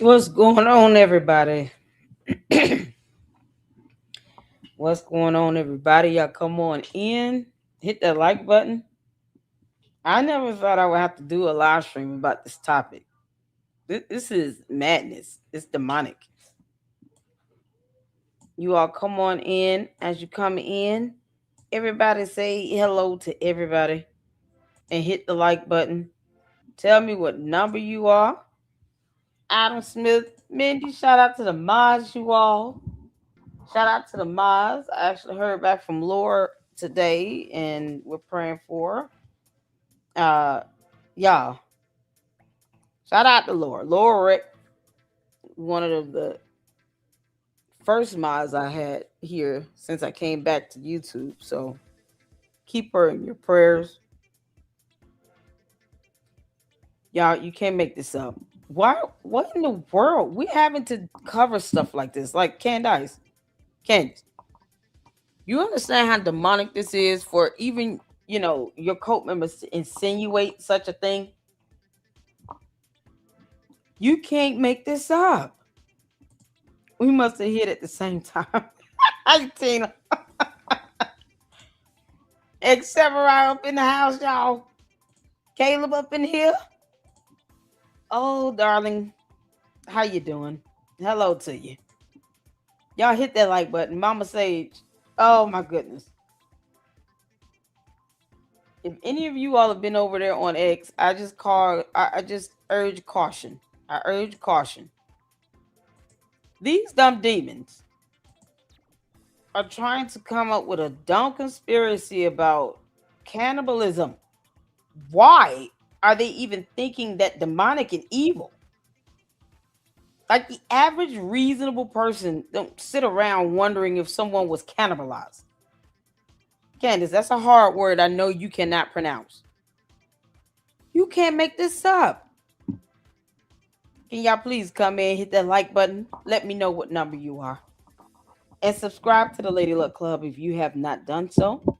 What's going on, everybody? What's going on, everybody? Y'all come on in, hit that like button. I never thought I would have to do a live stream about this topic. This is madness. It's demonic. You all come on in. As you come in, everybody say hello to everybody and hit the like button. Tell me what number you are. Adam Smith, Mindy, shout out to the mods, you all. Shout out to the mods. I actually heard back from Laura today, and we're praying for her. Y'all. Shout out to Laura. Laura, one of the first mods I had here since I came back to YouTube. So keep her in your prayers. Y'all, you can't make this up. Why? What in the world? We having to cover stuff like this, like Candace. Candace, you understand how demonic this is for even your cult members to insinuate such a thing? You can't make this up. We must have hit at the same time. Hi, Tina. Except up in the house, y'all. Caleb up in here. Oh, darling. How you doing? Hello to you. Y'all hit that like button. Mama Sage. Oh, my goodness. If any of you all have been over there on X, I just urge caution. I urge caution. These dumb demons are trying to come up with a dumb conspiracy about cannibalism. Why are they even thinking that demonic and evil? Like the average reasonable person don't sit around wondering if someone was cannibalized. Candace, that's a hard word I know you cannot pronounce. You can't make this up. Can y'all please come in, hit that like button? Let me know what number you are. And subscribe to the Lady Luck Club if you have not done so.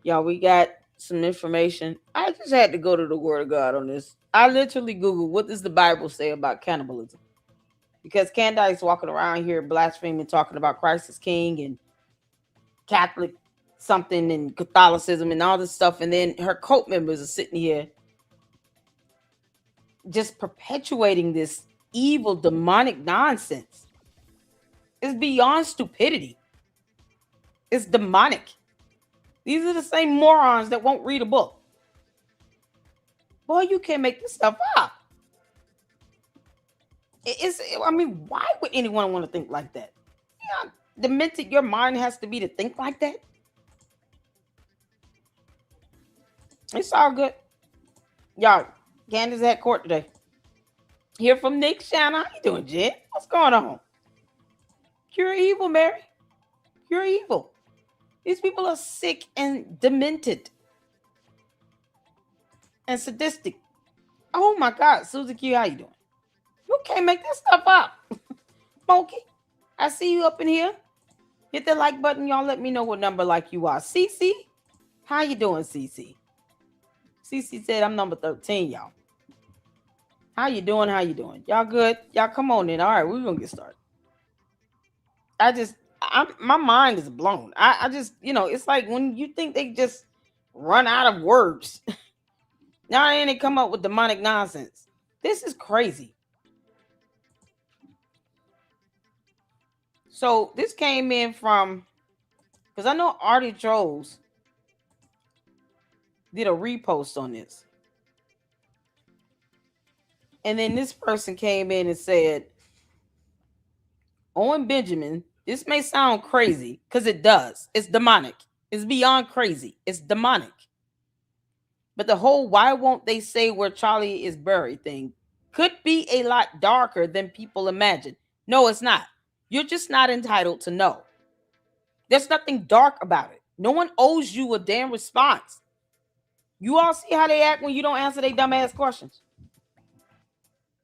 Y'all, we got some information. I just had to go to the Word of God on this. I literally Googled, what does the Bible say about cannibalism? Because Candace walking around here blaspheming, talking about Christ as King and Catholic something and Catholicism and all this stuff. And then her cult members are sitting here just perpetuating this evil, demonic nonsense. It's beyond stupidity. It's demonic. These are the same morons that won't read a book. Boy, you can't make this stuff up. Why would anyone want to think like that? Yeah, demented your mind has to be to think like that. It's all good. Y'all, Candace at court today. Hear from Nick Shanna. How you doing, Jen? What's going on? Cure evil, Mary. Cure evil. These people are sick and demented. And sadistic. Oh my God, Susie Q, how you doing? You can't make this stuff up. Smokey, I see you up in here. Hit the like button, y'all. Let me know what number like you are. Cece, how you doing, Cece? Cece said I'm number 13, y'all. How you doing? How you doing? Y'all good? Y'all come on in. All right, we're gonna get started. My mind is blown. I just, it's like when you think they just run out of words. Now they come up with demonic nonsense. This is crazy. So this came in from, because I know Artie Trolls did a repost on this. And then this person came in and said, Owen Benjamin, this may sound crazy, because it does. It's demonic. It's beyond crazy. It's demonic. But the whole why won't they say where Charlie is buried thing could be a lot darker than people imagine. No, it's not. You're just not entitled to know. There's nothing dark about it. No one owes you a damn response. You all see how they act when you don't answer their dumbass questions.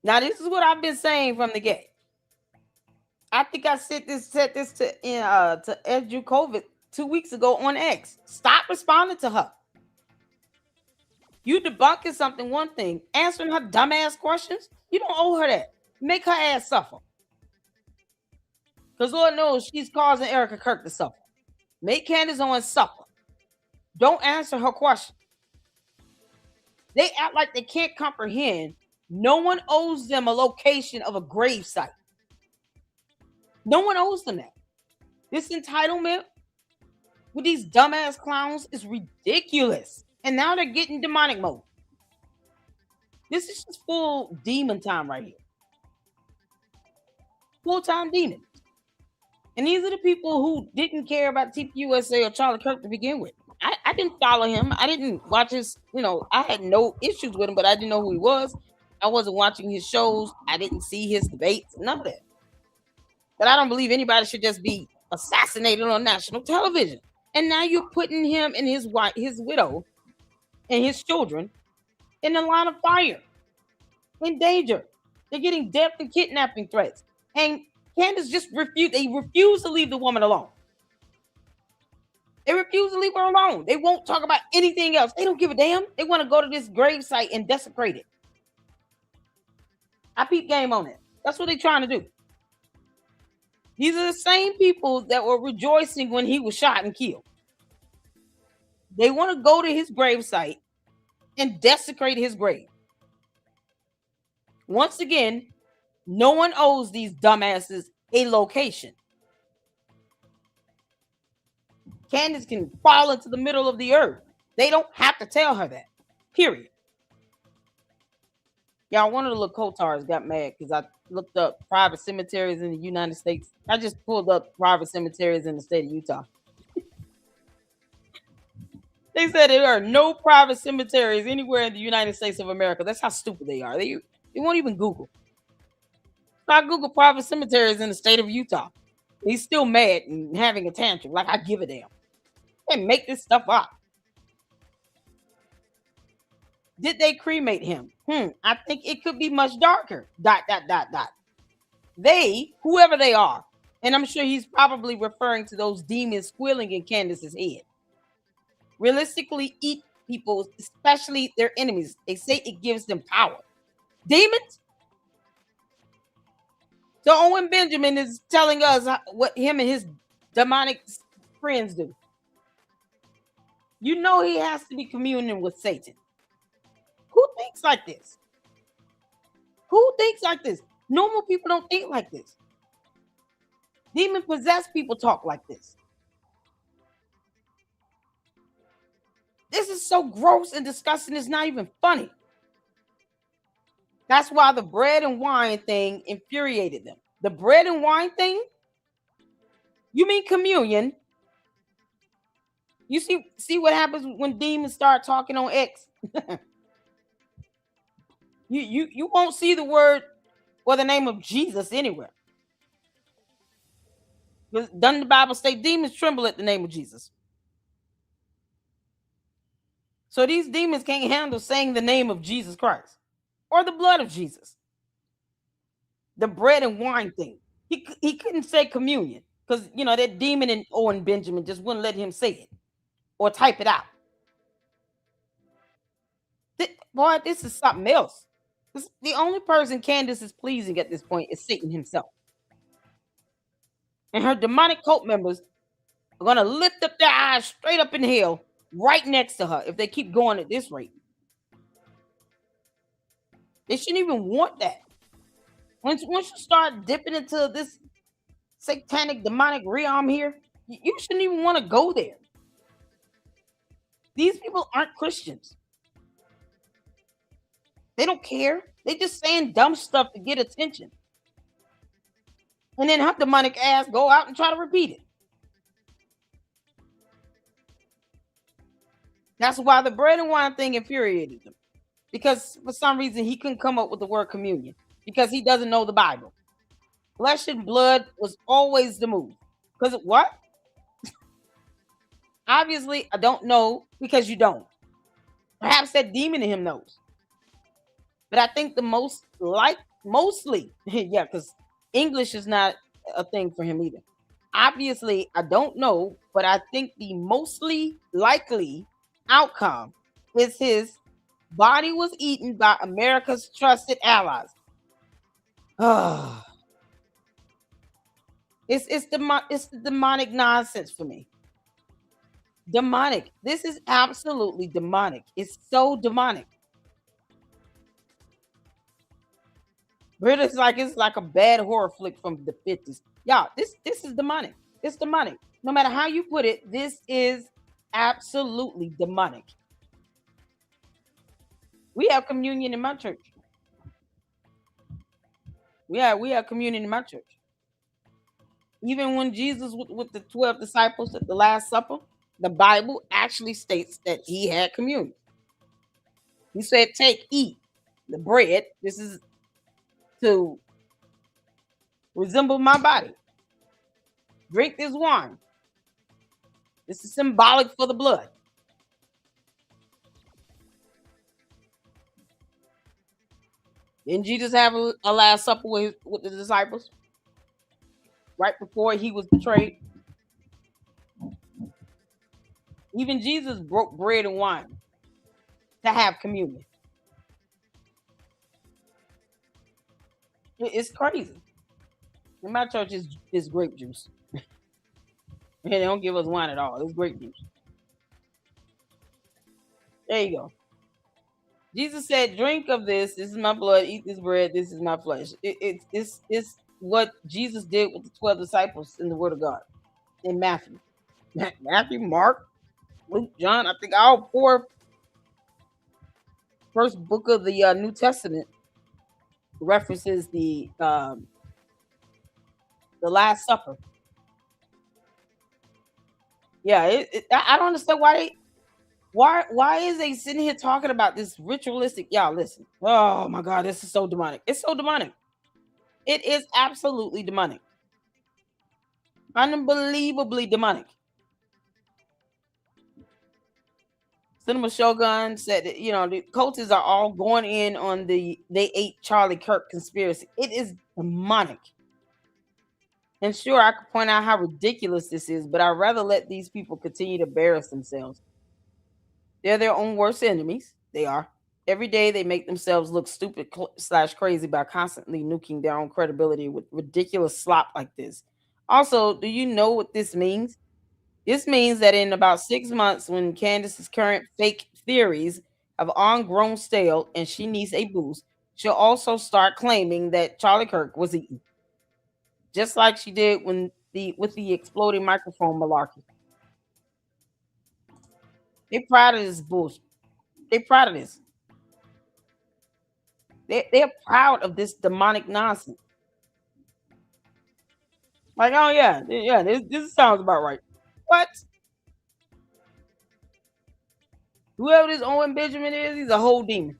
Now, this is what I've been saying from the get. I think I said this to Edu COVID 2 weeks ago on X. Stop responding to her. You debunking something, one thing. Answering her dumbass questions, you don't owe her that. Make her ass suffer. Because Lord knows she's causing Erica Kirk to suffer. Make Candace Owens suffer. Don't answer her question. They act like they can't comprehend. No one owes them a location of a grave site. No one owes them that. This entitlement with these dumbass clowns is ridiculous. And now they're getting demonic mode. This is just full demon time right here. Full-time demons. And these are the people who didn't care about TPUSA or Charlie Kirk to begin with. I didn't follow him. I didn't watch his, I had no issues with him, but I didn't know who he was. I wasn't watching his shows. I didn't see his debates, none of that. But I don't believe anybody should just be assassinated on national television. And now you're putting him and his wife, his widow, and his children in the line of fire, in danger. They're getting death and kidnapping threats. And Candace just refused. They refuse to leave the woman alone. They refuse to leave her alone. They won't talk about anything else. They don't give a damn. They want to go to this grave site and desecrate it. I peep game on it. That's what they're trying to do. These are the same people that were rejoicing when he was shot and killed. They want to go to his grave site and desecrate his grave. Once again, no one owes these dumbasses a location. Candace can fall into the middle of the earth. They don't have to tell her that. Period. Y'all, one of the little Kotars got mad because I looked up private cemeteries in the United States. I just pulled up private cemeteries in the state of Utah. They said there are no private cemeteries anywhere in the United States of America. That's how stupid they are. They won't even Google. So I Google private cemeteries in the state of Utah. He's still mad and having a tantrum. Like, I give a damn. They make this stuff up. Did they cremate him? I think it could be much darker. ... They, whoever they are, and I'm sure he's probably referring to those demons squealing in Candace's head, realistically eat people, especially their enemies. They say it gives them power. Demons? So Owen Benjamin is telling us what him and his demonic friends do. You know he has to be communing with Satan. Who thinks like this? Who thinks like this? Normal people don't think like this. Demon-possessed people talk like this. This is so gross and disgusting, it's not even funny. That's why the bread and wine thing infuriated them. The bread and wine thing? You mean communion? You see what happens when demons start talking on X? You won't see the word or the name of Jesus anywhere. Doesn't the Bible say demons tremble at the name of Jesus? So these demons can't handle saying the name of Jesus Christ or the blood of Jesus. The bread and wine thing. He couldn't say communion because, that demon in Owen Benjamin just wouldn't let him say it or type it out. Boy, this is something else. The only person Candace is pleasing at this point is Satan himself. And her demonic cult members are going to lift up their eyes straight up in hell right next to her if they keep going at this rate. They shouldn't even want that. Once you start dipping into this satanic demonic realm here, you shouldn't even want to go there. These people aren't Christians. They don't care. They just saying dumb stuff to get attention. And then her demonic ass go out and try to repeat it. That's why the bread and wine thing infuriated them. Because for some reason he couldn't come up with the word communion. Because he doesn't know the Bible. Flesh and blood was always the move. Because what? Obviously, I don't know because you don't. Perhaps that demon in him knows. But I think the mostly, yeah, because English is not a thing for him either. Obviously, I don't know, but I think the mostly likely outcome is his body was eaten by America's trusted allies. Oh, it's the demonic nonsense for me. Demonic. This is absolutely demonic. It's so demonic. It's like a bad horror flick from the 50s. Y'all, this is demonic. It's demonic. No matter how you put it, this is absolutely demonic. We have communion in my church. We have communion in my church. Even when Jesus with the 12 disciples at the Last Supper, the Bible actually states that he had communion. He said, "Take, eat the bread. This is to resemble my body. Drink this wine. This is symbolic for the blood." Didn't Jesus have a Last Supper with the disciples right before he was betrayed? Even Jesus broke bread and wine to have communion. It's crazy. In my church is grape juice. And they don't give us wine at all. It's grape juice. There you go. Jesus said, "Drink of this. This is my blood. Eat this bread. This is my flesh." It's what Jesus did with the 12 disciples in the Word of God in Matthew. Matthew, Mark, Luke, John. I think all four first book of the New Testament references the Last Supper. Yeah, I don't understand why is they sitting here talking about this ritualistic? Y'all listen. Oh my God, this is so demonic. It's so demonic. It is absolutely demonic. Unbelievably demonic. Cinema Shogun said that, the cultists are all going in on they ate Charlie Kirk conspiracy. It is demonic. And sure, I could point out how ridiculous this is, but I'd rather let these people continue to embarrass themselves. They're their own worst enemies. They are. Every day they make themselves look stupid slash crazy by constantly nuking their own credibility with ridiculous slop like this. Also, do you know what this means? This means that in about 6 months, when Candace's current fake theories have on grown stale and she needs a boost, she'll also start claiming that Charlie Kirk was eaten, just like she did when with the exploding microphone malarkey. They proud of this bullshit. They proud of this. They're proud of this demonic nonsense. Like, oh yeah, this sounds about right. What? Whoever this Owen Benjamin is, he's a whole demon.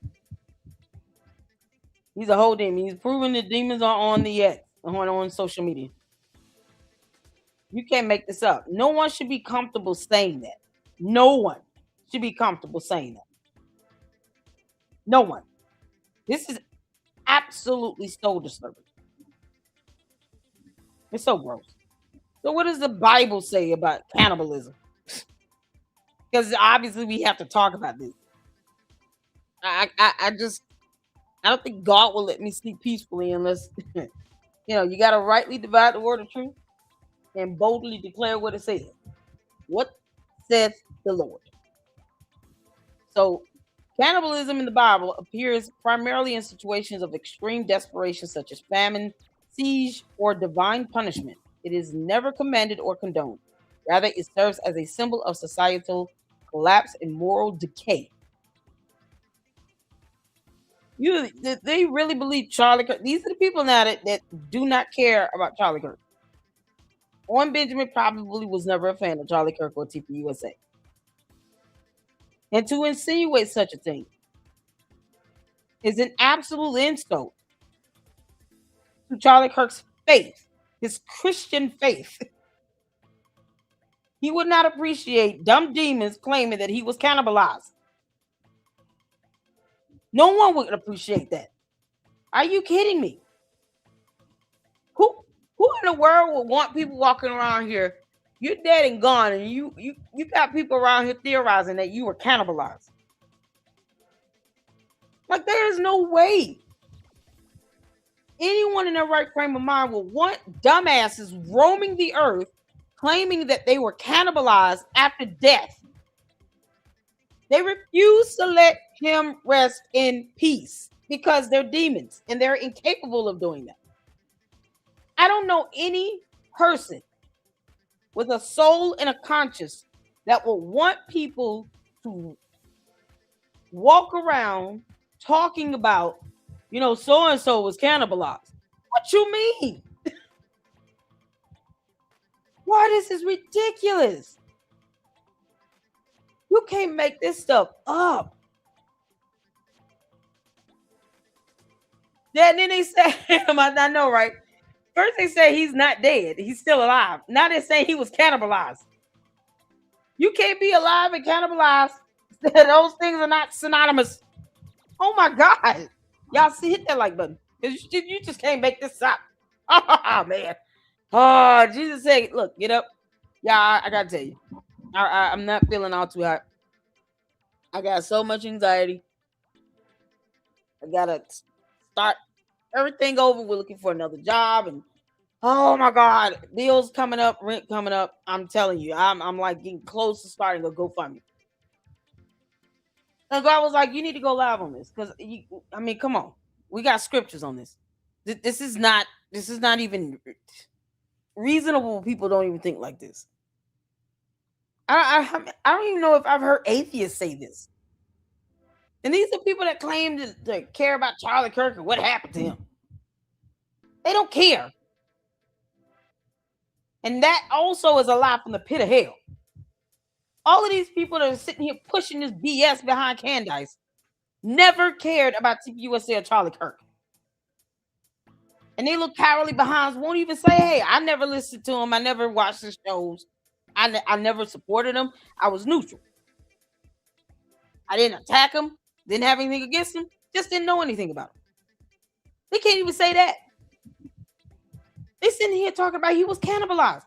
He's a whole demon. He's proving the demons are on the X, on social media. You can't make this up. No one should be comfortable saying that. No one should be comfortable saying that. No one. This is absolutely so disturbing. It's so gross. So, what does the Bible say about cannibalism? Because obviously we have to talk about this. I don't think God will let me sleep peacefully unless you got to rightly divide the word of truth and boldly declare what it says. What saith the Lord? So, cannibalism in the Bible appears primarily in situations of extreme desperation, such as famine, siege, or divine punishment. It is never commanded or condoned. Rather, it serves as a symbol of societal collapse and moral decay. They really believe Charlie Kirk. These are the people now that do not care about Charlie Kirk. Owen Benjamin probably was never a fan of Charlie Kirk or TPUSA. And to insinuate such a thing is an absolute insult to Charlie Kirk's faith, his Christian faith. He would not appreciate dumb demons claiming that he was cannibalized. No one would appreciate that. Are you kidding me? Who in the world would want people walking around here? You're dead and gone, and you got people around here theorizing that you were cannibalized. Like, there is no way. Anyone in their right frame of mind will want dumbasses roaming the earth claiming that they were cannibalized after death. They refuse to let him rest in peace because they're demons and they're incapable of doing that. I don't know any person with a soul and a conscience that will want people to walk around talking about, so and so was cannibalized. What you mean? Why this is ridiculous? You can't make this stuff up. Then they say, I know, right? First they say he's not dead, he's still alive. Now they're saying he was cannibalized. You can't be alive and cannibalized. Those things are not synonymous. Oh my God. Y'all see, hit that like button. Because you just can't make this up. Oh, man. Oh, Jesus said, look, get up. Yeah, I got to tell you. I'm not feeling all too hot. I got so much anxiety. I got to start everything over. We're looking for another job. And oh my God, bills coming up, rent coming up. I'm telling you, I'm like getting close to starting a GoFundMe. And God was like, you need to go live on this. Because, come on. We got scriptures on this. This is not even reasonable. People don't even think like this. I don't even know if I've heard atheists say this. And these are people that claim to care about Charlie Kirk and what happened to him. They don't care. And that also is a lie from the pit of hell. All of these people that are sitting here pushing this BS behind Candace never cared about TPUSA or Charlie Kirk. And they look cowardly behind, won't even say, hey, I never listened to him. I never watched his shows. I never supported him. I was neutral. I didn't attack him. Didn't have anything against him. Just didn't know anything about him. They can't even say that. They sitting here talking about he was cannibalized.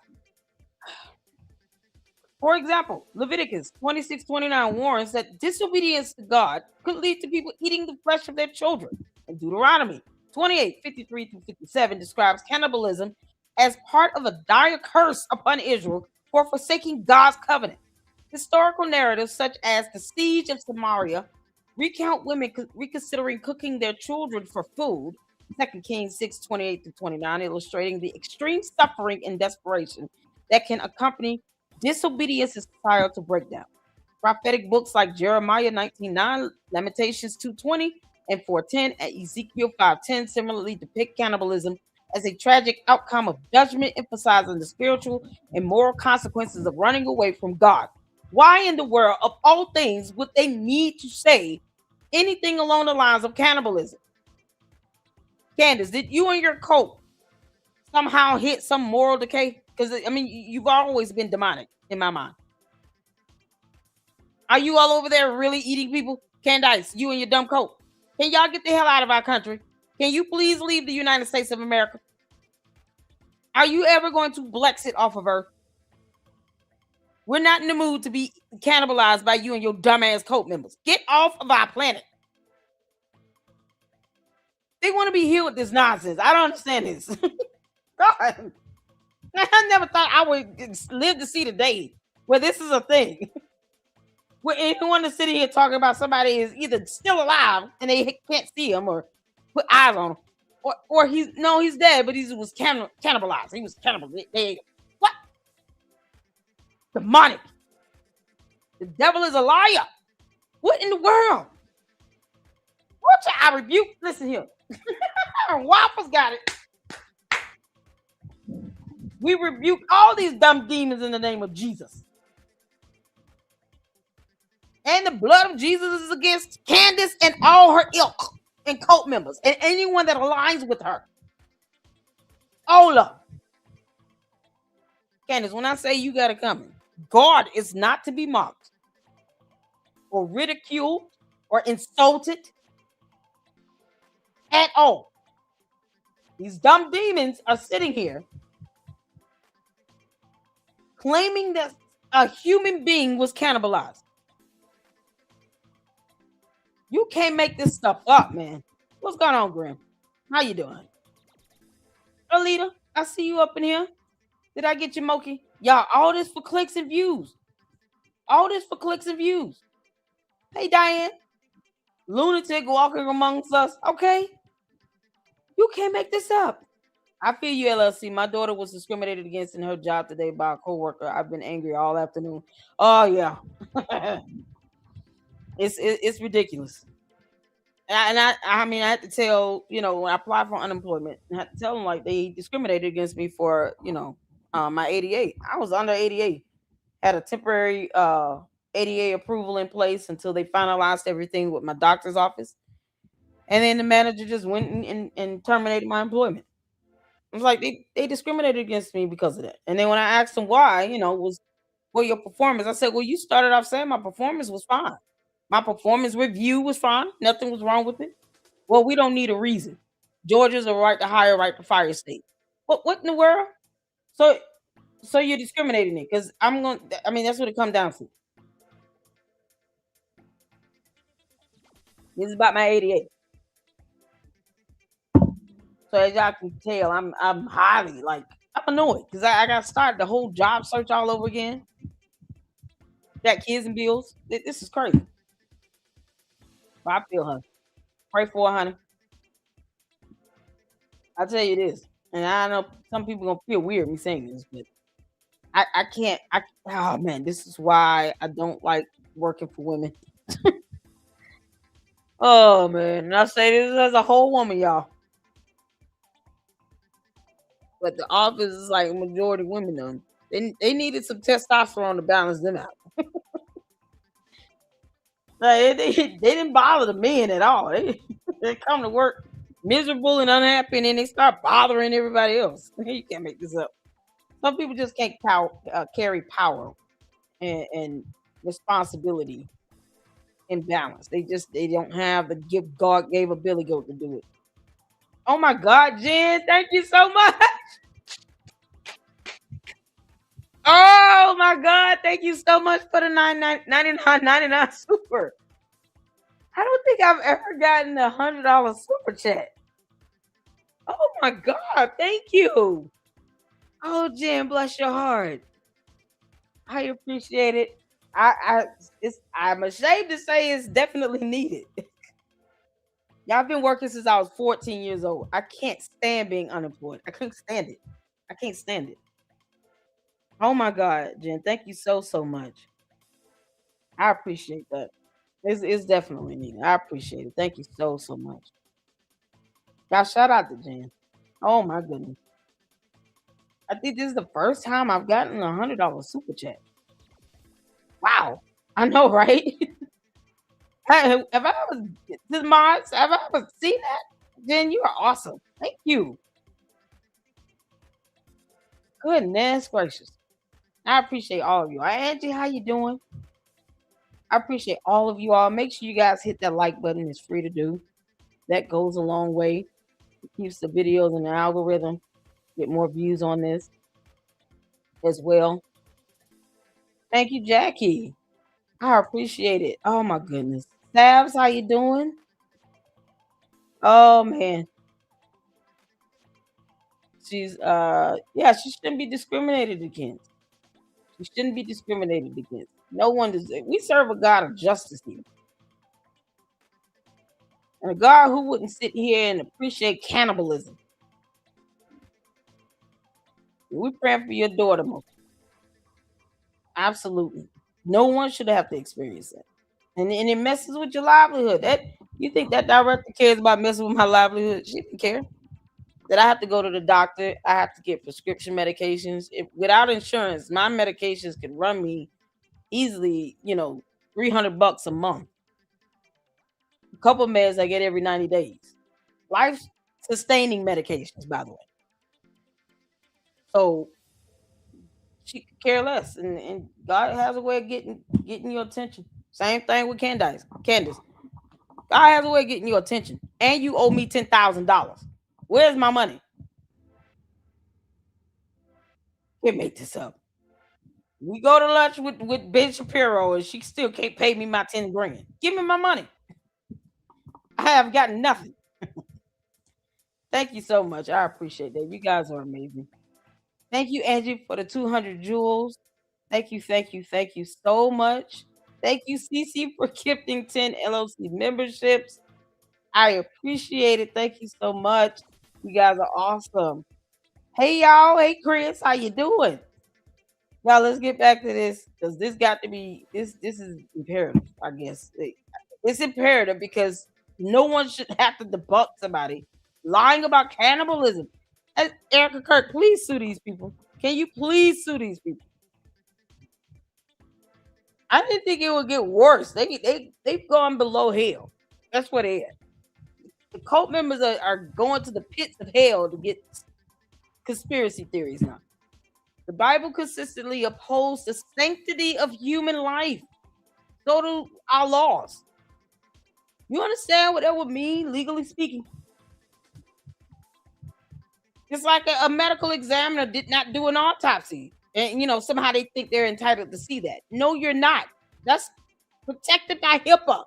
For example, Leviticus 26:29 warns that disobedience to God could lead to people eating the flesh of their children. And Deuteronomy 28:53-57 describes cannibalism as part of a dire curse upon Israel for forsaking God's covenant. Historical narratives such as the siege of Samaria recount women reconsidering cooking their children for food. 2 Kings 6:28-29, illustrating the extreme suffering and desperation that can accompany disobedience and societal breakdown. Prophetic books like Jeremiah 19:9, Lamentations 2:20, and 4:10, and Ezekiel 5:10 similarly depict cannibalism as a tragic outcome of judgment, emphasizing the spiritual and moral consequences of running away from God. Why in the world, of all things, would they need to say anything along the lines of cannibalism? Candace, did you and your cult somehow hit some moral decay? Because, you've always been demonic in my mind. Are you all over there really eating people? Candace, you and your dumb cult. Can y'all get the hell out of our country? Can you please leave the United States of America? Are you ever going to Blexit off of Earth? We're not in the mood to be cannibalized by you and your dumbass cult members. Get off of our planet. They want to be here with this nonsense. I don't understand this. God. I never thought I would live to see the day where this is a thing. Where anyone is sitting here talking about somebody is either still alive and they can't see him or put eyes on him, or he's dead, but he was cannibalized. He was cannibal. What? Demonic. The devil is a liar. What in the world? What I rebuke? Listen here. Waffles got it. We rebuke all these dumb demons in the name of Jesus. And the blood of Jesus is against Candace and all her ilk and cult members and anyone that aligns with her. All of them. Candace, when I say you got it coming, God is not to be mocked or ridiculed or insulted at all. These dumb demons are sitting here claiming that a human being was cannibalized. You can't make this stuff up, man. What's going on, Grim? How you doing? Alita, I see you up in here. Did I get you, Moki? Y'all, all this for clicks and views. All this for clicks and views. Hey, Diane, lunatic walking amongst us. Okay, you can't make this up. I feel you, LLC. My daughter was discriminated against in her job today by a coworker. I've been angry all afternoon. Oh yeah, it's ridiculous. I mean, I had to tell, when I applied for unemployment, I had to tell them like they discriminated against me for, my ADA. I was under ADA, had a temporary ADA approval in place until they finalized everything with my doctor's office, and then the manager just went and terminated my employment. I was like, they discriminated against me because of that. And then when I asked them why, was well, your performance. I said, well, you started off saying my performance was fine. My performance review was fine. Nothing was wrong with it. Well, we don't need a reason. Georgia's a right to hire, right to fire state. What in the world? So so you're discriminating me because I'm going. I mean, that's what it comes down to. This is about my 88. So as y'all can tell, I'm highly like I'm annoyed because I got to start the whole job search all over again. Got kids and bills. This is crazy. But I feel her. Pray for her, honey. I tell you this, and I know some people gonna feel weird me saying this, but I can't. Oh man, this is why I don't like working for women. Oh man, and I say this as a whole woman, y'all. But the office is like majority women. Though they needed some testosterone to balance them out. Like, they didn't bother the men at all. They come to work miserable and unhappy, and then they start bothering everybody else. You can't make this up. Some people just can't carry power and responsibility and balance. They don't have the gift God gave a Billy Goat to do it. Oh my God, Jen, thank you so much. Oh my God, thank you so much for the 99.99 super. I don't think I've ever gotten $100 super chat. Oh my God, thank you. Oh, Jen, bless your heart. I appreciate it. I'm ashamed to say it's definitely needed. Y'all been working since I was 14 years old. I can't stand being unemployed. I couldn't stand it. I can't stand it. Oh my God, Jen, thank you so much. I appreciate that. It's definitely needed. I appreciate it. Thank you so much. Y'all shout out to Jen. Oh my goodness. I think this is the first time I've gotten $100 super chat. Wow. I know, right? Have I ever this mods? Have I ever seen that? Jen, you are awesome. Thank you. Goodness gracious. I appreciate all of you. Angie, how you doing? I appreciate all of you all. Make sure you guys hit that like button. It's free to do. That goes a long way. It keeps the videos in the algorithm. Get more views on this as well. Thank you, Jackie. I appreciate it. Oh my goodness. Sabs, how you doing? Oh man. Yeah, she shouldn't be discriminated against. She shouldn't be discriminated against. No one does. We serve a God of justice here. And a God who wouldn't sit here and appreciate cannibalism. We pray for your daughter, most. Absolutely. No one should have to experience that. And it messes with your livelihood. That you think that director cares about messing with my livelihood? She didn't care. That I have to go to the doctor. I have to get prescription medications. Without insurance, my medications can run me easily, $300 a month. A couple of meds I get every 90 days. Life sustaining medications, by the way. So she could care less. And God has a way of getting your attention. Same thing with Candace. God has a way of getting your attention. And you owe me $10,000. Where's my money? Can't make this up. We go to lunch with Ben Shapiro and she still can't pay me my 10 grand. Give me my money. I have gotten nothing. Thank you so much. I appreciate that. You guys are amazing. Thank you, Angie, for the 200 jewels. Thank you so much. Thank you, CC, for gifting 10 LLC memberships. I appreciate it. Thank you so much. You guys are awesome. Hey, y'all. Hey, Chris. How you doing? Now let's get back to this because this got to be this. This is imperative, I guess. It's imperative because no one should have to debunk somebody lying about cannibalism. Erica Kirk, please sue these people. Can you please sue these people? I didn't think it would get worse. They've gone below hell. That's what they are. The cult members are going to the pits of hell to get conspiracy theories now. The Bible consistently upholds the sanctity of human life. So do our laws. You understand what that would mean, legally speaking? It's like a medical examiner did not do an autopsy. And, somehow they think they're entitled to see that. No, you're not. That's protected by HIPAA.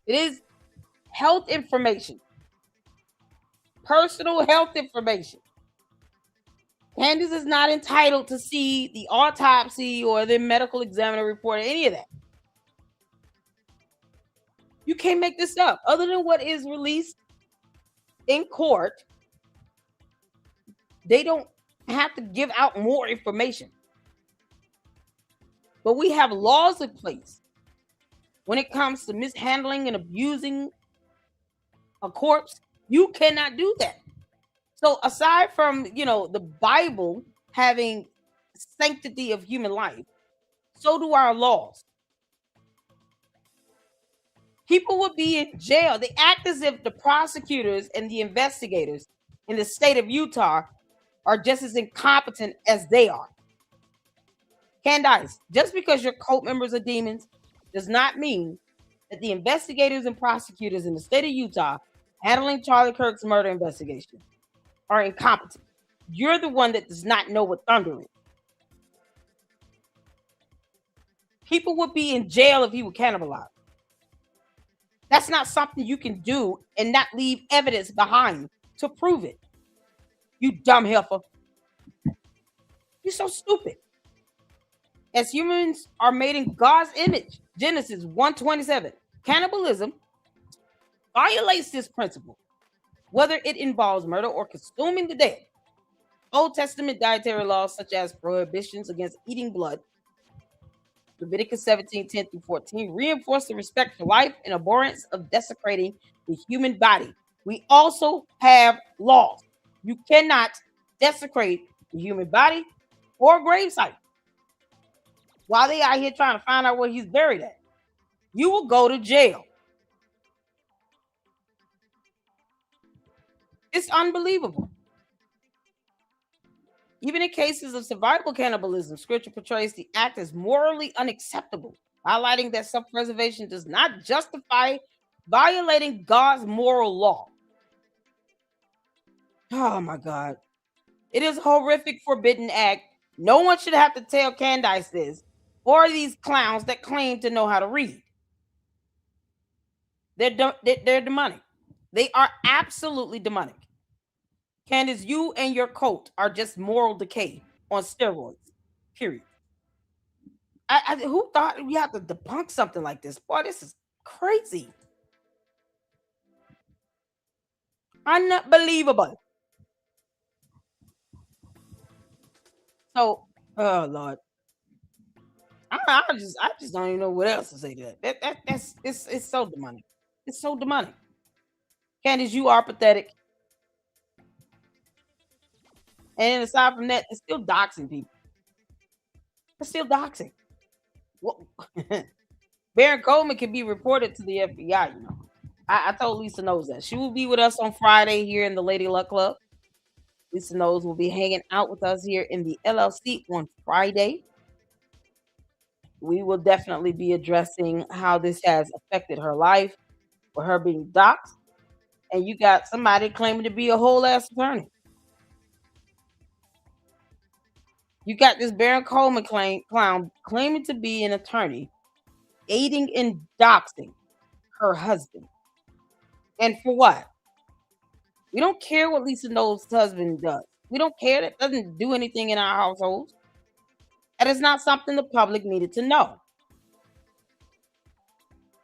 It is health information, personal health information. Candace is not entitled to see the autopsy or the medical examiner report or any of that. You can't make this up. Other than what is released in court, they don't have to give out more information. But we have laws in place when it comes to mishandling and abusing a corpse. You cannot do that. So aside from, the Bible having sanctity of human life, so do our laws. People would be in jail. They act as if the prosecutors and the investigators in the state of Utah are just as incompetent as they are. Candace, just because your cult members are demons does not mean that the investigators and prosecutors in the state of Utah handling Charlie Kirk's murder investigation are incompetent. You're the one that does not know what thunder is. People would be in jail if he were cannibalized. That's not something you can do and not leave evidence behind to prove it. You dumb heifer. You're so stupid. As humans are made in God's image, Genesis 1:27, cannibalism violates this principle, whether it involves murder or consuming the dead. Old Testament dietary laws, such as prohibitions against eating blood, Leviticus 17:10-14, reinforce the respect for life and abhorrence of desecrating the human body. We also have laws. You cannot desecrate the human body or gravesite while they out here trying to find out where he's buried at. You will go to jail. It's unbelievable. Even in cases of survival cannibalism, scripture portrays the act as morally unacceptable, highlighting that self-preservation does not justify violating God's moral law. Oh my God. It is a horrific, forbidden act. No one should have to tell Candace this, or these clowns that claim to know how to read. They're demonic. They are absolutely demonic. Candace, you and your cult are just moral decay on steroids. Period. Who thought we had to debunk something like this? Boy, this is crazy. Unbelievable. So, oh Lord, I just don't even know what else to say to that. That's it's so demonic. It's so demonic. Candace, you are pathetic. And aside from that, it's still doxing people. It's still doxing. Well, Baron Coleman can be reported to the FBI. I told Lisa knows that she will be with us on Friday here in the Lady Luck Club. Lisa knows will be hanging out with us here in the LLC on Friday. We will definitely be addressing how this has affected her life for her being doxxed. And you got somebody claiming to be a whole ass attorney. You got this Baron Coleman clown claiming to be an attorney, aiding and doxing her husband. And for what? We don't care what Lisa Knowles' husband does. We don't care. That doesn't do anything in our households. That is not something the public needed to know.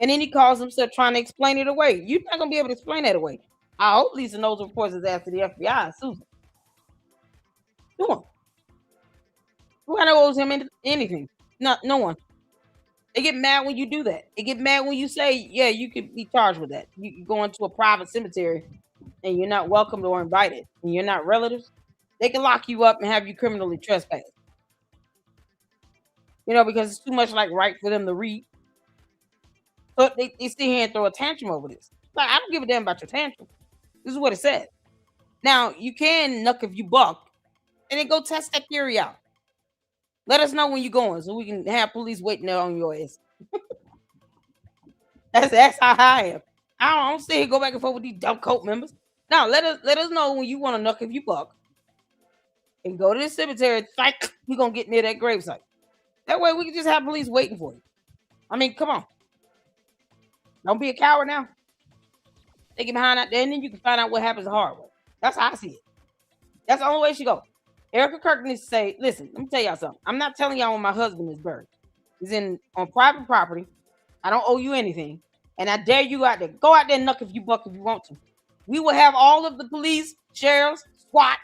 And then he calls himself trying to explain it away. You're not gonna be able to explain that away. I hope Lisa Knowles reports his ass to the FBI and sues him. Do him. Who owes him anything? No one. They get mad when you do that. They get mad when you say, yeah, you could be charged with that. You go into a private cemetery and you're not welcomed or invited and you're not relatives. They can lock you up and have you criminally trespassed. Because it's too much like right for them to read. So they sit here and throw a tantrum over this. Like, I don't give a damn about your tantrum. This is what it said. Now, you can nuck if you buck and then go test that theory out. Let us know when you're going so we can have police waiting there on your ass. That's how I am. I don't sit here go back and forth with these dumb cult members. Now let us know when you want to nuck if you buck and go to the cemetery. Like you're gonna get near that gravesite. That way we can just have police waiting for you. I mean, come on. Don't be a coward now. Take it behind out there, and then you can find out what happens the hard way. That's how I see it. That's the only way she go. Erica Kirk needs to say, listen, let me tell y'all something. I'm not telling y'all when my husband is buried. He's on private property. I don't owe you anything. And I dare you out there. Go out there and nuck if you buck if you want to. We will have all of the police, sheriffs, SWAT,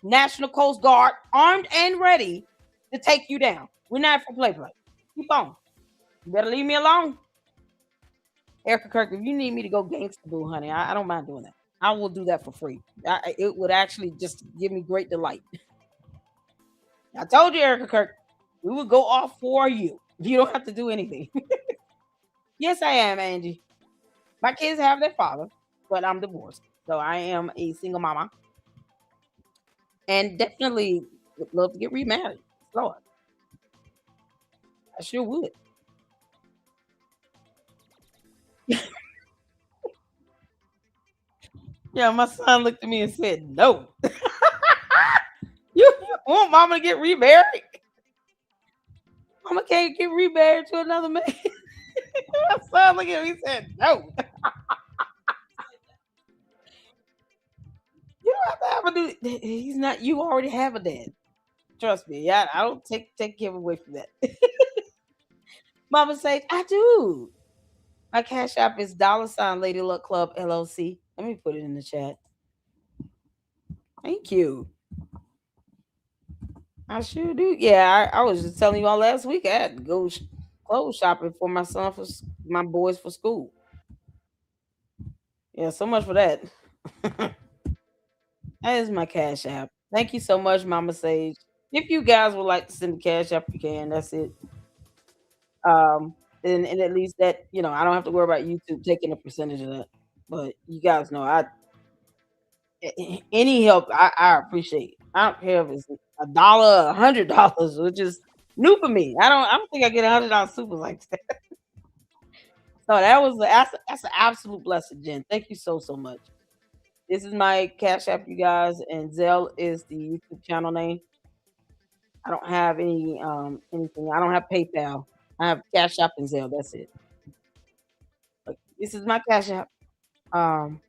National Coast Guard armed and ready to take you down. We're not for play. Keep on. You better leave me alone. Erica Kirk, if you need me to go gangsta boo, honey, I don't mind doing that. I will do that for free. It would actually just give me great delight. I told you, Erica Kirk, we would go off for you. You don't have to do anything. Yes, I am, Angie. My kids have their father, but I'm divorced. So I am a single mama. And definitely would love to get remarried. Lord. I sure would. Yeah, my son looked at me and said, no. You want mama to get remarried? Mama can't get remarried to another man. My son looked at me and said, no. You don't have to have a dude. He's not, you already have a dad. Trust me. Yeah, I don't take him away from that. Mama says, I do. My cash app is $ Lady Luck Club LLC. Let me put it in the chat. Thank you. I sure do. Yeah, I was just telling you all last week. I had to go clothes shopping for my son my boys for school. Yeah, so much for that. That is my cash app. Thank you so much, Mama Sage. If you guys would like to send the cash app, you can. That's it. Um, and at least that I don't have to worry about YouTube taking a percentage of that. But you guys know, any help I appreciate. I don't care if it's $1, $100, which is new for me. I don't think I get $100 super like that. So that's an absolute blessing, Jen. Thank you so much. This is my cash app, you guys, and Zelle is the YouTube channel name. I don't have anything. I don't have PayPal. I have Cash App and Zelle. That's it. But this is my Cash App. Um,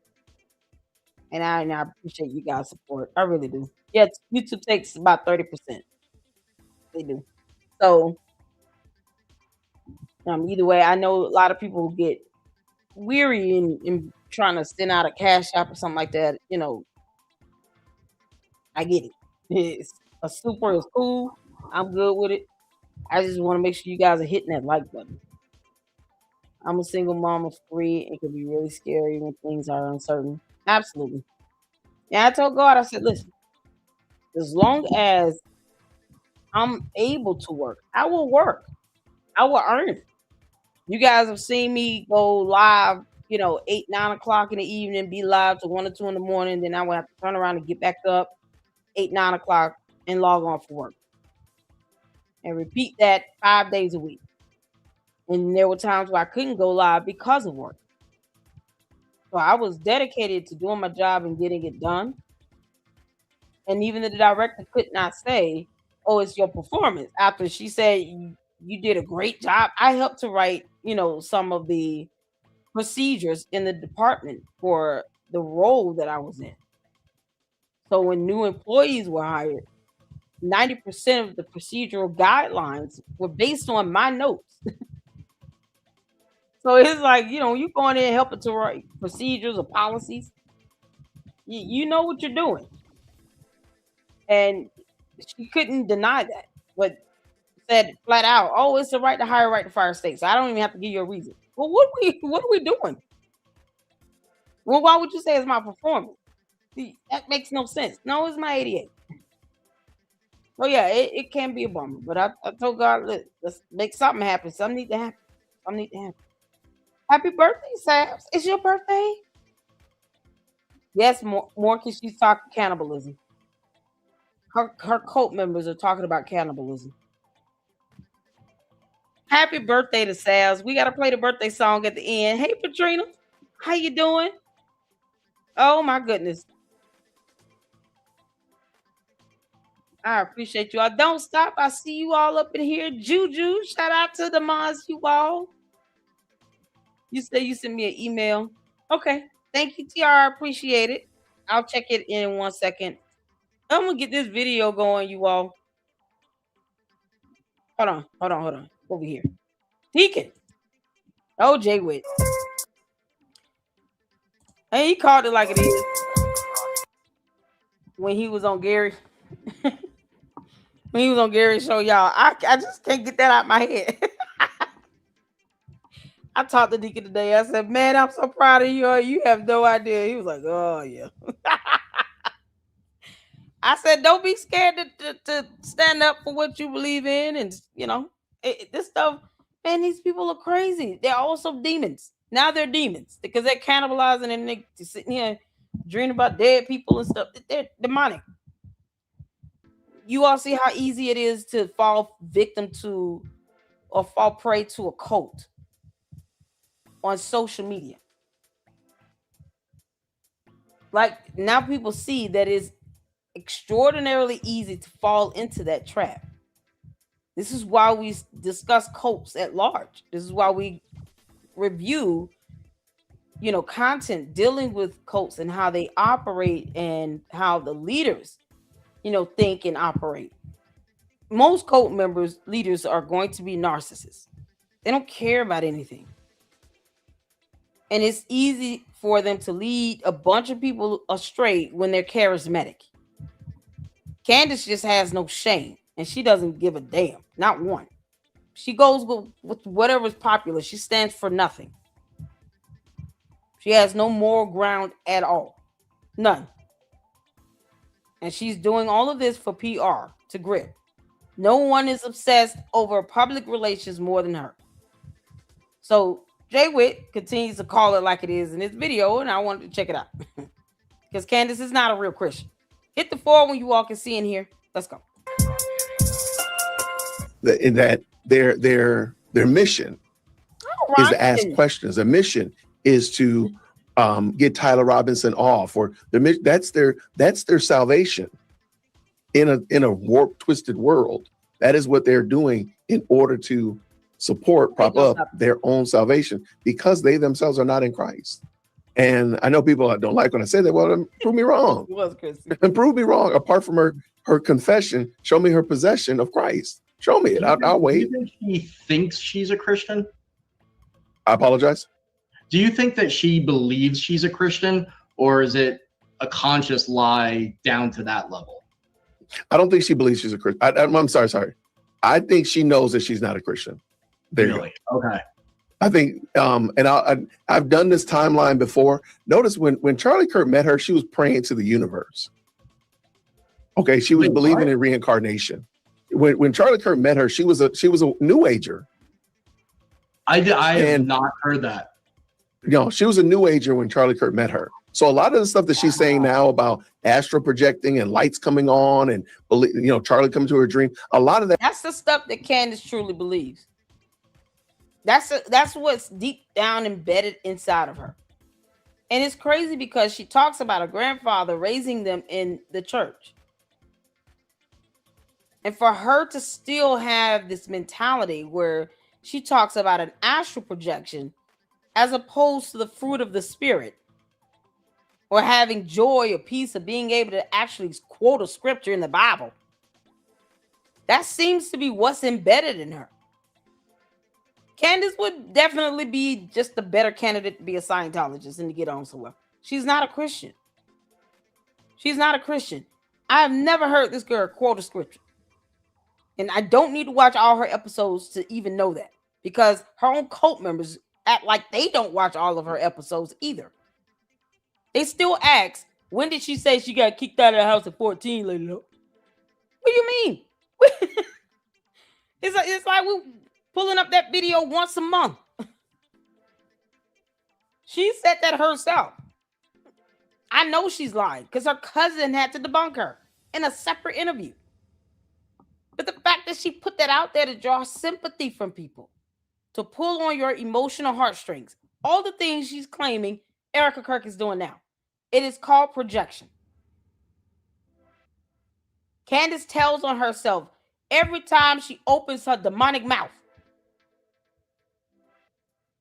and I appreciate you guys' support. I really do. Yeah, YouTube takes about 30%. They do. So either way, I know a lot of people get weary in trying to send out a Cash App or something like that. I get it. It's a super is cool. I'm good with it. I just want to make sure you guys are hitting that like button. I'm a single mom of three. It can be really scary when things are uncertain. Absolutely. And I told God, I said, listen, as long as I'm able to work, I will work. I will earn it. You guys have seen me go live, 8, 9 o'clock in the evening, be live to 1 or 2 in the morning. Then I will have to turn around and get back up 8, 9 o'clock and log on for work. And repeat that 5 days a week. And there were times where I couldn't go live because of work. So I was dedicated to doing my job and getting it done. And even the director could not say, oh, it's your performance. After she said, you did a great job. I helped to write, some of the procedures in the department for the role that I was in. So when new employees were hired, 90% of the procedural guidelines were based on my notes. So it's like, you going in helping to write procedures or policies. You know what you're doing. And she couldn't deny that, but said flat out, "Oh, it's the right to hire, right to fire state. So I don't even have to give you a reason." Well, what are we doing? Well, why would you say it's my performance? See, that makes no sense. No, it's my 88. So yeah, it can be a bummer. But I told God, let's make something happen. Something need to happen. Something need to happen. Happy birthday, Sabs. It's your birthday? Yes, more because she's talking cannibalism. Her cult members are talking about cannibalism. Happy birthday to Sabs. We gotta play the birthday song at the end. Hey Patrina, how you doing? Oh my goodness. I appreciate you all. Don't stop. I see you all up in here. Juju, shout out to the mods, you all. You say you sent me an email. Okay. Thank you, TR. I appreciate it. I'll check it in 1 second. I'm gonna get this video going, you all. Hold on. Over here. Deacon. Oh, Jay Witt. And he called it like it is when he was on Gary. When he was on Gary's show, y'all. I just can't get that out my head. I talked to Deacon today. I said, "Man, I'm so proud of you. You have no idea." He was like, "Oh yeah." I said, "Don't be scared to stand up for what you believe in, and this stuff. Man, these people are crazy. They're also demons. Now they're demons because they're cannibalizing and they sitting here dreaming about dead people and stuff. They're demonic. You all see how easy it is to fall victim to or fall prey to a cult on social media. Like now people see that it's extraordinarily easy to fall into that trap. This is why we discuss cults at large. This is why we review, content dealing with cults and how they operate and how the leaders, think and operate. Most cult leaders are going to be narcissists. They don't care about anything. And it's easy for them to lead a bunch of people astray when they're charismatic. Candace just has no shame and she doesn't give a damn. Not one. She goes with whatever's popular. She stands for nothing. She has no moral ground at all. None. And she's doing all of this for PR to grip. No one is obsessed over public relations more than her. So Jay Witt continues to call it like it is in this video, and I wanted to check it out. Because Candace is not a real Christian. Hit the 4 when you all can see in here. Let's go. In that their mission is to ask questions. The mission is to get Tyler Robinson off, or that's their salvation in a warped, twisted world. That is what they're doing in order to prop up their own salvation, because they themselves are not in Christ. And I know people don't like when I say that. Well, prove me wrong. And prove me wrong. Apart from her confession, show me her possession of Christ. Show me it. I'll wait. Do you think she thinks she's a Christian? I apologize. Do you think that she believes she's a Christian, or is it a conscious lie down to that level? I don't think she believes she's a Christian. I'm sorry. I think she knows that she's not a Christian. There really? You go. Okay. I think, and I've done this timeline before. Notice when Charlie Kirk met her, she was praying to the universe. Okay, she was believing in reincarnation. When Charlie Kirk met her, she was a New Ager. I have not heard that. She was a New Ager when Charlie Kirk met her. So a lot of the stuff that she's saying now about astral projecting and lights coming on and Charlie coming to her dream, a lot of that's the stuff that Candace truly believes. That's what's deep down embedded inside of her. And it's crazy because she talks about her grandfather raising them in the church. And for her to still have this mentality where she talks about an astral projection as opposed to the fruit of the spirit, or having joy or peace of being able to actually quote a scripture in the Bible. That seems to be what's embedded in her. Candace would definitely be just a better candidate to be a Scientologist and to get on somewhere. She's not a Christian. She's not a Christian. I have never heard this girl quote a scripture. And I don't need to watch all her episodes to even know that, because her own cult members act like they don't watch all of her episodes either. They still ask, when did she say she got kicked out of the house at 14, Lady Luck? What do you mean? It's like we pulling up that video once a month. She said that herself. I know she's lying because her cousin had to debunk her in a separate interview. But the fact that she put that out there to draw sympathy from people, to pull on your emotional heartstrings, all the things she's claiming Erica Kirk is doing now, it is called projection. Candace tells on herself every time she opens her demonic mouth.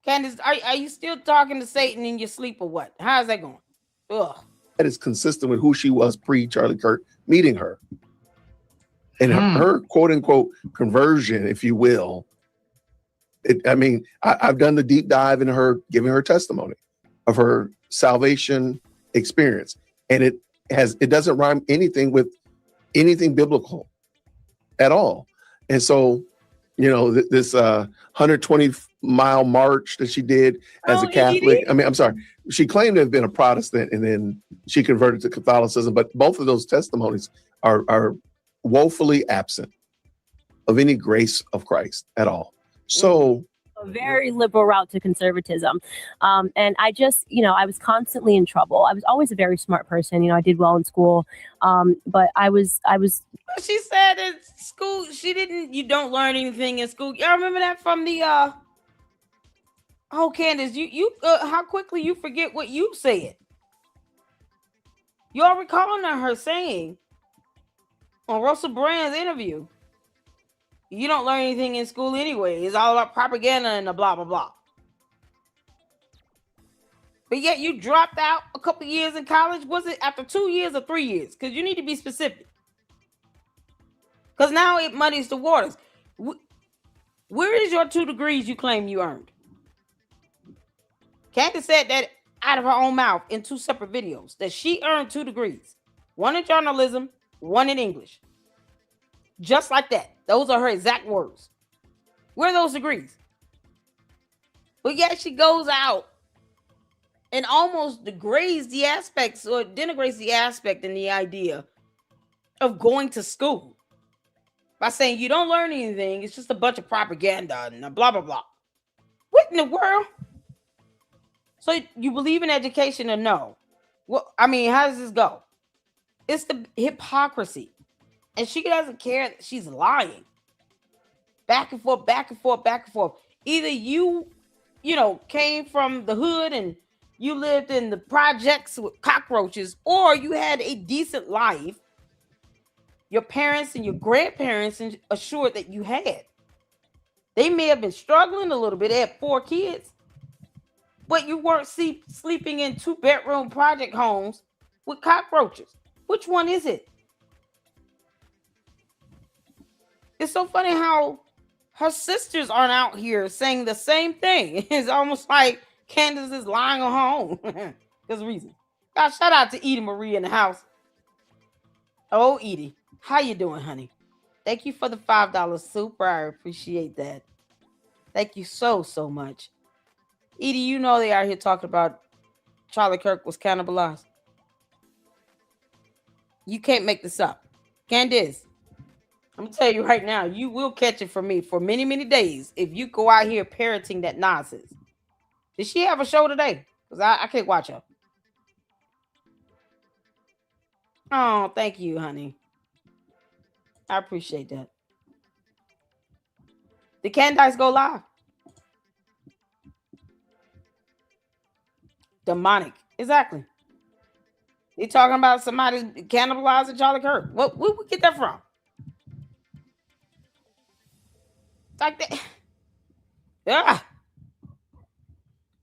Candace, are you still talking to Satan in your sleep or what? How's that going? Ugh. That is consistent with who she was pre-Charlie Kirk meeting her. And her quote unquote conversion, if you will. I've done the deep dive into her, giving her testimony of her salvation experience. And it doesn't rhyme anything with anything biblical at all. And so, this 120-mile march that she did as a Catholic. I'm sorry. She claimed to have been a Protestant and then she converted to Catholicism. But both of those testimonies are woefully absent of any grace of Christ at all. So a very liberal route to conservatism. And I just, I was constantly in trouble. I was always a very smart person. I did well in school. But I was. She said in school, you don't learn anything in school. Y'all remember that from the, Candace, you how quickly you forget what you said. Y'all recalling her saying on Russell Brand's interview, you don't learn anything in school anyway. It's all about propaganda and the blah, blah, blah. But yet you dropped out a couple years in college. Was it after 2 years or 3 years? Because you need to be specific. Because now it muddies the waters. Where is your 2 degrees you claim you earned? Candace said that out of her own mouth in 2 separate videos, that she earned 2 degrees. One in journalism, one in English. Just like that. Those are her exact words. Where are those degrees? But yet she goes out and almost degrades the aspects or denigrates the aspect and the idea of going to school by saying you don't learn anything. It's just a bunch of propaganda and blah, blah, blah. What in the world? So you believe in education or no? Well, how does this go? It's the hypocrisy. And she doesn't care that she's lying. Back and forth, back and forth, back and forth. Either you came from the hood and you lived in the projects with cockroaches, or you had a decent life. Your parents and your grandparents assured that you had. They may have been struggling a little bit. They had 4 kids. But you weren't sleeping in 2-bedroom project homes with cockroaches. Which one is it? It's so funny how her sisters aren't out here saying the same thing. It's almost like Candace is lying on her own. There's a reason. God, shout out to Edie Marie in the house. Oh, Edie, how you doing, honey? Thank you for the $5 super. I appreciate that. Thank you so, so much. Edie, they are here talking about Charlie Kirk was cannibalized. You can't make this up. Candace, I'm going to tell you right now, you will catch it from me for many, many days if you go out here parroting that nonsense. Did she have a show today? Because I can't watch her. Oh, thank you, honey. I appreciate that. Did Candace go live? Demonic. Exactly. They talking about somebody cannibalizing Charlie Kirk. Where we get that from? Like that. Yeah.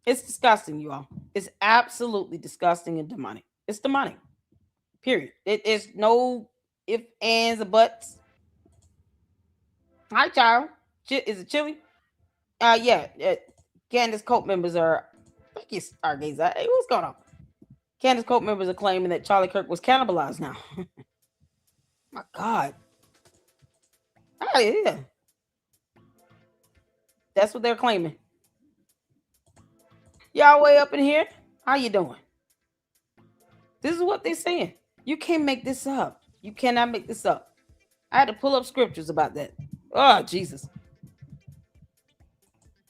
It's disgusting, you all. It's absolutely disgusting and demonic. It's demonic. Period. It is no if, ands, or buts. Hi, child. Is it chilly? Yeah. Candace cult members are. I think it's Stargazer. Hey, what's going on? Candace cult members are claiming that Charlie Kirk was cannibalized now. My God. Oh, yeah. That's what they're claiming. Y'all way up in here? How you doing? This is what they're saying. You can't make this up. You cannot make this up. I had to pull up scriptures about that. Oh, Jesus.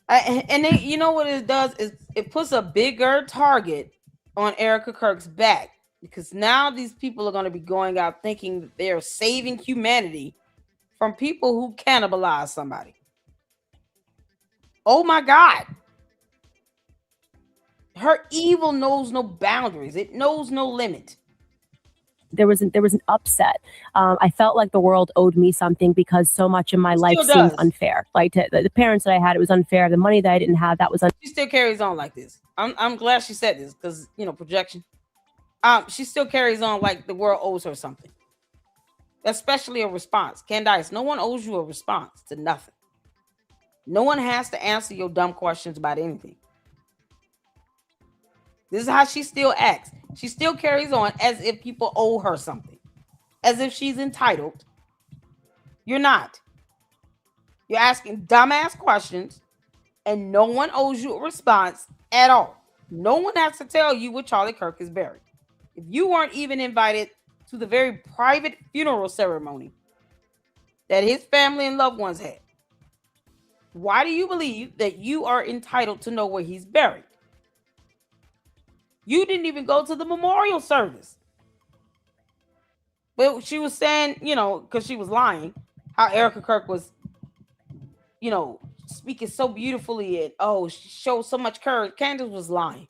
And then, you know what it does is it puts a bigger target on Erica Kirk's back, because now these people are going to be going out thinking that they're saving humanity from people who cannibalize somebody. Oh my God. Her evil knows no boundaries. It knows no limit. There was an upset. I felt like the world owed me something because so much of my life seemed unfair. Like the parents that I had, it was unfair. The money that I didn't have, that was unfair. She still carries on like this. I'm glad she said this because, you know, projection. She still carries on like the world owes her something, especially a response. Candace, no one owes you a response to nothing. No one has to answer your dumb questions about anything. This is how she still acts. She still carries on as if people owe her something, as if she's entitled. You're not. You're asking dumbass questions, and no one owes you a response at all. No one has to tell you where Charlie Kirk is buried. If you weren't even invited to the very private funeral ceremony that his family and loved ones had, why do you believe that you are entitled to know where he's buried? You didn't even go to the memorial service. But she was saying, you know, because she was lying, how Erica Kirk was, you know, speaking so beautifully and, oh, she showed so much courage. Candace was lying.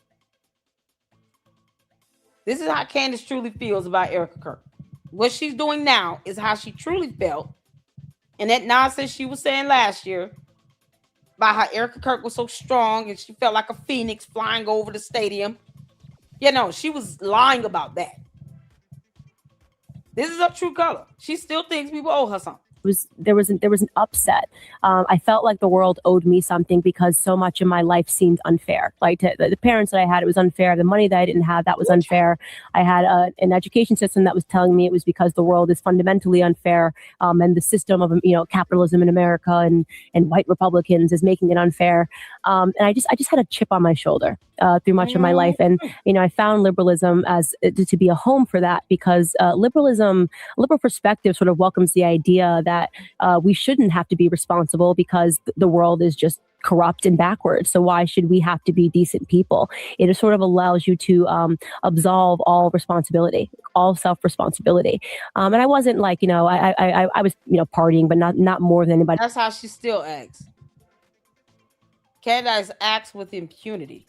This is how Candace truly feels about Erica Kirk. What she's doing now is how she truly felt. And that nonsense she was saying last year about how Erica Kirk was so strong and she felt like a phoenix flying over the stadium. You know, she was lying about that. This is her true color. She still thinks people owe her something. There was an upset. I felt like the world owed me something because so much of my life seemed unfair. Like the parents that I had, it was unfair. The money that I didn't have, that was unfair. I had an education system that was telling me it was because the world is fundamentally unfair, and the system of, you know, capitalism in America and white Republicans is making it unfair. And I just had a chip on my shoulder through much of my life, and you know, I found liberalism as to be a home for that, because liberal perspective sort of welcomes the idea that we shouldn't have to be responsible because the world is just corrupt and backwards. So why should we have to be decent people? It sort of allows you to absolve all responsibility, all self-responsibility. And I wasn't like, you know, I was, you know, partying, but not more than anybody. That's how she still acts. Candace acts with impunity,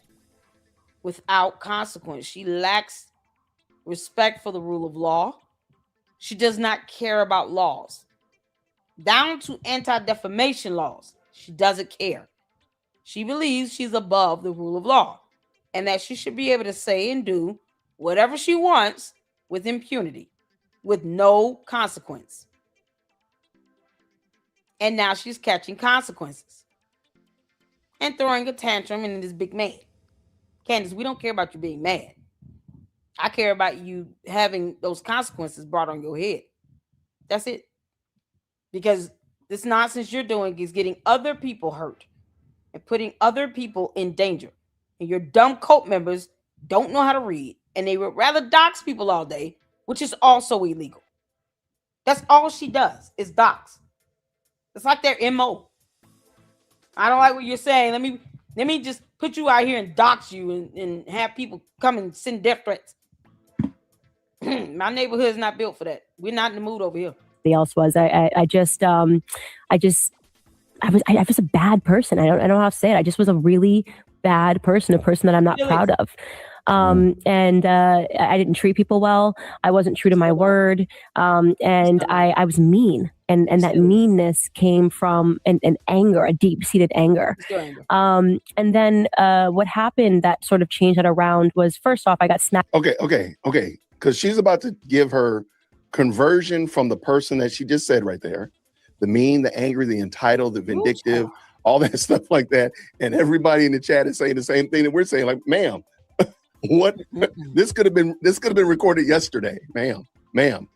without consequence. She lacks respect for the rule of law. She does not care about laws. Down to anti-defamation laws, she doesn't care. She believes she's above the rule of law and that she should be able to say and do whatever she wants with impunity, with no consequence. And now she's catching consequences and throwing a tantrum in this big mad. Candace, we don't care about you being mad. I care about you having those consequences brought on your head. That's it. Because this nonsense you're doing is getting other people hurt and putting other people in danger. And your dumb cult members don't know how to read, and they would rather dox people all day, which is also illegal. That's all she does is dox. It's like their MO. I don't like what you're saying. Let me just put you out here and dox you and have people come and send death threats. My neighborhood is not built for that. We're not in the mood over here. Else was. I was a bad person. I don't know how to say it. I just was a really bad person, a person that I'm not proud of. And I didn't treat people well. I wasn't true to my word. And I was mean. and that meanness came from an anger, a deep-seated anger. And then what happened that sort of changed that around was, first off, I got snapped. Okay. Because she's about to give her conversion from the person that she just said right there, the mean, the angry, the entitled, the vindictive, all that stuff like that. And everybody in the chat is saying the same thing that we're saying, like, ma'am, what? This could have been recorded yesterday, ma'am.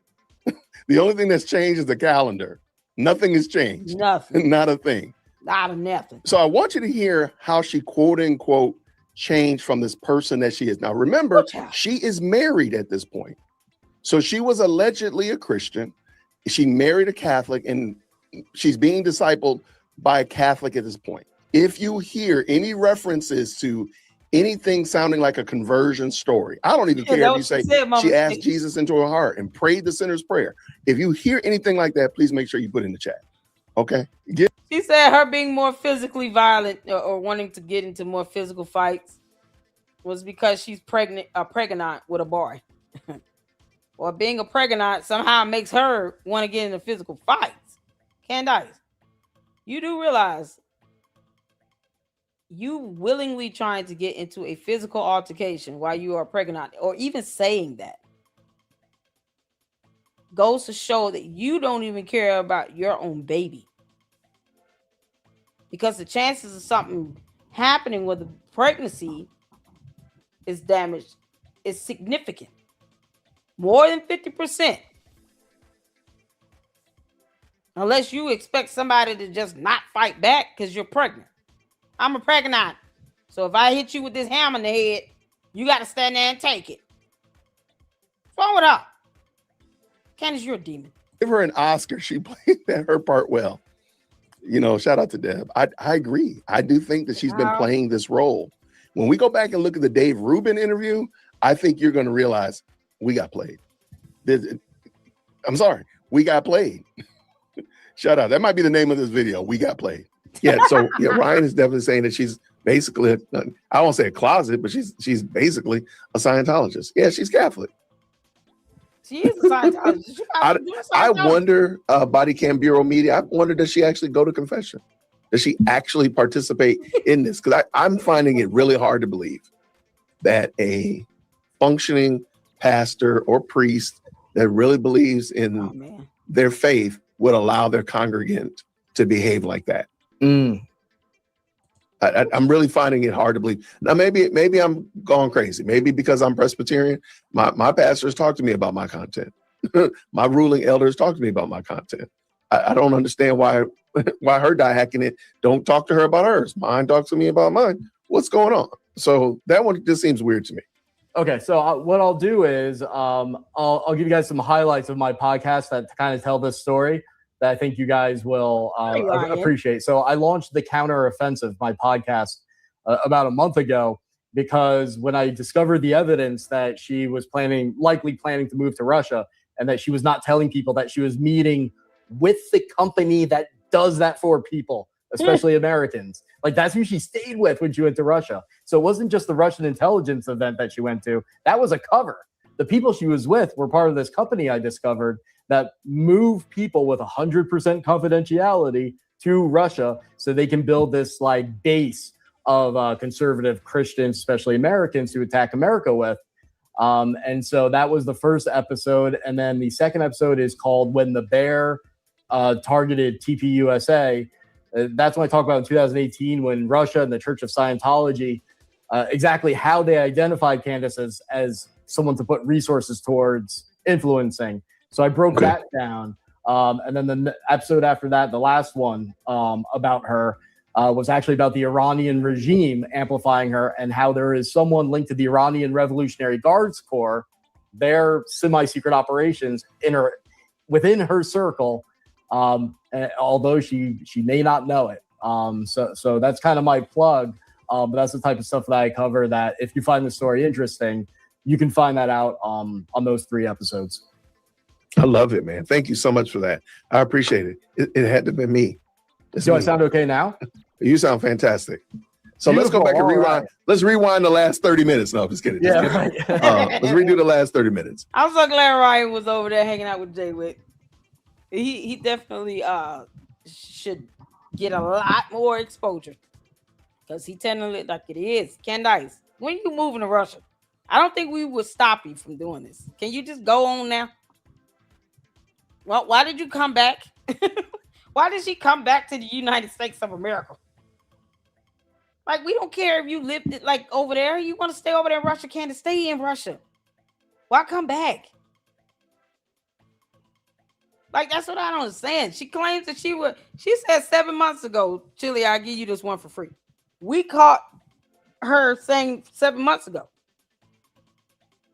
The only thing that's changed is the calendar. Nothing has changed. Nothing. Not a thing. Not a nothing. So I want you to hear how she quote unquote changed from this person that she is. Now remember, she is married at this point. So she was allegedly a Christian. She married a Catholic and she's being discipled by a Catholic at this point. If you hear any references to anything sounding like a conversion story, I don't even care if you say she asked Jesus into her heart and prayed the sinner's prayer. If you hear anything like that, please make sure you put it in the chat. Okay. She said her being more physically violent or wanting to get into more physical fights was because she's pregnant with a boy. Or being a pregnant somehow makes her want to get into physical fights. Candace, you do realize you willingly trying to get into a physical altercation while you are pregnant, or even saying that, goes to show that you don't even care about your own baby. Because the chances of something happening with the pregnancy is damaged is significant. More than 50%. Unless you expect somebody to just not fight back because you're pregnant. I'm a pregnant. So if I hit you with this hammer in the head, you got to stand there and take it. What's wrong with her? Candace, you're a demon. Give her an Oscar. She played her part well. You know, shout out to Deb. I agree. I do think that she's been playing this role. When we go back and look at the Dave Rubin interview, I think you're going to realize we got played. I'm sorry. We got played. Shout out. That might be the name of this video. We got played. Yeah. So yeah, Ryan is definitely saying that she's basically, I won't say a closet, but she's basically a Scientologist. Yeah, she's Catholic. She is a Scientologist. I wonder, Body Cam Bureau Media, I wonder, does she actually go to confession? Does she actually participate in this? Because I'm finding it really hard to believe that a functioning pastor or priest that really believes in their faith would allow their congregant to behave like that. I'm really finding it hard to believe. Now, maybe I'm going crazy. Maybe because I'm Presbyterian, my pastors talk to me about my content. My ruling elders talk to me about my content. I don't understand why her hacking it don't talk to her about hers. Mine talks to me about mine. What's going on? So that one just seems weird to me. Okay, so what I'll do is I'll give you guys some highlights of my podcast that kind of tell this story that I think you guys will appreciate. So I launched The Counteroffensive, my podcast, about a month ago, because when I discovered the evidence that she was likely planning to move to Russia, and that she was not telling people that she was meeting with the company that does that for people, especially Americans. Like, that's who she stayed with when she went to Russia. So it wasn't just the Russian intelligence event that she went to. That was a cover. The people she was with were part of this company I discovered that move people with 100% confidentiality to Russia so they can build this like base of conservative Christians, especially Americans, to attack America with. And so that was the first episode. And then the second episode is called When the Bear Targeted TPUSA. That's when I talk about in 2018 when Russia and the Church of Scientology, exactly how they identified Candace as someone to put resources towards influencing. So I broke that down. And then the episode after that, the last one about her, was actually about the Iranian regime amplifying her and how there is someone linked to the Iranian Revolutionary Guards Corps, their semi-secret operations within her circle, although she may not know it. So that's kind of my plug. But that's the type of stuff that I cover that if you find the story interesting, you can find that out on those 3 episodes. I love it, man. Thank you so much for that. I appreciate it. It had to have been me. Do I sound okay now? You sound fantastic. So Beautiful. Let's go back and rewind. Right. Let's rewind the last 30 minutes. No, just kidding. Right. Let's redo the last 30 minutes. I'm so glad Ryan was over there hanging out with Jay Wick. He definitely should get a lot more exposure because he telling it like it is. Candace, when you moving to Russia, I don't think we would stop you from doing this. Can you just go on now? Well, why did you come back? Why did she come back to the United States of America? Like, we don't care if you lived it like over there. You want to stay over there in Russia, Candace, stay in Russia. Why come back? Like, that's what I don't understand. She claims that she said 7 months ago, Chili, I'll give you this one for free. We caught her saying 7 months ago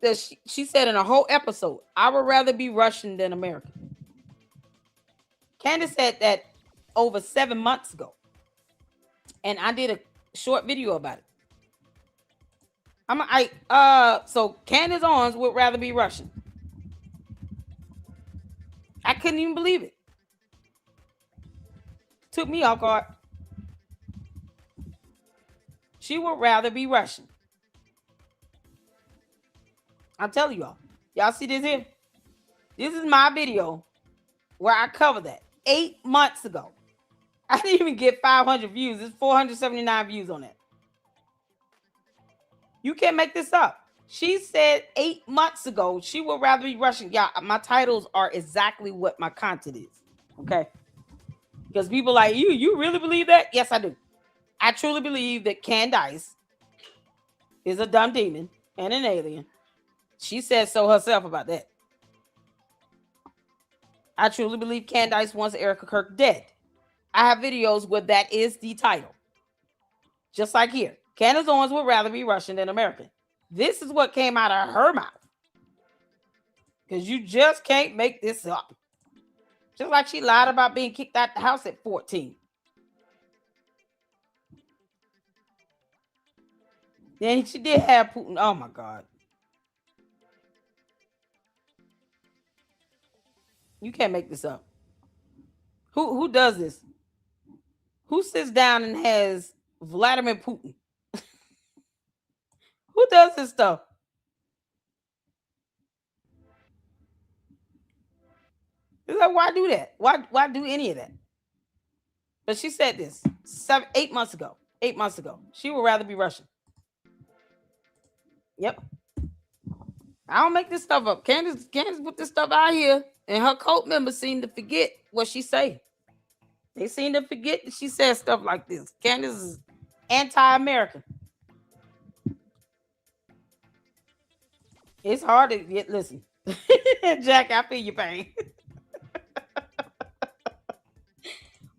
that she said in a whole episode, I would rather be Russian than American. Candace said that over 7 months ago. And I did a short video about it. So Candace Owens would rather be Russian. I couldn't even believe it. Took me off guard. She would rather be Russian. I'm telling y'all. Y'all see this here? This is my video where I cover that 8 months ago. I didn't even get 500 views. There's 479 views on that. You can't make this up. She said 8 months ago she would rather be Russian. Yeah, my titles are exactly what my content is. Okay? Because people like, you really believe that? Yes, I do. I truly believe that Candace is a dumb demon and an alien. She said so herself about that. I truly believe Candace wants Erica Kirk dead. I have videos where that is the title. Just like here. Candace Owens would rather be Russian than American. This is what came out of her mouth. Because you just can't make this up. Just like she lied about being kicked out the house at 14. Then she did have Putin. Oh my God. You can't make this up. Who does this? Who sits down and has Vladimir Putin? Who does this stuff? It's like, why do that? Why do any of that? But she said this 8 months ago. 8 months ago. She would rather be Russian. Yep. I don't make this stuff up. Candace put this stuff out here, and her cult members seem to forget what she say. They seem to forget that she says stuff like this. Candace is anti-American. It's hard to get. Listen, Jack, I feel your pain.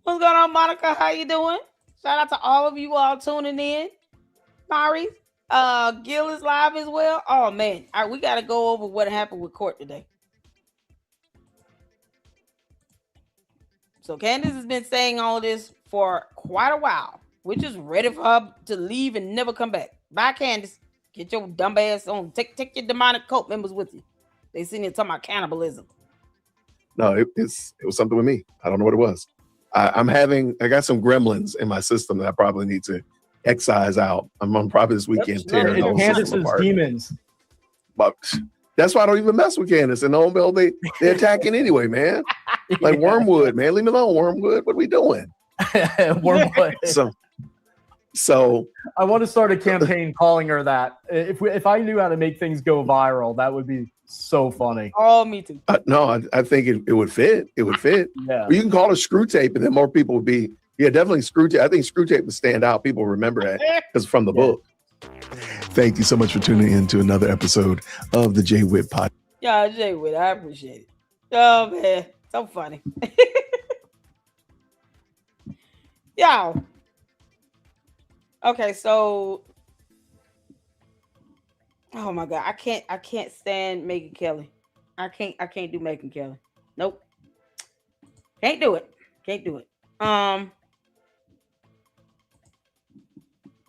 What's going on, Monica? How you doing? Shout out to all of you all tuning in. Mari, Gil is live as well. Oh man, all right, we got to go over what happened with court today. So Candace has been saying all this for quite a while. We're just ready for her to leave and never come back. Bye, Candace. Get your dumb ass on. Take your demonic cult members with you. They sitting here talking about cannibalism. No, it was something with me. I don't know what it was. I got some gremlins in my system that I probably need to excise out. I'm on probably this weekend tearing those Candace's apart. demons. But that's why I don't even mess with Candace. And they're attacking anyway, man. Like Wormwood, man. Leave me alone, Wormwood. What are we doing? Wormwood. So I want to start a campaign calling her that. If I knew how to make things go viral, that would be so funny. Oh, me too. No, I think it would fit. It would fit. Yeah. Well, you can call it Screw Tape, and then more people would be. Yeah, definitely Screw Tape. I think Screw Tape would stand out. People remember that because from the book. Thank you so much for tuning in to another episode of the Jay Witt Podcast. Yeah, Jay Witt, I appreciate it. Oh man, so funny. Y'all. Okay, so oh my God, I can't stand Megyn Kelly. I can't do Megyn Kelly. Nope. Can't do it.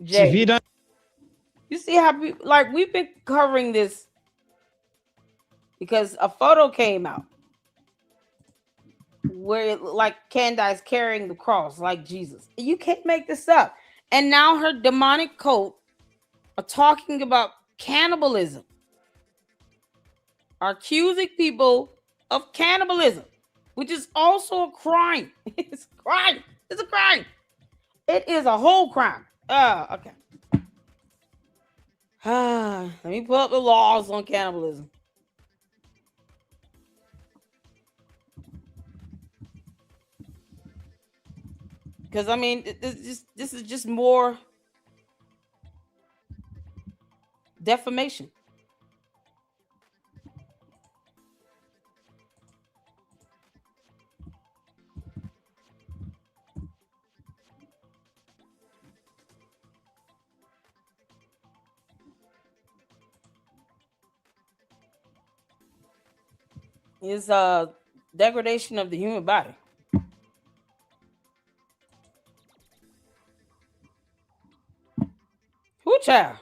Jay, you see how we've been covering this because a photo came out where it looked like Candace carrying the cross like Jesus. You can't make this up. And now her demonic cult are talking about cannibalism, are accusing people of cannibalism. which is also a crime. It's a crime. It's a crime. It is a whole crime. Okay. Let me pull up the laws on cannibalism. Because I mean, this is just more defamation. Is degradation of the human body. Who child?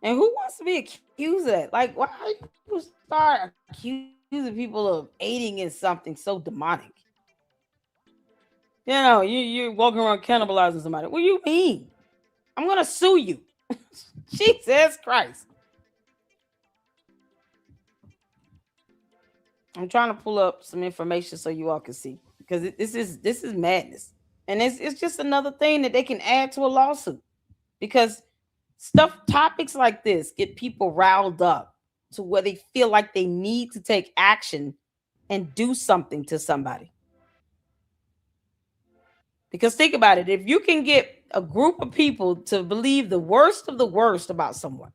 And who wants to be accused of that? Like, why you start accusing people of aiding in something so demonic? You know, you're walking around cannibalizing somebody. What do you mean? I'm gonna sue you. Jesus Christ. I'm trying to pull up some information so you all can see, because this is madness, and it's just another thing that they can add to a lawsuit, because topics like this get people riled up to where they feel like they need to take action and do something to somebody. Because think about it, if you can get a group of people to believe the worst of the worst about someone,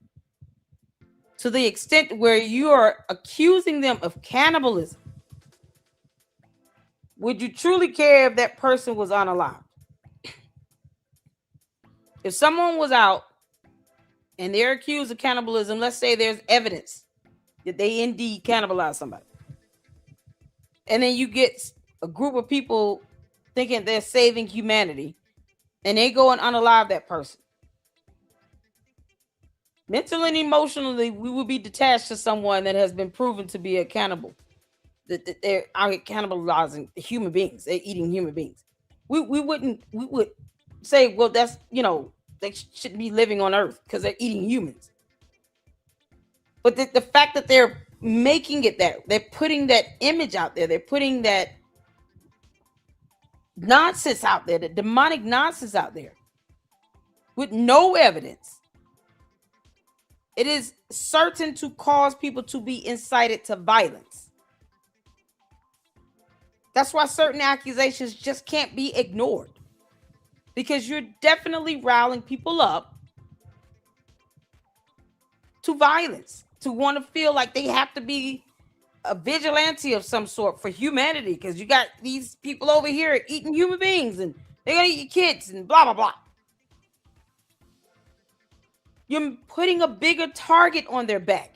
to the extent where you are accusing them of cannibalism, would you truly care if that person was unalive? If someone was out and they're accused of cannibalism, let's say there's evidence that they indeed cannibalized somebody, and then you get a group of people thinking they're saving humanity, and they go and unalive that person. Mentally and emotionally, we will be detached to someone that has been proven to be a cannibal. That they're out cannibalizing human beings. They're eating human beings. We would say, well, that's, they shouldn't be living on Earth because they're eating humans. But the fact that they're making it that, they're putting that image out there, they're putting that nonsense out there, the demonic nonsense out there, with no evidence, it is certain to cause people to be incited to violence. That's why certain accusations just can't be ignored, because you're definitely riling people up to violence, to want to feel like they have to be a vigilante of some sort for humanity, because you got these people over here eating human beings and they're gonna eat your kids and blah blah blah. You're putting a bigger target on their back,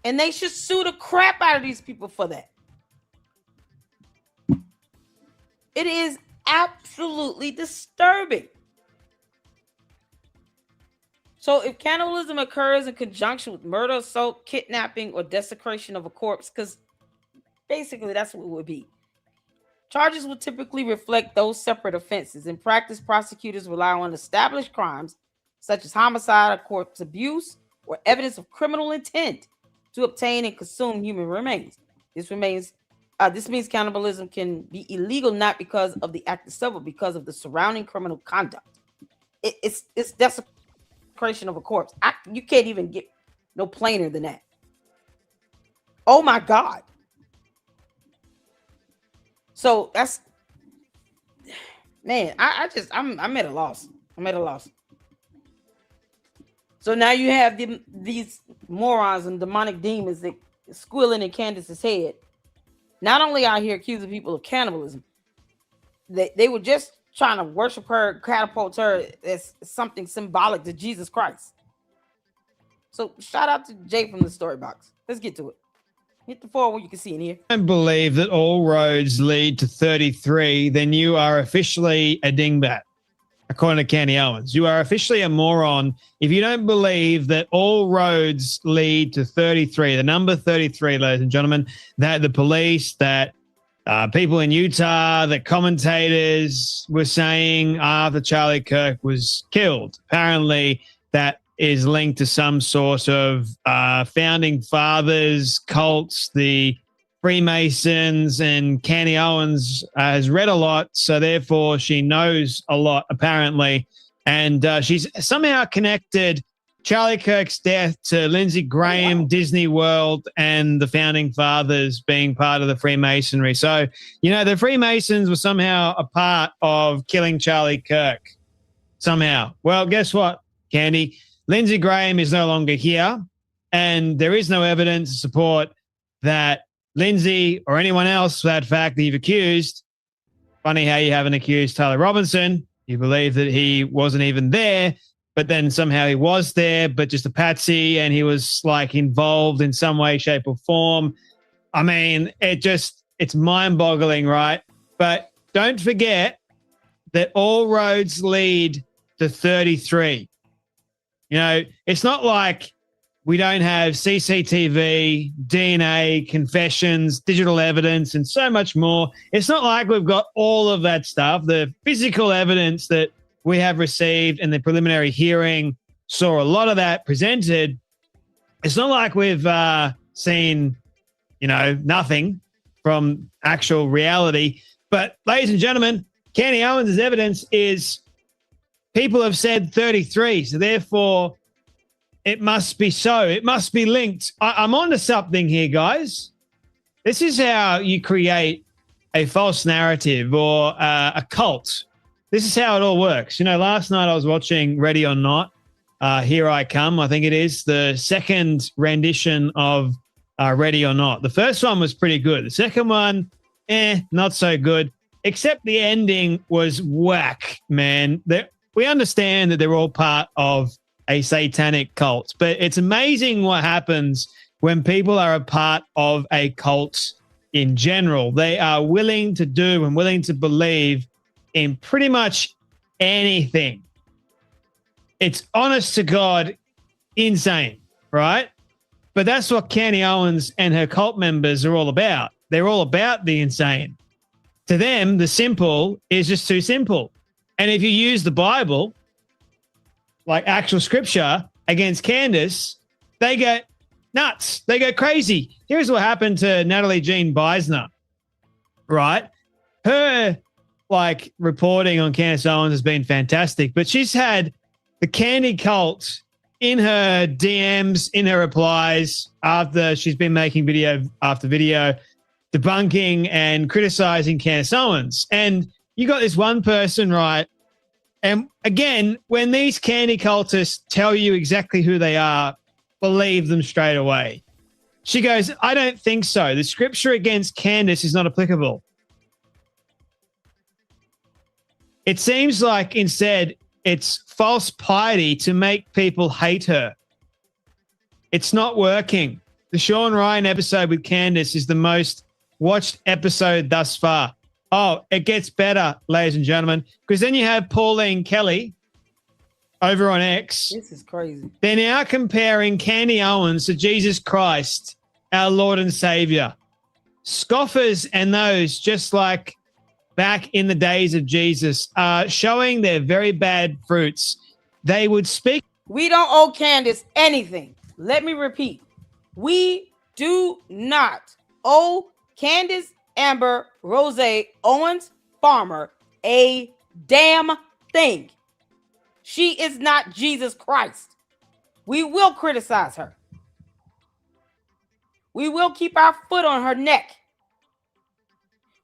and they should sue the crap out of these people for that. It is absolutely disturbing. So if cannibalism occurs in conjunction with murder, assault, kidnapping, or desecration of a corpse, because basically that's what it would be, charges would typically reflect those separate offenses. In practice, prosecutors rely on established crimes such as homicide or corpse abuse, or evidence of criminal intent to obtain and consume human remains. This means cannibalism can be illegal not because of the act itself, but because of the surrounding criminal conduct. It's desecration of a corpse. You can't even get no plainer than that. Oh my God. So that's, man, I'm at a loss. I'm at a loss. So now you have these morons and demonic demons that squealing in Candace's head, not only out here accusing people of cannibalism, they were just trying to worship her, catapult her as something symbolic to Jesus Christ. So shout out to Jay from the story box. Let's get to it. Hit the forward you can see in here. I don't believe that all roads lead to 33, then you are officially a dingbat. According to Candy Owens, you are officially a moron if you don't believe that all roads lead to 33, the number 33, ladies and gentlemen, that the police, that people in Utah, that commentators were saying after Charlie Kirk was killed. Apparently that is linked to some sort of founding fathers, cults, the Freemasons, and Candy Owens has read a lot, so therefore she knows a lot, apparently. And she's somehow connected Charlie Kirk's death to Lindsey Graham, Disney World, and the founding fathers being part of the Freemasonry. So, the Freemasons were somehow a part of killing Charlie Kirk. Somehow. Well, guess what, Candy? Lindsey Graham is no longer here, and there is no evidence to support that Lindsey or anyone else, for that fact, that you've accused. Funny how you haven't accused Tyler Robinson. You believe that he wasn't even there, but then somehow he was there, but just a patsy, and he was like involved in some way, shape, or form. I mean, it's mind-boggling, right? But don't forget that all roads lead to 33. It's not like we don't have CCTV, DNA, confessions, digital evidence, and so much more. It's not like we've got all of that stuff. The physical evidence that we have received in the preliminary hearing saw a lot of that presented. It's not like we've seen, nothing from actual reality. But ladies and gentlemen, Candy Owens' evidence is people have said 33. So therefore, it must be so. It must be linked. I'm onto something here, guys. This is how you create a false narrative or a cult. This is how it all works. Last night I was watching Ready or Not. Here I Come, I think it is, the second rendition of Ready or Not. The first one was pretty good. The second one, not so good, except the ending was whack, man. We understand that they're all part of a satanic cult, but it's amazing what happens when people are a part of a cult in general. They are willing to do and willing to believe in pretty much anything. It's honest to God, insane, right? But that's what Candy Owens and her cult members are all about. They're all about the insane. To them, the simple is just too simple. And if you use the Bible, like actual scripture, against Candace, they go nuts. They go crazy. Here's what happened to Natalie Jean Beisner, right? Her reporting on Candace Owens has been fantastic, but she's had the Candy cult in her DMs, in her replies, after she's been making video after video debunking and criticizing Candace Owens. And you got this one person, right? And again, when these Candy cultists tell you exactly who they are, believe them straight away. She goes, I don't think so. The scripture against Candace is not applicable. It seems like instead it's false piety to make people hate her. It's not working. The Sean Ryan episode with Candace is the most watched episode thus far. Oh, it gets better, ladies and gentlemen, because then you have Pauline Kelly over on X. This is crazy. They're now comparing Candy Owens to Jesus Christ, our Lord and Savior. Scoffers and those just like back in the days of Jesus are showing their very bad fruits. They would speak. We don't owe Candace anything. Let me repeat. We do not owe Candace, Amber, Rose, Owens, Farmer a damn thing. She is not Jesus Christ. We will criticize her. We will keep our foot on her neck.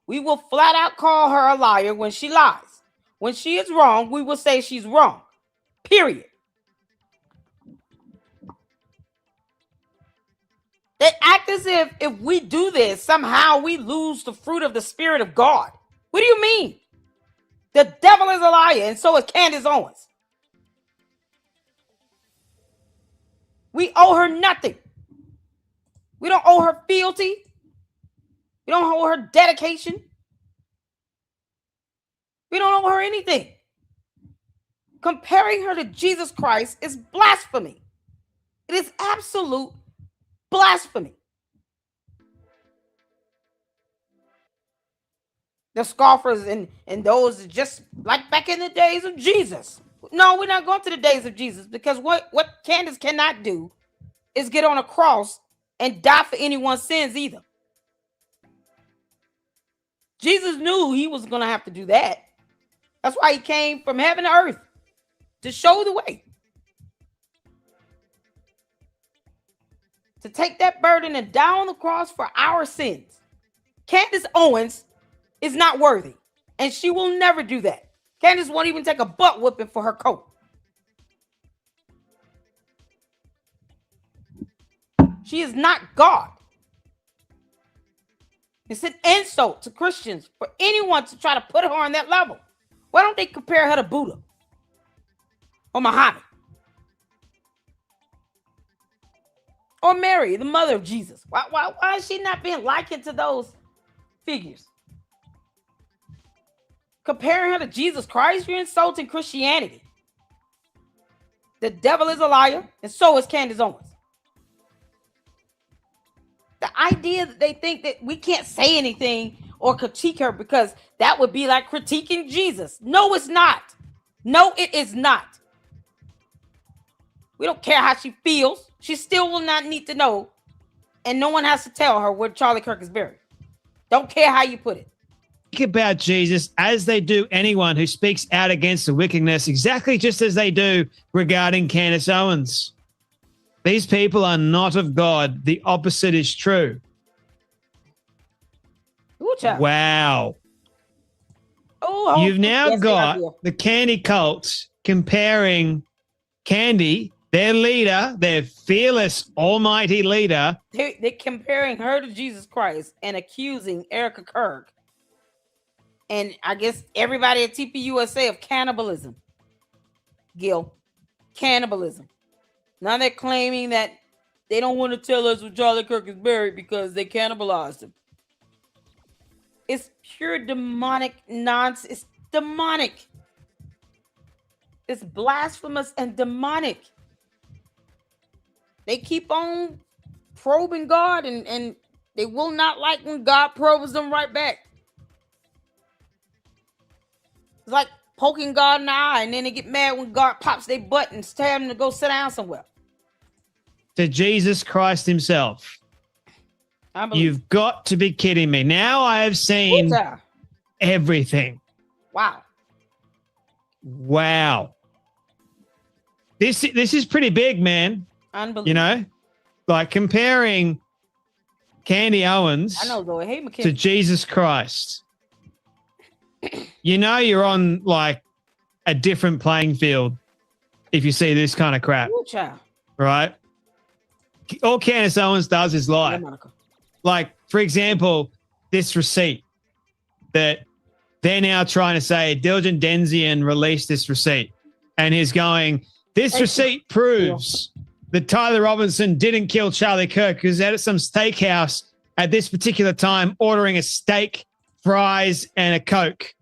We will flat out call her a liar when she lies. When she is wrong, we will say she's wrong. Period. They act as if we do this, somehow we lose the fruit of the Spirit of God. What do you mean? The devil is a liar, and so is Candace Owens. We owe her nothing. We don't owe her fealty. We don't owe her dedication. We don't owe her anything. Comparing her to Jesus Christ is blasphemy. It is absolute blasphemy. The scoffers and those just like back in the days of Jesus. No, we're not going to the days of Jesus, because what Candace cannot do is get on a cross and die for anyone's sins either. Jesus knew he was going to have to do that. That's why he came from heaven to earth, to show the way. To take that burden and die on the cross for our sins. Candace Owens is not worthy, and she will never do that. Candace won't even take a butt whipping for her coat. She is not God. It's an insult to Christians for anyone to try to put her on that level. Why don't they compare her to Buddha or Muhammad or Mary, the mother of Jesus? Why is she not being likened to those figures? Comparing her to Jesus Christ, you're insulting Christianity. The devil is a liar, and so is Candace Owens. The idea that they think that we can't say anything or critique her because that would be like critiquing Jesus. No, it's not. No, it is not. We don't care how she feels. She still will not need to know. And no one has to tell her where Charlie Kirk is buried. Don't care how you put it. Think about Jesus as they do anyone who speaks out against the wickedness, exactly just as they do regarding Candace Owens. These people are not of God. The opposite is true. Wow. Oh, you've now got the Candy cult comparing Candy, their leader, their fearless almighty leader. They're comparing her to Jesus Christ and accusing Erica Kirk and I guess everybody at TPUSA of cannibalism. Gil, cannibalism. Now they're claiming that they don't want to tell us where Charlie Kirk is buried because they cannibalized him. It's pure demonic nonsense. It's demonic. It's blasphemous and demonic. They keep on probing God and they will not like when God probes them right back. It's like poking God in the eye and then they get mad when God pops their butt and tell them to go sit down somewhere. To Jesus Christ himself. You've got to be kidding me. Now I have seen everything. Wow. Wow. This is pretty big, man. Unbelievable. You know, like comparing Candy Owens to Jesus Christ. You know you're on like a different playing field if you see this kind of crap. Right? All Candace Owens does is lie. Like, for example, this receipt that they're now trying to say Diligent Denzian released this receipt. And he's going, this receipt proves that Tyler Robinson didn't kill Charlie Kirk because he was at some steakhouse at this particular time ordering a steak, fries, and a Coke.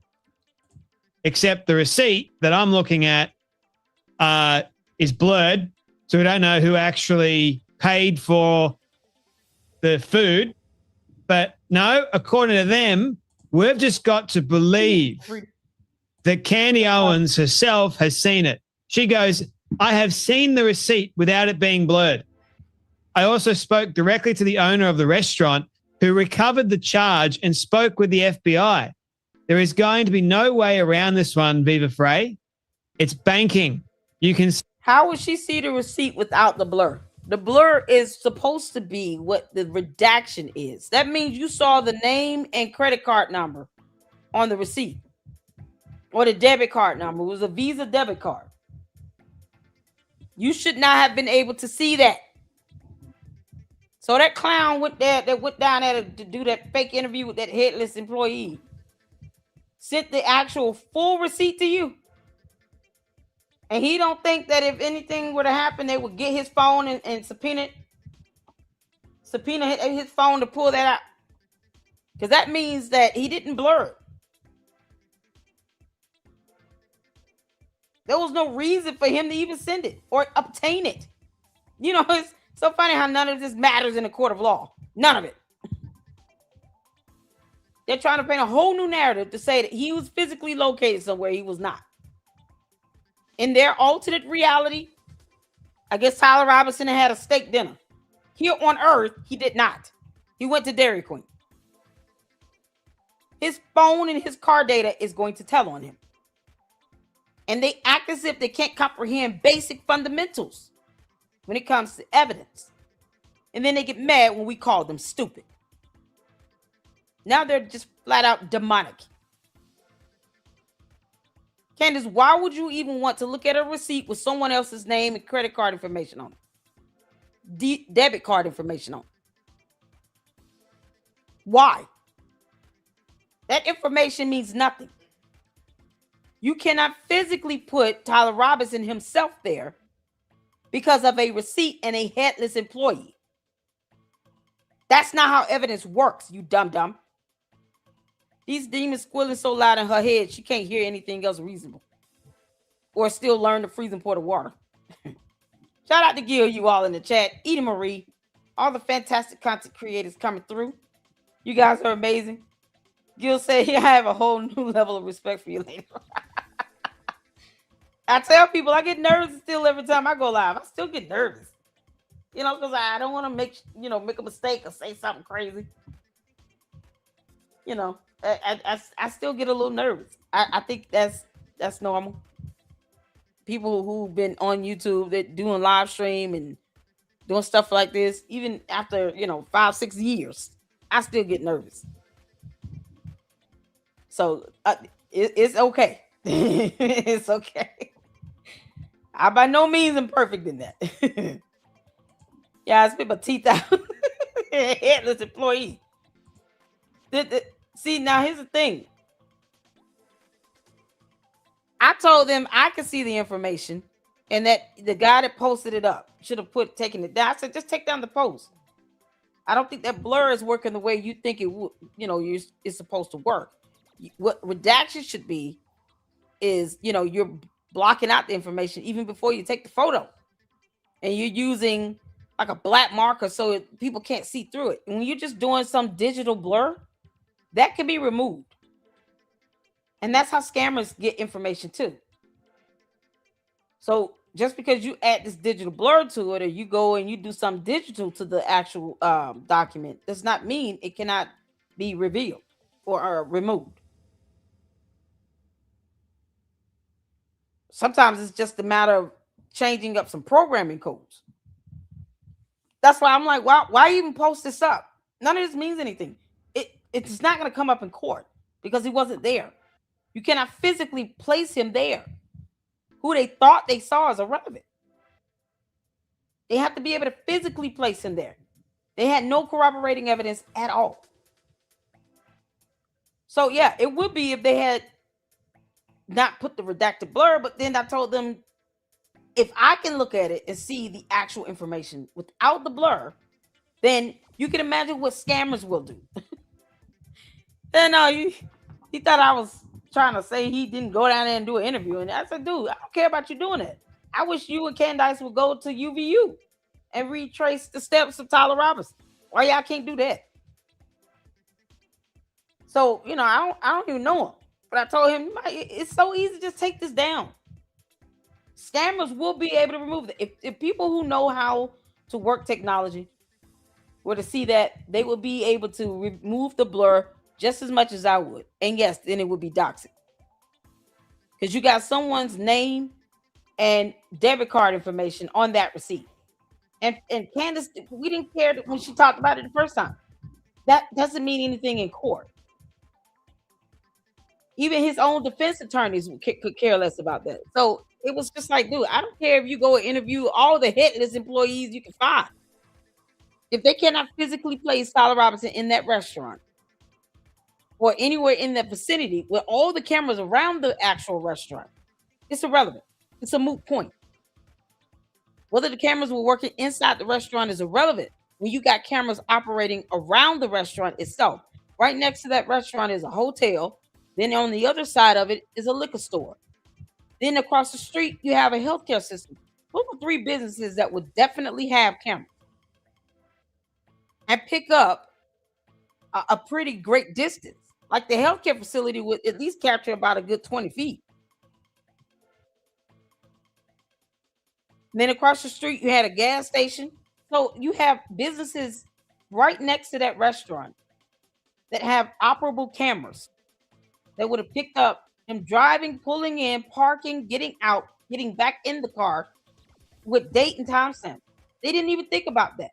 Except the receipt that I'm looking at is blurred. So we don't know who actually paid for the food. But no, according to them, we've just got to believe that Candy Owens herself has seen it. She goes, I have seen the receipt without it being blurred. I also spoke directly to the owner of the restaurant who recovered the charge and spoke with the FBI. There is going to be no way around this one, Viva Frey. It's banking. You can. How would she see the receipt without the blur? The blur is supposed to be what the redaction is. That means you saw the name and credit card number on the receipt or the debit card number. It was a Visa debit card. You should not have been able to see that. So that clown went there, that went down there to do that fake interview with that headless employee, sent the actual full receipt to you. And he don't think that if anything were to happen, they would get his phone and subpoena his phone to pull that out. Because that means that he didn't blur it. There was no reason for him to even send it or obtain it. You know, it's so funny how none of this matters in a court of law. None of it. They're trying to paint a whole new narrative to say that he was physically located somewhere he was not. In their alternate reality, I guess Tyler Robinson had a steak dinner. Here on Earth, he did not. He went to Dairy Queen. His phone and his car data is going to tell on him. And they act as if they can't comprehend basic fundamentals when it comes to evidence. And then they get mad when we call them stupid. Now they're just flat out demonic. Candace, why would you even want to look at a receipt with someone else's name and credit card information on it? Debit card information on it? Why? That information means nothing. You cannot physically put Tyler Robinson himself there because of a receipt and a headless employee. That's not how evidence works, you dumb. These demons squealing so loud in her head, she can't hear anything else reasonable. Or still learn to freeze and pour the water. Shout out to Gil, you all in the chat. Edie Marie, all the fantastic content creators coming through. You guys are amazing. Gil said, I have a whole new level of respect for you later. I tell people I get nervous still every time I go live. I still get nervous. Because I don't want to make a mistake or say something crazy. I still get a little nervous. I think that's normal. People who've been on YouTube that doing live stream and doing stuff like this, even after 5-6 years, I still get nervous. So it's okay. It's okay. I by no means am perfect in that. Yeah, I spit my teeth out. Headless employee. See, now here's the thing. I told them I could see the information and that the guy that posted it up should have taken it down. I said, just take down the post. I don't think that blur is working the way you think it would, it's supposed to work. What redaction should be is, you're blocking out the information even before you take the photo. And you're using like a black marker so people can't see through it. And when you're just doing some digital blur, that can be removed. And that's how scammers get information too. So just because you add this digital blur to it, or you go and you do something digital to the actual document, does not mean it cannot be revealed or removed. Sometimes it's just a matter of changing up some programming codes. That's why I'm like, why even post this up? None of this means anything. It's not going to come up in court because he wasn't there. You cannot physically place him there. Who they thought they saw is irrelevant. They have to be able to physically place him there. They had no corroborating evidence at all. So yeah, it would be if they had not put the redacted blur, but then I told them, if I can look at it and see the actual information without the blur, then you can imagine what scammers will do. And he thought I was trying to say he didn't go down there and do an interview. And I said, dude, I don't care about you doing it. I wish you and Candace would go to UVU and retrace the steps of Tyler Robinson. Why y'all can't do that? So, I don't even know him. But I told him, it's so easy, just take this down. Scammers will be able to remove it. If people who know how to work technology were to see that, they would be able to remove the blur just as much as I would. And yes, then it would be doxing. Because you got someone's name and debit card information on that receipt. And Candace, we didn't care when she talked about it the first time. That doesn't mean anything in court. Even his own defense attorneys could care less about that. So it was just like, dude, I don't care if you go and interview all the headless employees you can find. If they cannot physically place Tyler Robinson in that restaurant or anywhere in that vicinity with all the cameras around the actual restaurant, it's irrelevant. It's a moot point. Whether the cameras were working inside the restaurant is irrelevant when you got cameras operating around the restaurant itself. Right next to that restaurant is a hotel. Then on the other side of it is a liquor store. Then across the street, you have a healthcare system. Those are 3 businesses that would definitely have cameras and pick up a pretty great distance. Like the healthcare facility would at least capture about a good 20 feet. Then across the street, you had a gas station. So you have businesses right next to that restaurant that have operable cameras that would have picked up him driving, pulling in, parking, getting out, getting back in the car with date and time stamp. They didn't even think about that.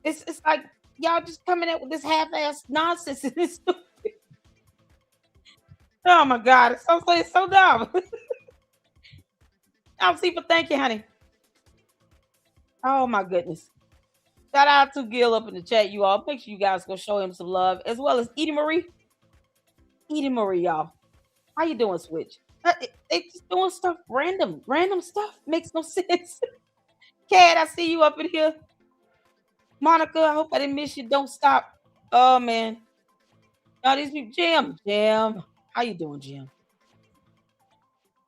It's like y'all just coming out with this half-ass nonsense. Oh my God, it's so dumb. Sifa, thank you, honey. Oh my goodness. Shout out to Gil up in the chat, you all. Make sure you guys go show him some love, as well as Edie Marie. Edie Marie, y'all. How you doing, Switch? They just doing stuff random stuff. Makes no sense. Cat, I see you up in here. Monica, I hope I didn't miss you. Don't stop. Oh man. All these people. Jim. How you doing, Jim?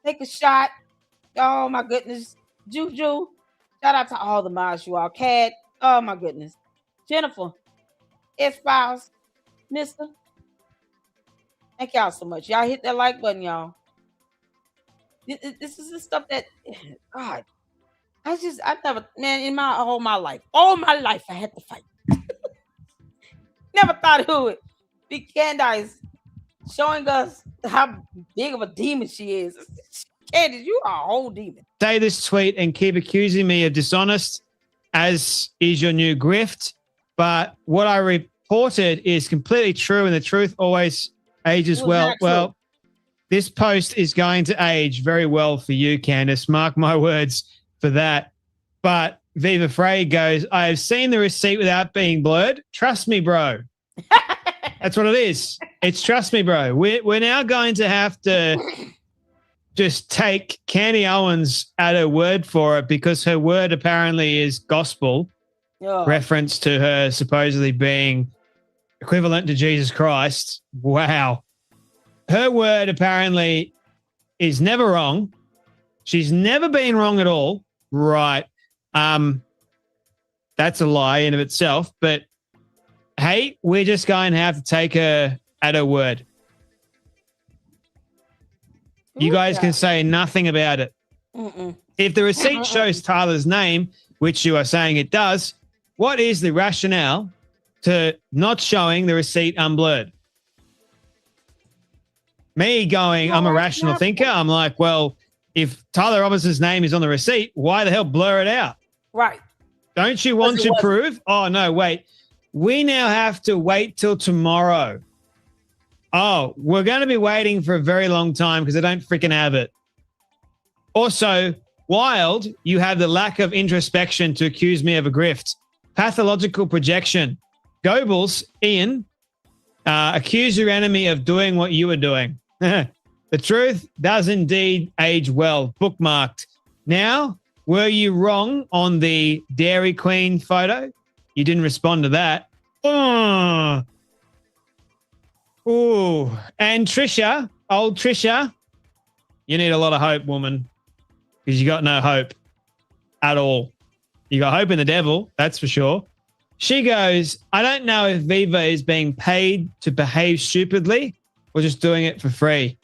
Take a shot. Oh my goodness. Juju. Shout out to all the mods, you all. Cat. Oh my goodness. Jennifer. S-Files. Mister. Thank y'all so much. Y'all hit that like button, y'all. This is the stuff that, God, I never, man, in all my life, I had to fight. Never thought it would be Candace showing us how big of a demon she is. Candace, you are a whole demon. Say this tweet and keep accusing me of dishonest, as is your new grift. But what I reported is completely true, and the truth always ages well. Well, this post is going to age very well for you, Candace. Mark my words for that. But Viva Frey goes, I have seen the receipt without being blurred. Trust me, bro. That's what it is. It's trust me, bro. We're now going to have to just take Candy Owens at her word for it, because her word apparently is gospel, reference to her supposedly being equivalent to Jesus Christ. Wow. Her word apparently is never wrong. She's never been wrong at all. Right. That's a lie in of itself, but hey, we're just going to have to take her at her word. You guys can say nothing about it. If the receipt shows Tyler's name, which you are saying it does, what is the rationale to not showing the receipt unblurred? Me going, I'm a rational thinker. I'm like, well, if Tyler Robinson's name is on the receipt, why the hell blur it out? Right. Don't you want to prove? Oh, no, wait. We now have to wait till tomorrow. Oh, we're going to be waiting for a very long time because I don't freaking have it. Also, wild, you have the lack of introspection to accuse me of a grift. Pathological projection. Goebbels, Ian, accuse your enemy of doing what you were doing. The truth does indeed age well. Bookmarked. Now, were you wrong on the Dairy Queen photo? You didn't respond to that. Ooh. And Trisha, old Trisha, you need a lot of hope, woman, because you got no hope at all. You got hope in the devil, that's for sure. She goes, I don't know if Viva is being paid to behave stupidly or just doing it for free.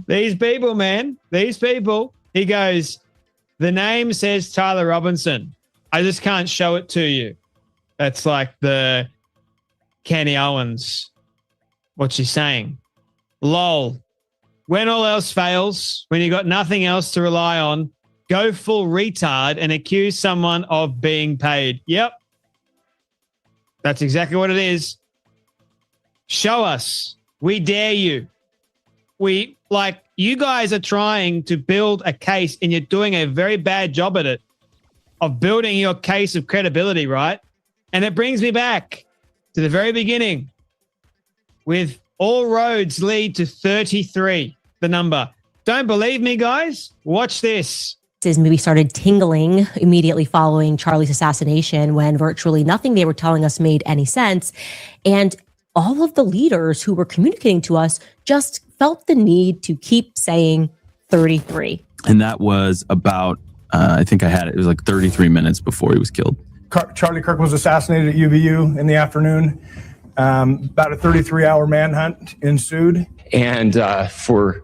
These people, man, these people. He goes, the name says Tyler Robinson. I just can't show it to you. That's like the Candy Owens. What she's saying. Lol. When all else fails, when you got nothing else to rely on, go full retard and accuse someone of being paid. Yep. That's exactly what it is. Show us. We dare you. You guys are trying to build a case and you're doing a very bad job at it of building your case of credibility, right? And it brings me back to the very beginning with all roads lead to 33, the number. Don't believe me, guys? Watch this. Maybe started tingling immediately following Charlie's assassination when virtually nothing they were telling us made any sense. And all of the leaders who were communicating to us just felt the need to keep saying 33. And that was about, I think I had it. It was like 33 minutes before he was killed. Charlie Kirk was assassinated at UVU in the afternoon. About a 33-hour manhunt ensued. And for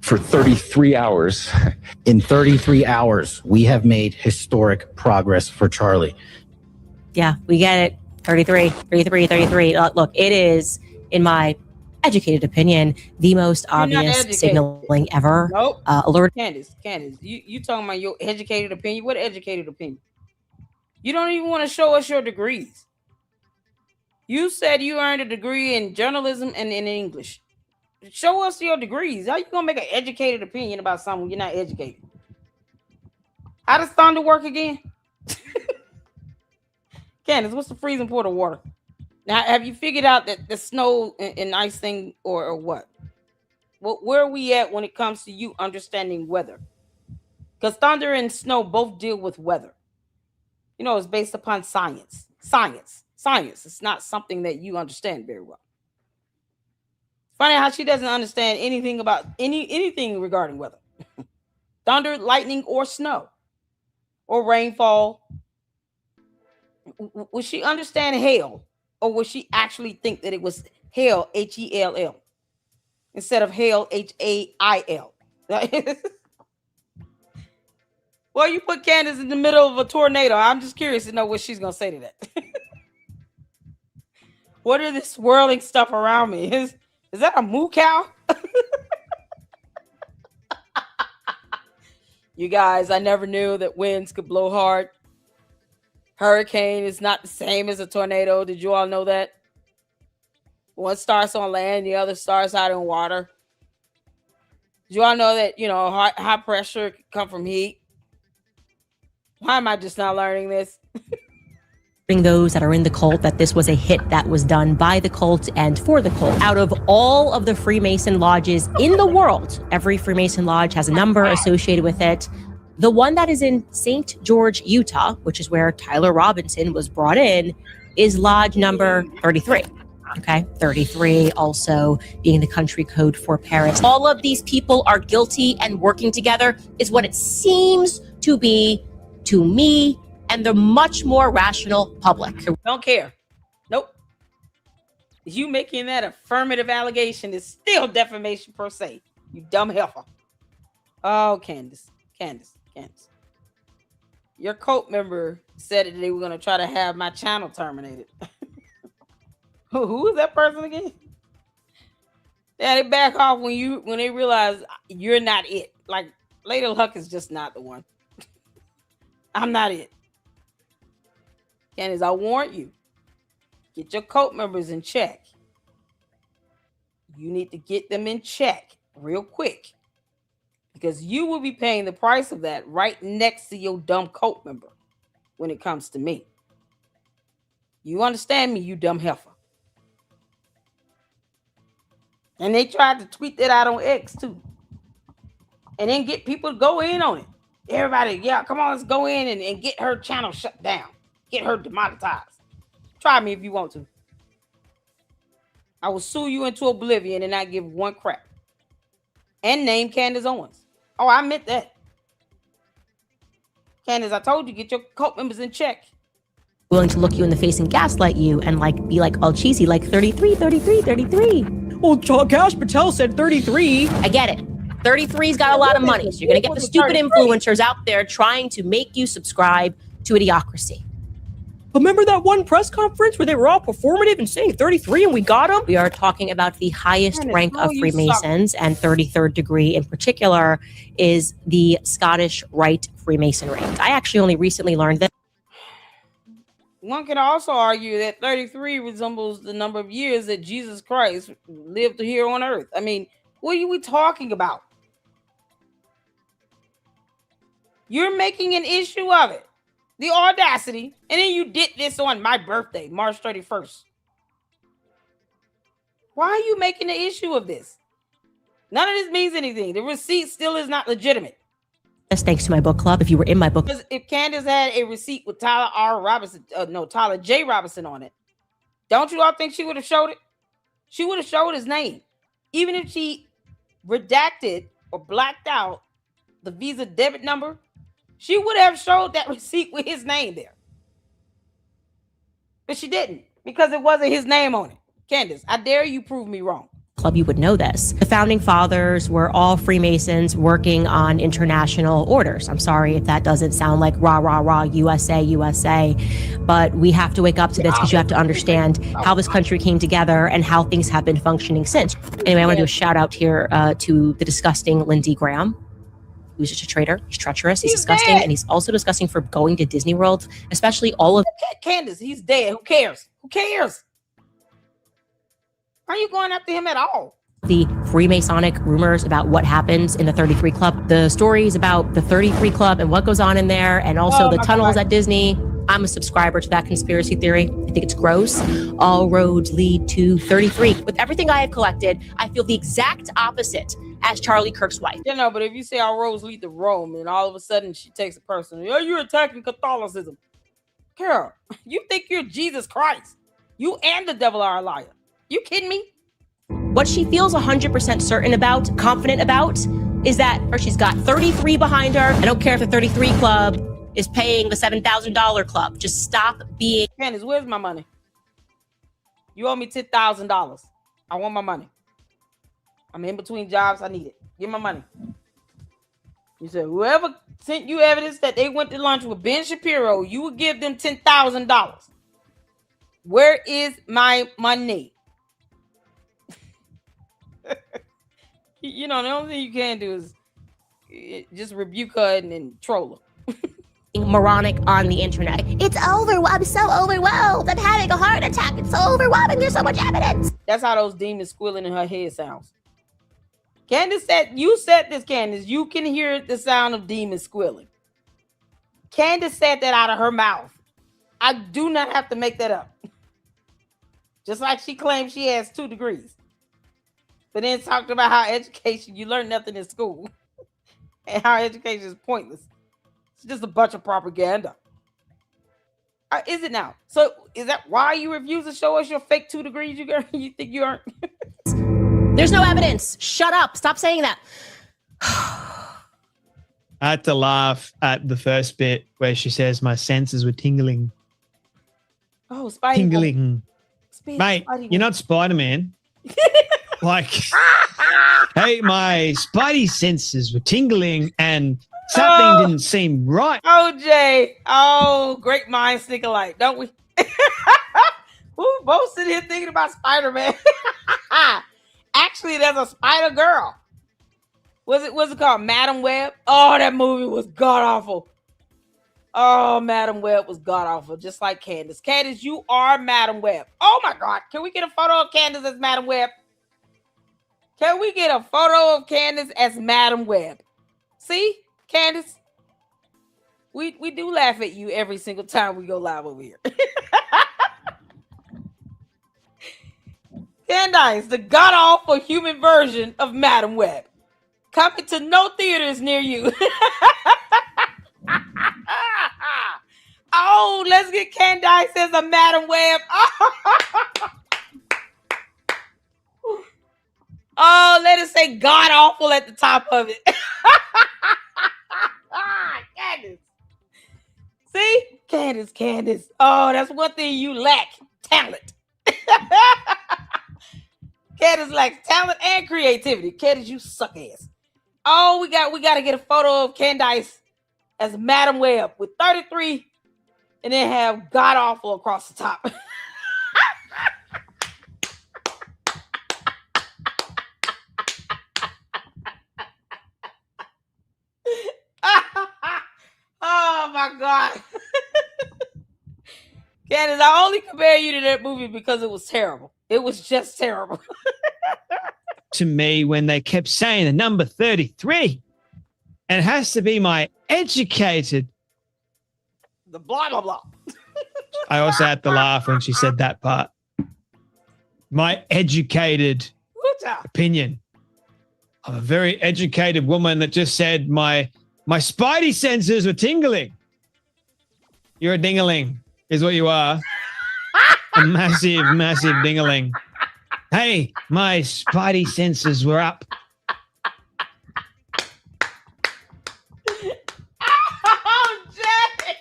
for 33 hours. In 33 hours, we have made historic progress for Charlie. Yeah, we get it. 33. Look, it is, in my educated opinion, the most obvious signaling ever. Nope. Alert. Candace, you talking about your educated opinion? What educated opinion? You don't even want to show us your degrees. You said you earned a degree in journalism and in English. Show us your degrees. How you gonna make an educated opinion about something you're not educated? How does thunder work again? Candace, what's the freezing point of water? Now, have you figured out that the snow and ice thing or what? Well, where are we at when it comes to you understanding weather? Because thunder and snow both deal with weather. You know, it's based upon science. Science. It's not something that you understand very well. Funny how she doesn't understand anything about anything regarding weather. Thunder, lightning, or snow, or rainfall. Would she understand hail, or would she actually think that it was hail, Hell, instead of hail, Hail? Well, you put Candace in the middle of a tornado. I'm just curious to know what she's gonna say to that. What is this swirling stuff around me? Is that a moo cow? You guys, I never knew that winds could blow hard. Hurricane is not the same as a tornado. Did you all know that? One starts on land, the other starts out in water. Did you all know that, high pressure can come from heat? Why am I just not learning this? Those that are in the cult that this was a hit that was done by the cult and for the cult. Out of all of the Freemason lodges in the world, every Freemason lodge has a number associated with it. The one that is in St. George, Utah, which is where Tyler Robinson was brought in, is lodge number 33. Okay, 33 also being the country code for Paris. All of these people are guilty and working together is what it seems to be to me and the much more rational public. Don't care. Nope. You making that affirmative allegation is still defamation per se. You dumb heifer. Oh, Candace. Your cult member said that they were going to try to have my channel terminated. Who is that person again? Yeah, they back off when they realize you're not it. Like, Lady Luck is just not the one. I'm not it. Candace, I warn you, get your cult members in check. You need to get them in check real quick, because you will be paying the price of that right next to your dumb cult member when it comes to me. You understand me, you dumb heifer? And they tried to tweet that out on X too, and then get people to go in on it. Everybody, yeah, come on, let's go in and get her channel shut down. Get her demonetized. Try me if you want to. I will sue you into oblivion and not give one crap. And name Candace Owens. Oh, I meant that. Candace, I told you, get your cult members in check. Willing to look you in the face and gaslight you and be all cheesy, like 33. Well, Cash Patel said 33. I get it. 33's got a lot of money. So you're going to get the stupid influencers out there trying to make you subscribe to Idiocracy. Remember that one press conference where they were all performative and saying 33 and we got them? We are talking about the highest rank of Freemasons, and 33rd degree in particular is the Scottish Rite Freemasonry. I actually only recently learned that. One can also argue that 33 resembles the number of years that Jesus Christ lived here on earth. I mean, what are we talking about? You're making an issue of it. The audacity. And then you did this on my birthday, March 31st. Why are you making an issue of this? None of this means anything. The receipt still is not legitimate. Thanks to my book club. If you were in my book, if Candace had a receipt with Tyler J. Robinson on it, don't you all think she would have showed it? She would have showed his name. Even if she redacted or blacked out the Visa debit number, she would have showed that receipt with his name there. But she didn't, because it wasn't his name on it. Candace, I dare you prove me wrong. Club, you would know this. The founding fathers were all Freemasons working on international orders. I'm sorry if that doesn't sound like rah, rah, rah, USA, USA, but we have to wake up to this because you have to understand how this country came together and how things have been functioning since. Anyway, I want to do a shout out here to the disgusting Lindsey Graham. Who's just a traitor. He's treacherous. He's disgusting. Dead. And he's also disgusting for going to Disney World, especially all of Candace. He's dead. Who cares? Who cares? Are you going after him at all? The Freemasonic rumors about what happens in the 33 Club, the stories about the 33 Club and what goes on in there, and also the tunnels at Disney. I'm a subscriber to that conspiracy theory. I think it's gross. All roads lead to 33. With everything I have collected, I feel the exact opposite as Charlie Kirk's wife. You know, but if you say all roads lead to Rome, and all of a sudden she takes it personally, oh, you're attacking Catholicism. Girl, you think you're Jesus Christ. You and the devil are a liar. You kidding me? What she feels 100% certain about, confident about, is that she's got 33 behind her. I don't care if the 33 Club is paying the $7,000 club. Just stop being... Candace, where's my money? You owe me $10,000. I want my money. I'm in between jobs. I need it. Give my money. You said whoever sent you evidence that they went to lunch with Ben Shapiro, you would give them $10,000. Where is my money? You know, the only thing you can do is just rebuke her and troll her. Moronic on the internet. It's over. I'm so overwhelmed. I'm having a heart attack. It's so overwhelming. There's so much evidence. That's how those demons squealing in her head sounds. Candace said, you said this, Candace. You can hear the sound of demons squealing. Candace said that out of her mouth. I do not have to make that up. Just like she claims she has 2 degrees. But then talked about how education, you learn nothing in school. And how education is pointless. It's just a bunch of propaganda. Is it now? So is that why you refuse to show us your fake 2 degrees? You think you aren't? There's no evidence. Shut up. Stop saying that. I had to laugh at the first bit where she says my senses were tingling. Oh, Spidey. Tingling. Mate, you're not Spider-Man. Like, hey, my spidey senses were tingling and something didn't seem right. Oh, Jay. Oh, great minds think alike, don't we? We both sit here thinking about Spider-Man. Actually, there's a Spider Girl. What's it called? Madam Web? Oh, that movie was god-awful. Oh, Madam Web was god-awful, just like Candace. Candace, you are Madam Web. Oh, my God. Can we get a photo of Candace as Madam Web? Can we get a photo of Candace as Madam Web? See, Candace? We do laugh at you every single time we go live over here. Candace, the god-awful human version of Madam Web. Coming to no theaters near you. Oh, let's get Candace as a Madam Web. Oh, let us say god awful at the top of it. Candace. See? Candace. Oh, that's one thing you lack. Talent. Candace lacks talent and creativity. Candace, you suck ass. Oh, we got to get a photo of Candace as Madam Web with 33 and then have god awful across the top. Oh my God. Candace, I only compare you to that movie because it was terrible. It was just terrible. To me, when they kept saying the number 33, and it has to be my educated. The blah, blah, blah. I also had to laugh when she said that part. My educated opinion of a very educated woman that just said my spidey senses were tingling. You're a dingaling, is what you are. A massive, massive dingaling. Hey, my spidey senses were up. Oh, Jay.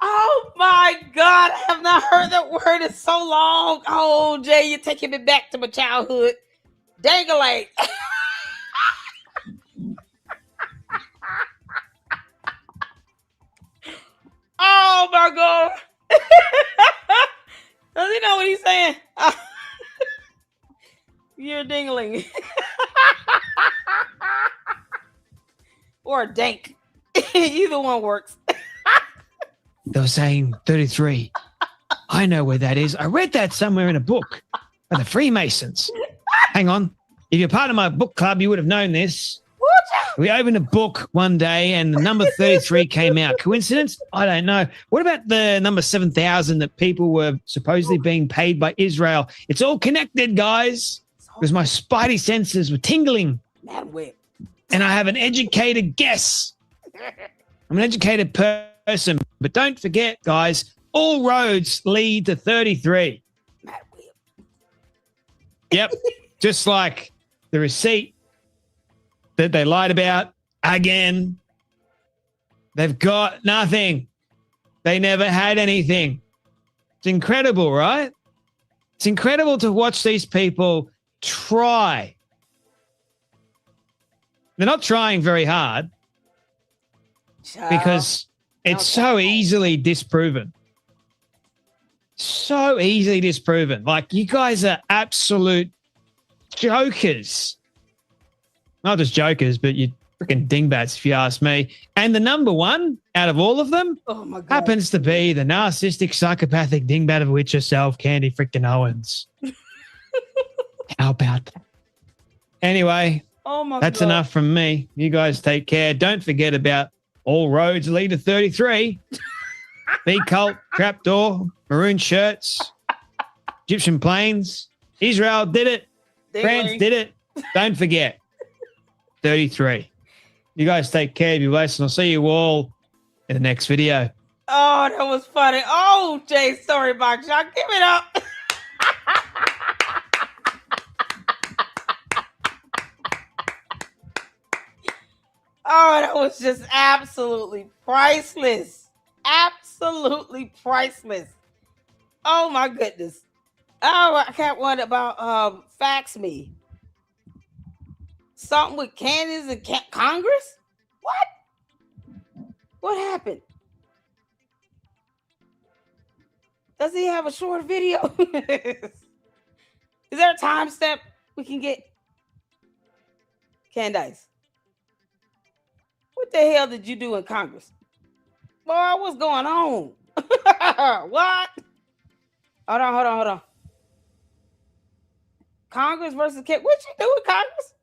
Oh, my God. I have not heard heard that word in so long. Oh, Jay, you're taking me back to my childhood. Dang-a-lang. Oh my God. Does he know what he's saying? You're a dingling. Or a dank. Either one works. They were saying 33. I know where that is. I read that somewhere in a book by the Freemasons. Hang on. If you're part of my book club, you would have known this. We opened a book one day and the number 33 came out. Coincidence? I don't know. What about the number 7,000 that people were supposedly being paid by Israel? It's all connected, guys. Because my spidey senses were tingling. Mad whip. And I have an educated guess. I'm an educated person. But don't forget, guys, all roads lead to 33. Mad whip. Yep. Just like the receipt that they lied about again. They've got nothing. They never had anything. It's incredible, right? It's incredible to watch these people try. They're not trying very hard because it's so easily disproven. So easily disproven. Like, you guys are absolute jokers. Not just jokers, but you freaking dingbats, if you ask me. And the number one out of all of them happens to be the narcissistic, psychopathic dingbat of which herself, Candy freaking Owens. How about that? Anyway, that's enough from me. You guys take care. Don't forget about all roads lead to 33. B cult, trapdoor, maroon shirts, Egyptian planes. Israel did it. France did it. Don't forget. 33. You guys take care. Be blessed. And I'll see you all in the next video. Oh, that was funny. Oh, Jay, sorry about y'all. Give it up. Oh, that was just absolutely priceless. Absolutely priceless. Oh, my goodness. Oh, I can't wonder about Fax Me. Something with Candace and Congress? What? What happened? Does he have a short video? Is there a time step we can get? Candace, what the hell did you do in Congress? Boy, what's going on? What? Hold on. Congress versus What you do in Congress?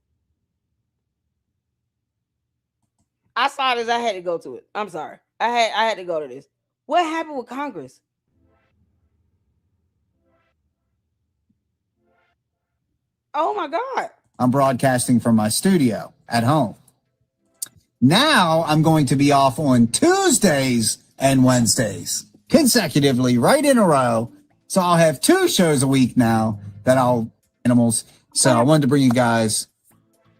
I saw this. I had to go to it. I'm sorry. I had to go to this. What happened with Congress? Oh my God. I'm broadcasting from my studio at home. Now I'm going to be off on Tuesdays and Wednesdays consecutively, right in a row. So I'll have 2 shows a week now that I'll animals. So I wanted to bring you guys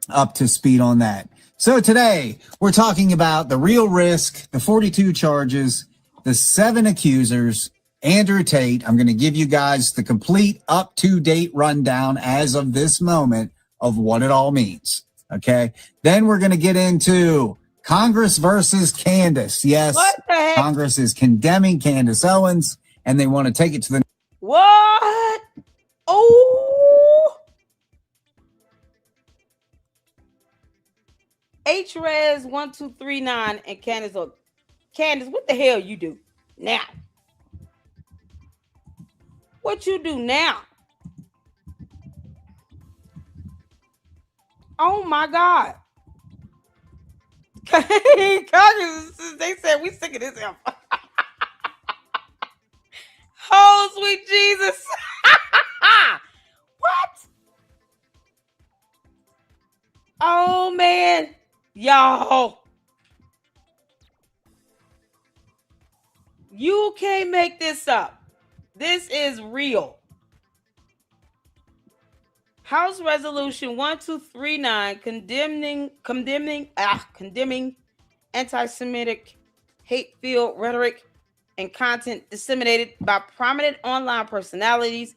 up to speed on that. So today we're talking about the real risk, the 42 charges, the 7 accusers, Andrew Tate. I'm going to give you guys the complete up-to-date rundown as of this moment of what it all means. Okay. Then we're going to get into Congress versus Candace. Yes, Congress is condemning Candace Owens and they want to take it to the... What? Oh. HRES 1239 and Candace. Candace, what the hell you do now? What you do now? Oh my God. They said we sick of this. Oh, sweet Jesus. What? Oh man. Y'all. You can't make this up. This is real. House Resolution 1239 condemning anti-Semitic hate-filled rhetoric and content disseminated by prominent online personalities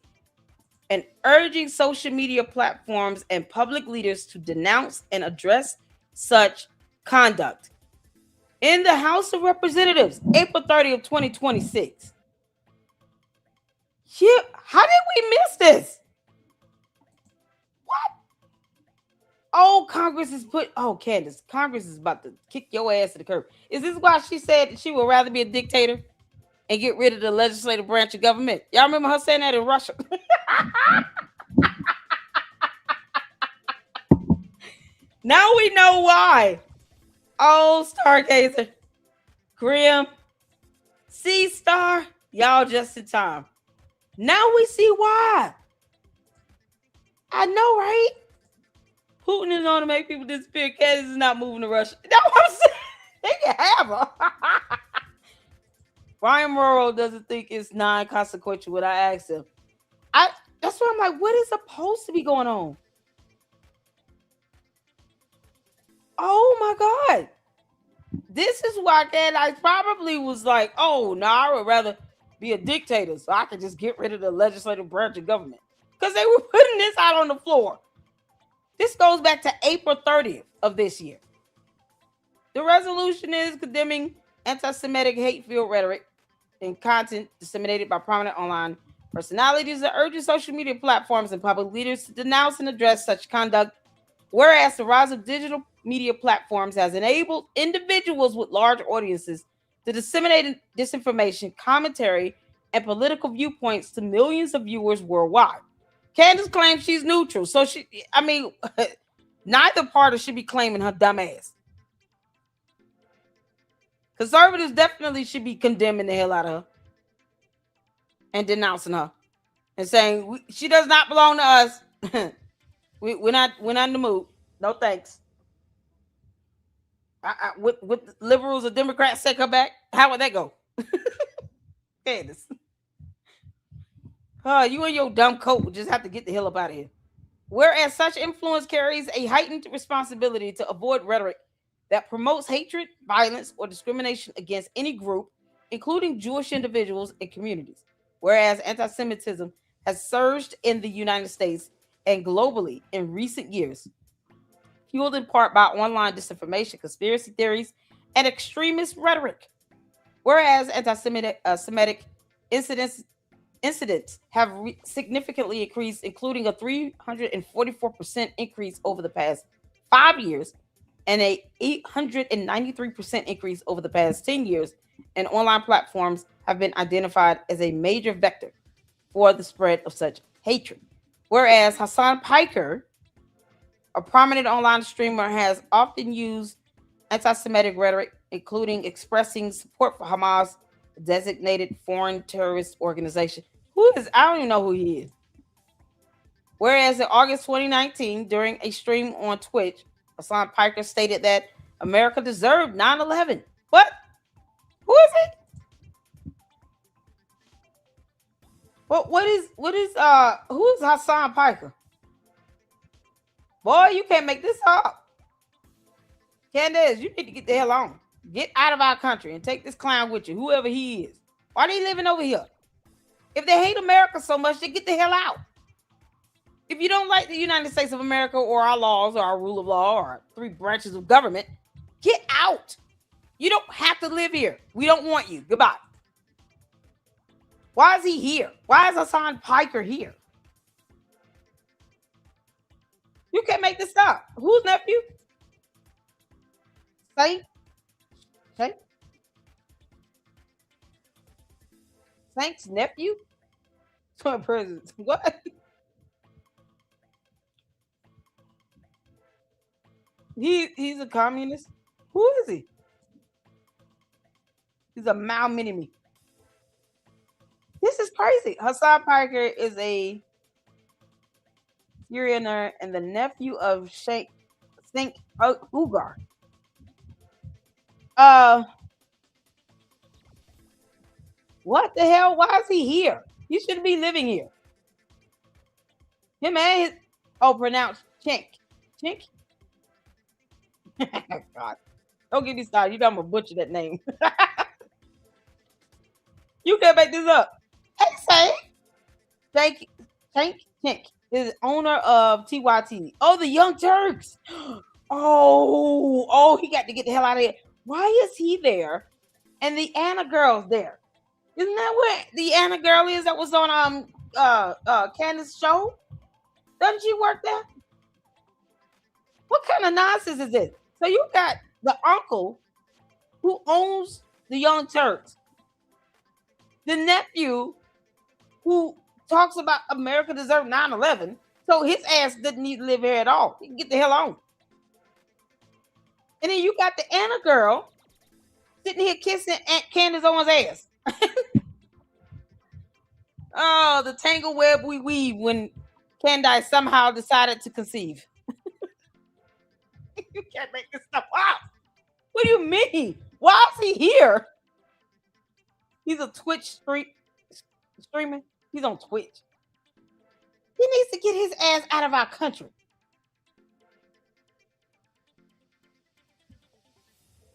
and urging social media platforms and public leaders to denounce and address such conduct. In the House of Representatives, April 30th, 2026. Yeah, how did we miss this? What? Oh, Congress is Candace, Congress is about to kick your ass to the curb. Is this why she said that she would rather be a dictator and get rid of the legislative branch of government? Y'all remember her saying that in Russia? Now we know why. Oh, Stargazer, Grim, Sea Star, y'all just in time. Now we see why. I know, right? Putin is on to make people disappear. Candace is not moving to Russia. That's what I'm saying. They can have her. Ryan Morrow doesn't think it's non-consequential when I asked him. That's why I'm like, what is supposed to be going on? Oh my God. This is why Candace probably was like, oh, no, I would rather be a dictator so I could just get rid of the legislative branch of government. Because they were putting this out on the floor. This goes back to April 30th of this year. The resolution is condemning anti-Semitic hate-filled rhetoric and content disseminated by prominent online personalities and urging social media platforms and public leaders to denounce and address such conduct. Whereas the rise of digital media platforms has enabled individuals with large audiences to disseminate disinformation, commentary, and political viewpoints to millions of viewers worldwide. Candace claims she's neutral, so neither party should be claiming her dumb ass. Conservatives definitely should be condemning the hell out of her and denouncing her and saying she does not belong to us. We're not in the mood. No thanks. With liberals or Democrats take her back, how would that go? Candace. You and your dumb coat would just have to get the hell up out of here. Whereas such influence carries a heightened responsibility to avoid rhetoric that promotes hatred, violence, or discrimination against any group, including Jewish individuals and communities. Whereas anti-Semitism has surged in the United States and globally in recent years, fueled in part by online disinformation, conspiracy theories, and extremist rhetoric. Whereas anti-Semitic incidents have significantly increased, including a 344% increase over the past 5 years and a 893% increase over the past 10 years, and online platforms have been identified as a major vector for the spread of such hatred. Whereas Hassan Piker, a prominent online streamer, has often used anti-Semitic rhetoric, including expressing support for Hamas, a designated foreign terrorist organization. I don't even know who he is. Whereas in August 2019, during a stream on Twitch, Hassan Piker stated that America deserved 9/11. What? Who is it? Who is Hassan Piker? Boy, you can't make this up. Candace, you need to get the hell on. Get out of our country and take this clown with you, whoever he is. Why are they living over here? If they hate America so much, then get the hell out. If you don't like the United States of America or our laws or our rule of law or our 3 branches of government, get out. You don't have to live here. We don't want you. Goodbye. Why is he here? Why is Hassan Piker here? You can't make this up. Whose nephew? Saint? Saint's nephew? For president. What? He's a communist. Who is he? He's a Mao Minimi. This is crazy. Hassan Piker is a Syrianer and the nephew of Sheikh Ugar. What the hell? Why is he here? He shouldn't be living here. Him and his pronounced Chink. Chink? God. Don't get me started. You know I'm gonna butcher that name. You can't make this up. Hey, say, Tank is owner of TYT. Oh, the Young Turks. Oh, he got to get the hell out of here. Why is he there? And the Anna girl's there. Isn't that where the Anna girl is that was on Candace's show? Doesn't she work there? What kind of nonsense is this? So you got the uncle who owns the Young Turks, the nephew who talks about America deserved 9/11, so his ass didn't need to live here at all. He can get the hell on. And then you got the Anna girl sitting here kissing Aunt Candace Owens' ass. Oh, the tangle web we weave when Candace somehow decided to conceive. You can't make this stuff up. What do you mean? Why is he here? He's a Twitch streamer. He's on Twitch. He needs to get his ass out of our country.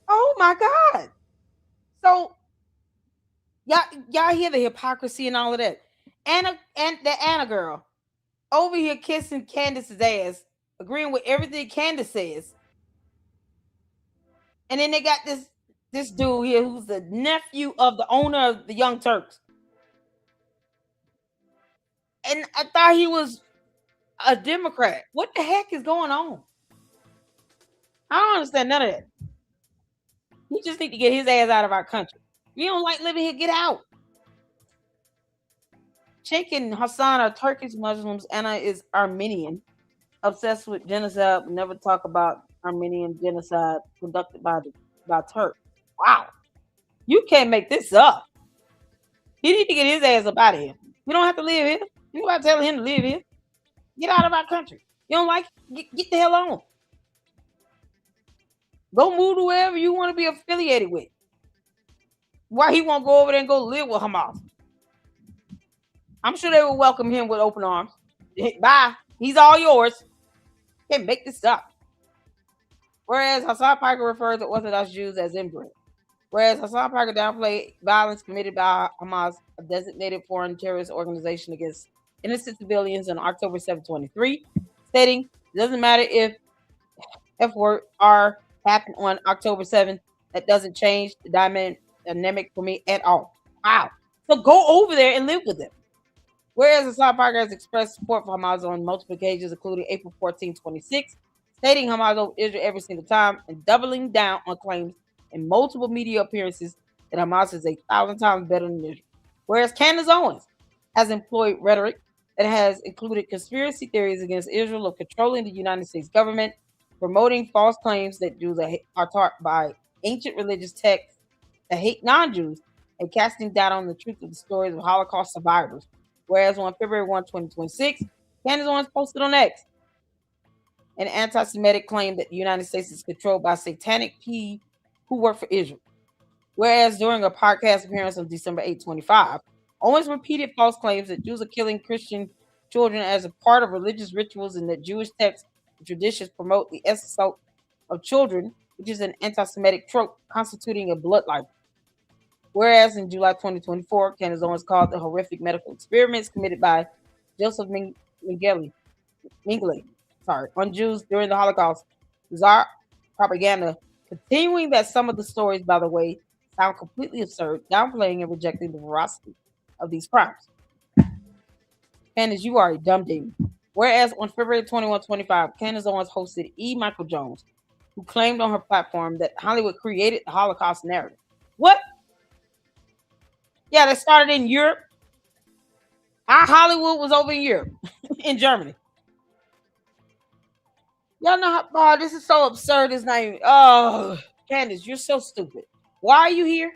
Oh my God. So y'all hear the hypocrisy and all of that. Anna and the Anna girl over here kissing Candace's ass, agreeing with everything Candace says. And then they got this dude here who's the nephew of the owner of the Young Turks. And I thought he was a Democrat. What the heck is going on? I don't understand none of that. We just need to get his ass out of our country. You don't like living here, get out. Sheikh and Hassan are Turkish Muslims. Anna is Armenian, obsessed with genocide, but never talk about Armenian genocide conducted by Turk. Wow. You can't make this up. He need to get his ass up out of here. We don't have to live here. You about telling him to live here. Get out of our country. You don't like it? Get the hell on. Go move to wherever you want to be affiliated with. Why he won't go over there and go live with Hamas? I'm sure they will welcome him with open arms. Bye. He's all yours. Can't make this up. Whereas Hassan Piker refers to Orthodox Jews as inbred. Whereas Hassan Piker downplayed violence committed by Hamas, a designated foreign terrorist organization against innocent civilians on October 7, 2023, stating, it doesn't matter if F-word-R happened on October 7th, that doesn't change the dynamic for me at all. Wow. So go over there and live with them. Whereas Hassan Piker has expressed support for Hamas on multiple occasions, including April 14, 26, stating Hamas over Israel every single time and doubling down on claims in multiple media appearances that Hamas is 1,000 times better than Israel. Whereas Candace Owens has employed rhetoric that has included conspiracy theories against Israel of controlling the United States government, promoting false claims that Jews are taught by ancient religious texts that hate non-Jews, and casting doubt on the truth of the stories of Holocaust survivors. Whereas on February 1, 2026, Candace Owens posted on X an anti-Semitic claim that the United States is controlled by satanic P who work for Israel. Whereas during a podcast appearance on December 8, 25, Owens repeated false claims that Jews are killing Christian children as a part of religious rituals and that Jewish texts and traditions promote the assault of children, which is an anti-Semitic trope constituting a blood libel. Whereas in July 2024, Candace Owens called the horrific medical experiments committed by Joseph Mengele on Jews during the Holocaust bizarre propaganda, continuing that some of the stories, by the way, sound completely absurd, downplaying and rejecting the veracity of these crimes. Candace, you are a dumb demon. Whereas on February 21, 25, Candace Owens hosted E. Michael Jones, who claimed on her platform that Hollywood created the Holocaust narrative. What? Yeah, that started in Europe. Our Hollywood was over in Europe, in Germany. Y'all know how, this is so absurd. It's not even, oh, Candace, you're so stupid. Why are you here?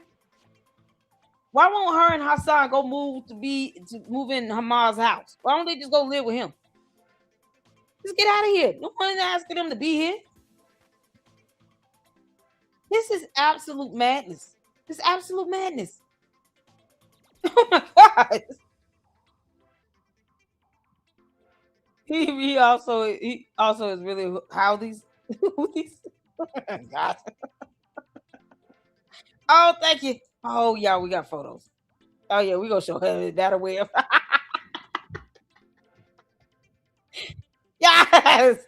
Why won't her and Hassan go move in Hamas' house? Why don't they just go live with him? Just get out of here. No one's asking them to be here. This is absolute madness. This is absolute madness. Oh my God. He also is really how these God. Oh, thank you. Oh, yeah, we got photos. Oh yeah, we gonna show her that away. Yes.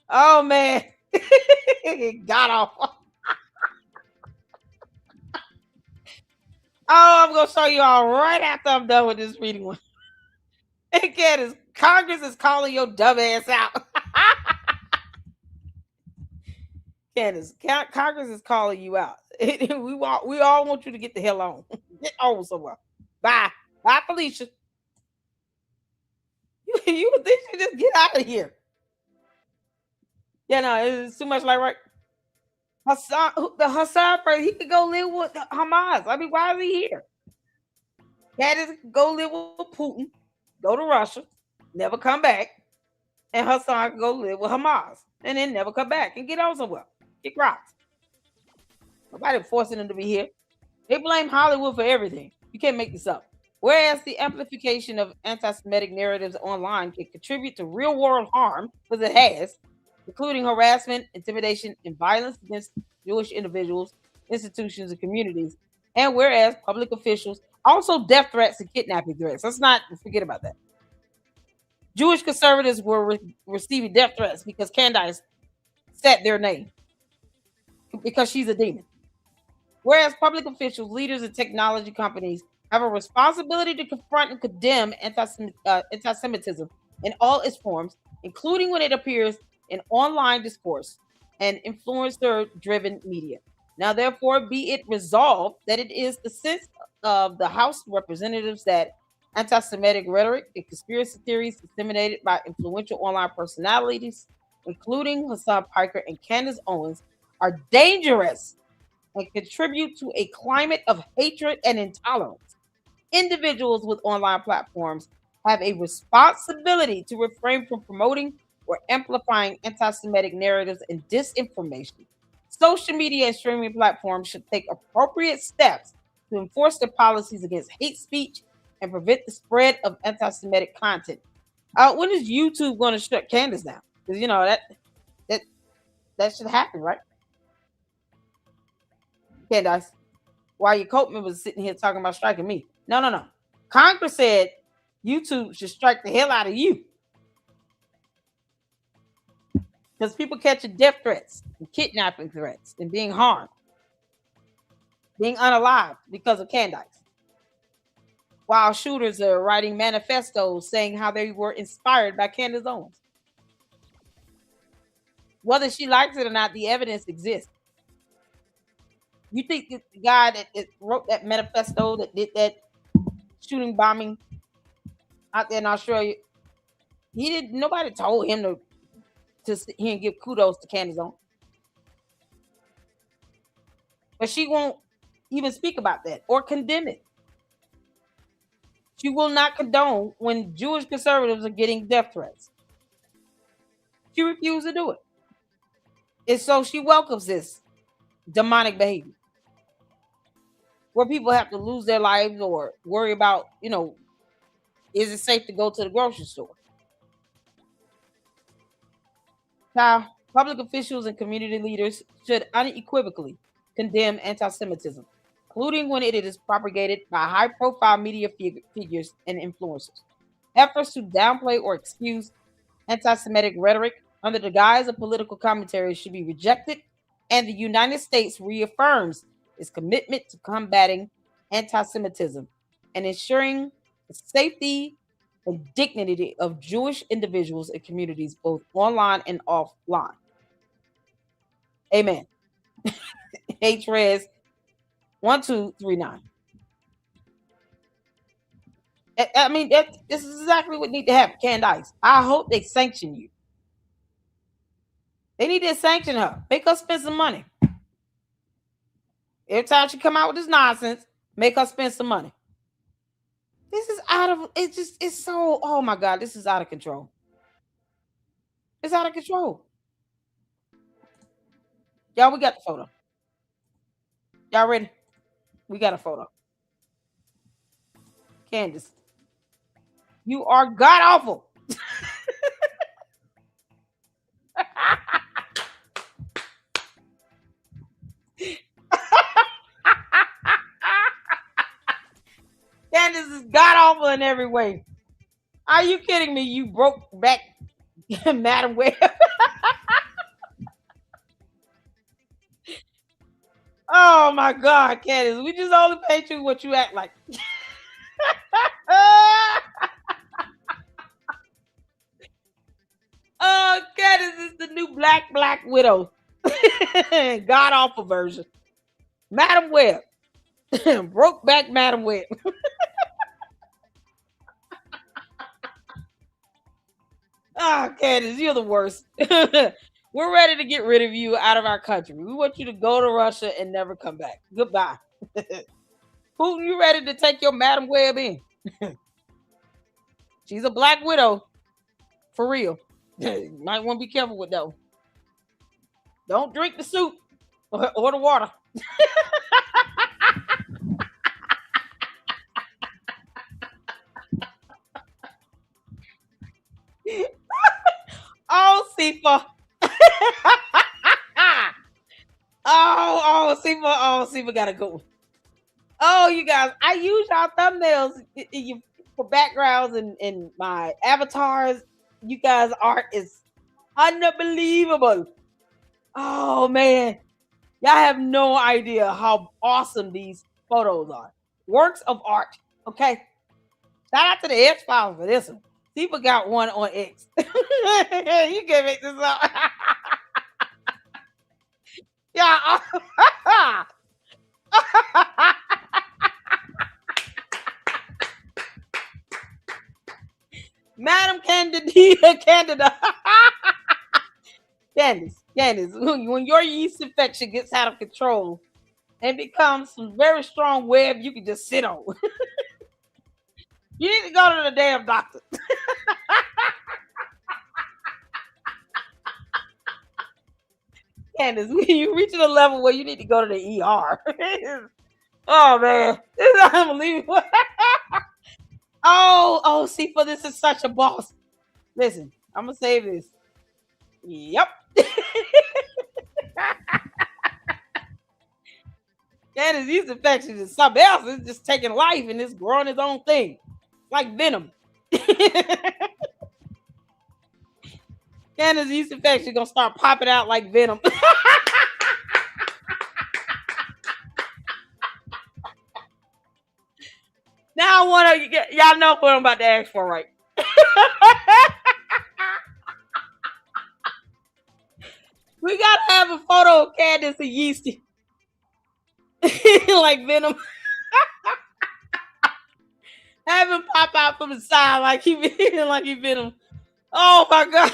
Oh man. Got off. Oh, I'm gonna show you all right after I'm done with this reading one. And Candace, Congress is calling your dumb ass out. Candace, Congress is calling you out. we all want you to get the hell on. Get on somewhere. Bye. Bye, Felicia. You would think you just get out of here. Yeah, no, it's too much like right. Hassan, he could go live with Hamas. I mean, why is he here? Candace go live with Putin, go to Russia, never come back, and Hassan can go live with Hamas and then never come back and get on somewhere. Get rocks. Nobody forcing them to be here. They blame Hollywood for everything. You can't make this up. Whereas the amplification of anti-Semitic narratives online can contribute to real-world harm, because it has, including harassment, intimidation, and violence against Jewish individuals, institutions, and communities. And whereas public officials also death threats and kidnapping threats. Let's not forget about that. Jewish conservatives were receiving death threats because Candace said their name because she's a demon. Whereas public officials, leaders, and technology companies have a responsibility to confront and condemn anti-Semitism in all its forms, including when it appears in online discourse and influencer-driven media. Now, therefore, be it resolved that it is the sense of the House of Representatives that anti-Semitic rhetoric and conspiracy theories disseminated by influential online personalities, including Hassan Piker and Candace Owens, are dangerous and contribute to a climate of hatred and intolerance. Individuals with online platforms have a responsibility to refrain from promoting or amplifying anti-Semitic narratives and disinformation. Social media and streaming platforms should take appropriate steps to enforce their policies against hate speech and prevent the spread of anti-Semitic content. When is YouTube going to shut Candace down? Because you know that should happen, right? Candace, while your cult members sitting here talking about striking me. No. Congress said YouTube should strike the hell out of you. Because people catching death threats and kidnapping threats and being harmed, being unalived because of Candace. While shooters are writing manifestos saying how they were inspired by Candace Owens. Whether she likes it or not, the evidence exists. You think the guy that wrote that manifesto that did that shooting bombing out there in Australia, nobody told him to sit here and give kudos to Candace Owens. But she won't even speak about that or condemn it. She will not condone when Jewish conservatives are getting death threats. She refused to do it. And so she welcomes this demonic behavior where people have to lose their lives or worry about, is it safe to go to the grocery store? Now, public officials and community leaders should unequivocally condemn anti-Semitism, including when it is propagated by high-profile media figures and influencers. Efforts to downplay or excuse anti-Semitic rhetoric under the guise of political commentary should be rejected, and the United States reaffirms its commitment to combating anti-Semitism and ensuring the safety and dignity of Jewish individuals and communities, both online and offline. Amen. HRES 1239. I mean, this is exactly what needs to happen, Candace. I hope they sanction you. They need to sanction her. Make her spend some money. Every time she come out with this nonsense, make her spend some money. This is it's so, oh my God, this is out of control. It's out of control. Y'all, we got the photo. Y'all ready? We got a photo. Candace, you are god awful. every way. Are you kidding me? You broke back Madam Web. Oh my God, Candace. We just only paid you what you act like. Oh, Candace is the new Black Widow. God awful version. Madam Web. Broke back Madam Web. Oh, Candace, you're the worst. We're ready to get rid of you out of our country. We want you to go to Russia and never come back. Goodbye. Putin, you ready to take your Madam Web in? She's a Black Widow. For real. You might want to be careful with that one. Don't drink the soup or the water. Oh, Sifa. Sifa got a good one. Oh, you guys, I use y'all thumbnails for backgrounds and my avatars. You guys' art is unbelievable. Oh, man. Y'all have no idea how awesome these photos are. Works of art. Okay. Shout out to the X-Files for this one. Sifa got one on X. You can make this up. Yeah. Madam Candida. Candace, when your yeast infection gets out of control and becomes some very strong web you can just sit on. You need to go to the damn doctor. Candace, you reaching a level where you need to go to the ER. Oh man, this is unbelievable. Oh, Sifa, this is such a boss. Listen, I'm gonna save this. Yep. Candace, these infections is something else. It's just taking life and it's growing its own thing. Like venom. Candace, yeast infection gonna start popping out like venom. Now I want to get y'all know what I'm about to ask for, right? We gotta have a photo of Candace and Yeasty. Like venom. Have him pop out from the side like he venom. Oh my God.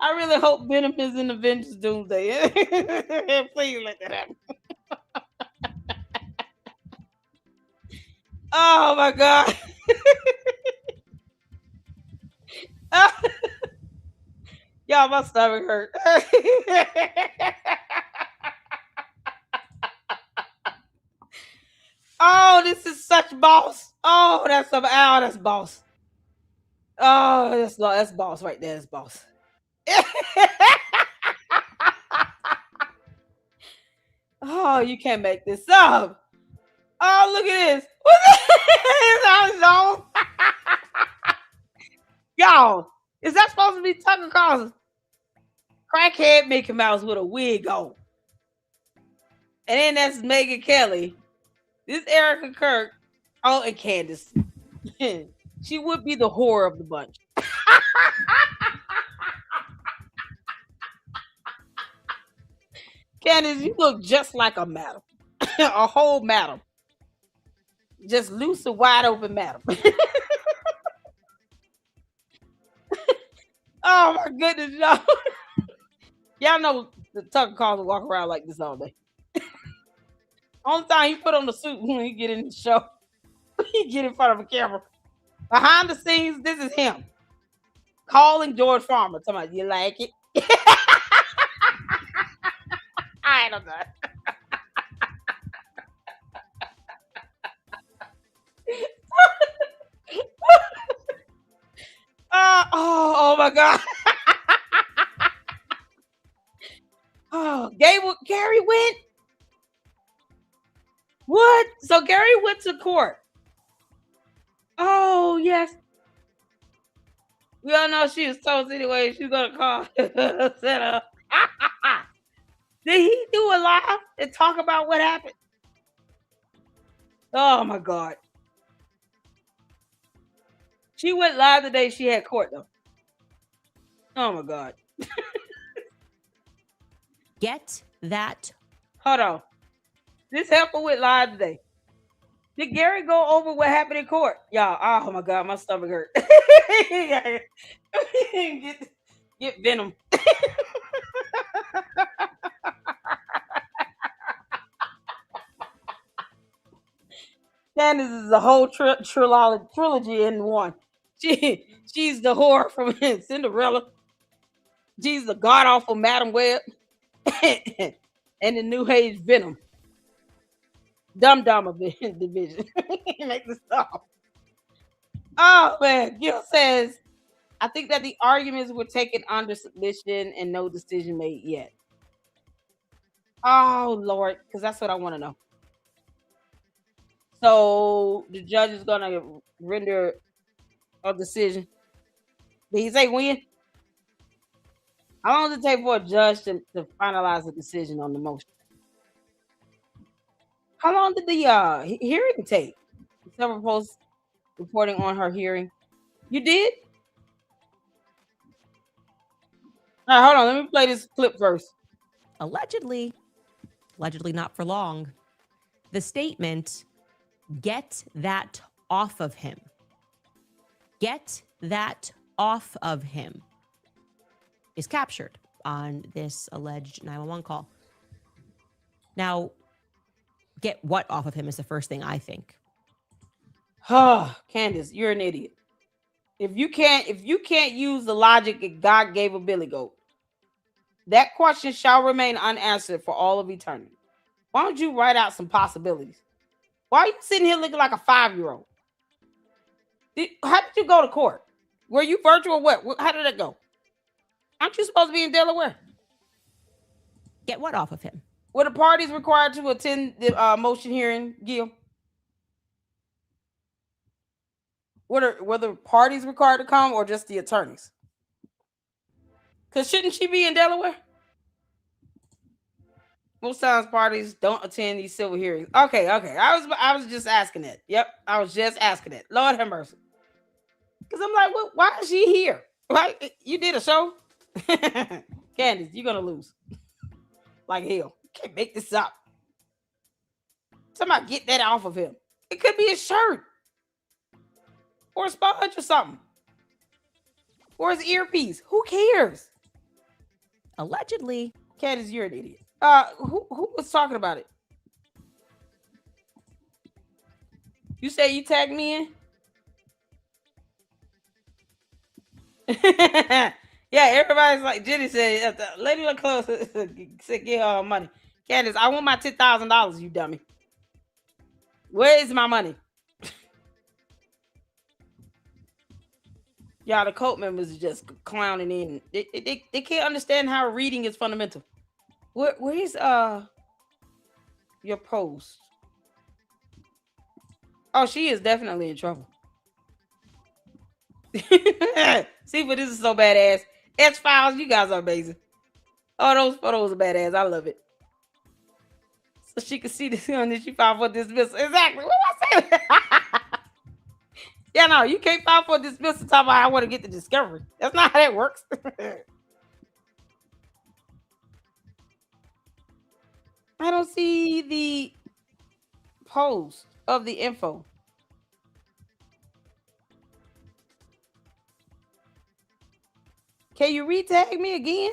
I really hope Venom is in Avengers Doomsday. Please let that happen. Oh my God. Y'all, my stomach hurt. Oh, this is such boss. Oh, that's boss. Oh, that's boss right there. That's boss. Oh, you can't make this up. Oh, look at this. Y'all, is that supposed to be Tucker Carlson? Crackhead Mickey Mouse with a wig on. And then that's Megan Kelly. This Erica Kirk. Oh, and Candace. She would be the whore of the bunch. Candace, you look just like a madam. A whole madam. Just loose and wide open madam. Oh my goodness, y'all. Y'all know the Tucker Carlson walk around like this all day. Only time he put on the suit when he get in the show. He get in front of a camera. Behind the scenes, this is him. Calling George Farmer. Talking about, you like it? I don't know. Oh my God. Oh, Gary went. What? So Gary went to court. Oh, yes. We all know she was told anyway she's going to call Santa. Did he do a live and talk about what happened? Oh, my God. She went live the day she had court, though. Oh, my God. Get that. Hold on. This helper went live today. Did Gary go over what happened in court? Y'all, oh, my God, my stomach hurt. get venom. Candace is a whole trilogy in one. She's the whore from Cinderella. She's the god awful Madam Web, and the New Age Venom. Dumb division. Make this stop. Oh man, Gil says, I think that the arguments were taken under submission and no decision made yet. Oh Lord, because that's what I want to know. So the judge is gonna render a decision. Did he say when? How long does it take for a judge to finalize a decision on the motion? How long did the hearing take? Several posts reporting on her hearing. You did? All right, hold on. Let me play this clip first. Allegedly not for long. The statement, get that off of him. Get that off of him, is captured on this alleged 911 call. Now, get what off of him is the first thing I think. Candace, you're an idiot. If you can't use the logic that God gave a billy goat, that question shall remain unanswered for all of eternity. Why don't you write out some possibilities? Why are you sitting here looking like a 5-year-old? How did you go to court? Were you virtual? What? How did it go? Aren't you supposed to be in Delaware? Get what off of him? Were the parties required to attend the motion hearing, Gil? Were the parties required to come or just the attorneys? Because shouldn't she be in Delaware? Most times parties don't attend these civil hearings. Okay. I was just asking that. Yep, I was just asking that. Lord have mercy. Because I'm like, why is she here? Like, you did a show? Candace, you're going to lose. Like hell. You can't make this up. Somebody get that off of him. It could be a shirt. Or a sponge or something. Or his earpiece. Who cares? Allegedly. Candace, you're an idiot. Who was talking about it? You say you tagged me in? Yeah, everybody's like, Jenny said, lady look close, said, get her money. Candace, I want my $10,000, you dummy. Where is my money? Y'all, the cult members are just clowning in. They can't understand how reading is fundamental. Where's your post? Oh, she is definitely in trouble. See, but this is so badass. X-Files, you guys are amazing. Oh, those photos are badass. I love it. So she can see this one that she filed for dismissal. Exactly. What was I saying? Yeah, no, you can't file for dismissal. Talk about I want to get the discovery. That's not how that works. I don't see the post of the info. Can you re-tag me again?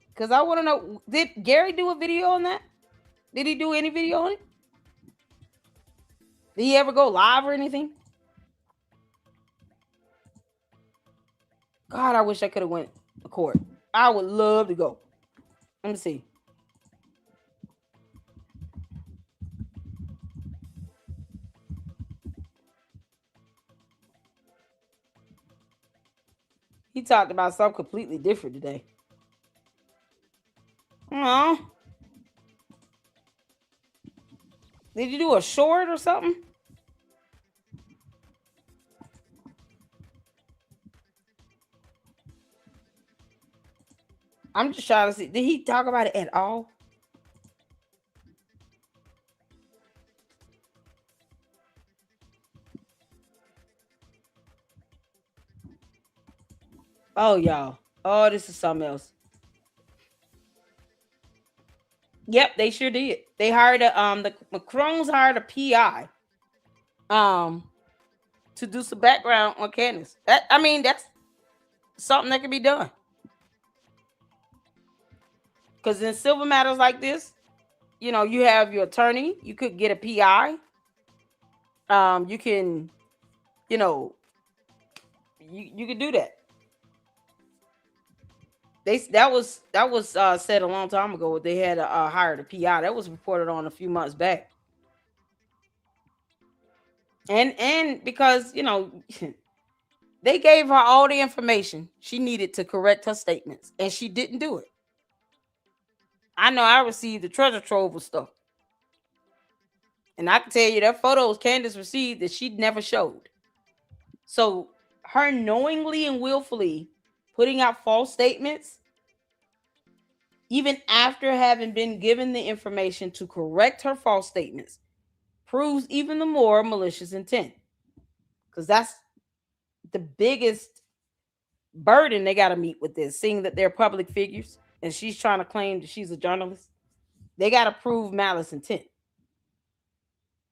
Because I want to know, did Gary do a video on that? Did he do any video on it? Did he ever go live or anything? God, I wish I could have went to court. I would love to go. Let me see. He talked about something completely different today. Oh. Did you do a short or something? I'm just trying to see. Did he talk about it at all? Oh, y'all. Oh, this is something else. Yep, they sure did. They hired the Macrons hired a PI to do some background on Candace. That's something that can be done. Because in civil matters like this, you have your attorney, you could get a PI. You can, you could do that. That was said a long time ago. They had hired a PI. That was reported on a few months back. And because they gave her all the information she needed to correct her statements, and she didn't do it. I know I received the treasure trove of stuff, and I can tell you that photos Candace received that she never showed. So her knowingly and willfully putting out false statements, even after having been given the information to correct her false statements, proves even the more malicious intent. Because that's the biggest burden they got to meet with this, seeing that they're public figures and she's trying to claim that she's a journalist. They got to prove malice intent.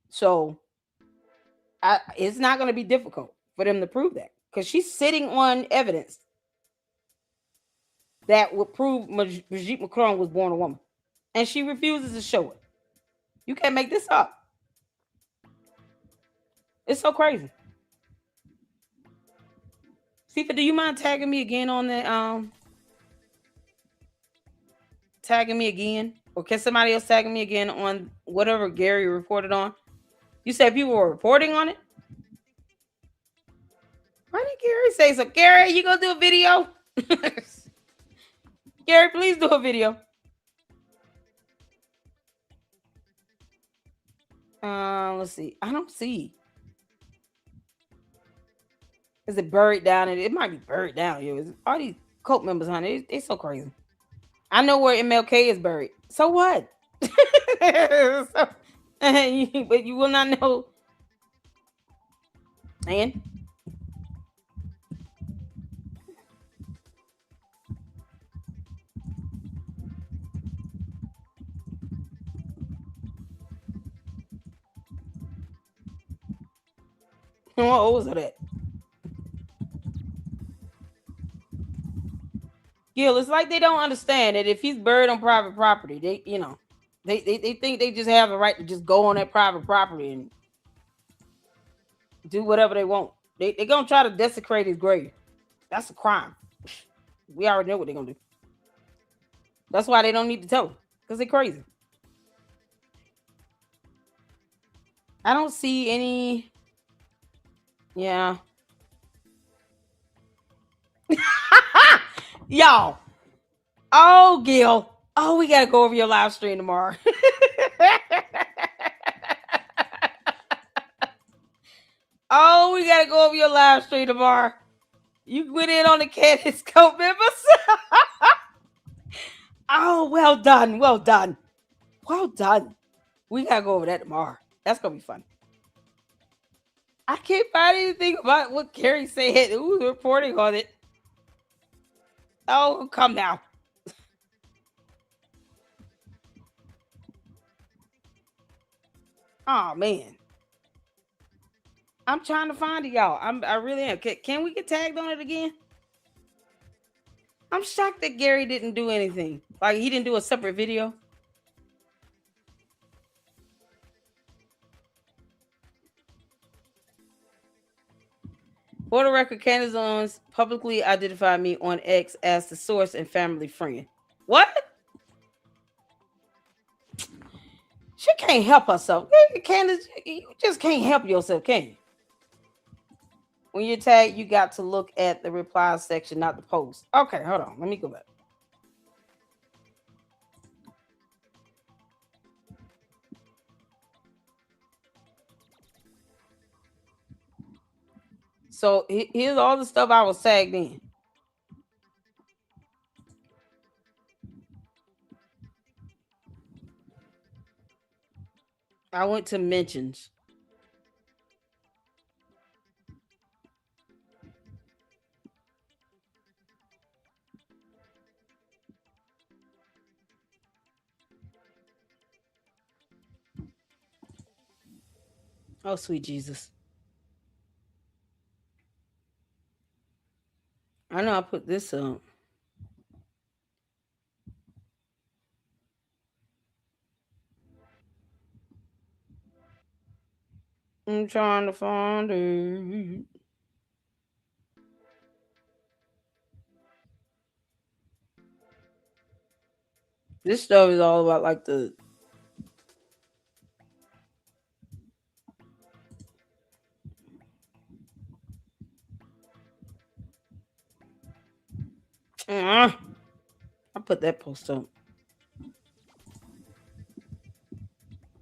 So it's not going to be difficult for them to prove that, because she's sitting on evidence that would prove Brigitte Macron was born a woman, and she refuses to show it. You can't make this up. It's so crazy. Sifa, do you mind tagging me again on that? Tagging me again, or can somebody else tag me again on whatever Gary reported on? You said people were reporting on it. Why did Gary say so? Gary, you gonna do a video? Gary, please do a video. Let's see. I don't see. Is it buried down? It might be buried down here. All these cult members, honey, it's so crazy. I know where MLK is buried. So what? But you will not know. And what was that? Gil, it's like they don't understand that if he's buried on private property, they think they just have a right to just go on that private property and do whatever they want. They're gonna try to desecrate his grave. That's a crime. We already know what they're gonna do. That's why they don't need to tell them, because they're crazy. I don't see any. Yeah. Y'all. Oh, Gil. Oh, we gotta go over your live stream tomorrow. Oh, we gotta go over your live stream tomorrow. You went in on the Candace Cult members. Oh, well done. Well done. Well done. We gotta go over that tomorrow. That's gonna be fun. I can't find anything about what Carrie said. Who's reporting on it? Oh, come now. Oh man. I'm trying to find it, y'all. I really am. Can we get tagged on it again? I'm shocked that Gary didn't do anything. Like, he didn't do a separate video. For the record, Candace Owens publicly identified me on X as the source and family friend. What? She can't help herself. Candace, you just can't help yourself, can you? When you're tagged, you got to look at the reply section, not the post. Okay, hold on. Let me go back. So here's all the stuff I was tagged in. I went to mentions. Oh, sweet Jesus. I know I put this up. I'm trying to find it. This stuff is all about like the I put that post up.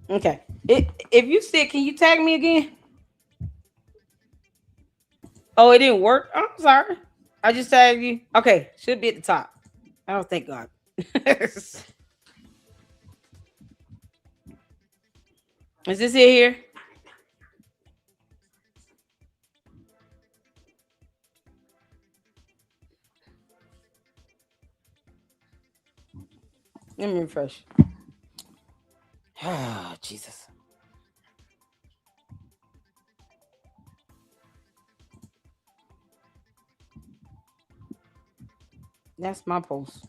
Okay. If you see it, can you tag me again? Oh, it didn't work? Oh, I'm sorry. I just tagged you. Okay. Should be at the top. Oh, thank God. Is this it here? Let me refresh. Ah, Jesus. That's my post.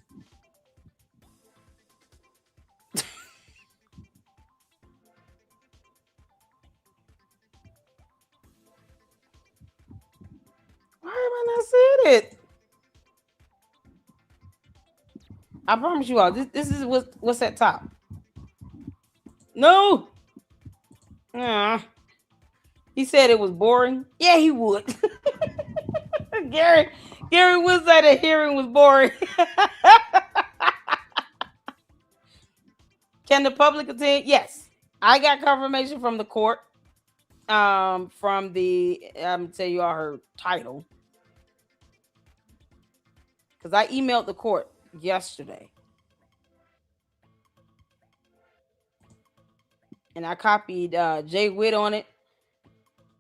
Why am I not seeing it? I promise you all, this is what's at top. No. He said it was boring. Yeah, he would. Gary would say the hearing was boring. Can the public attend? Yes. I got confirmation from the court. From the I'm gonna tell you all her title. Because I emailed the court yesterday. And I copied Jay Witt on it.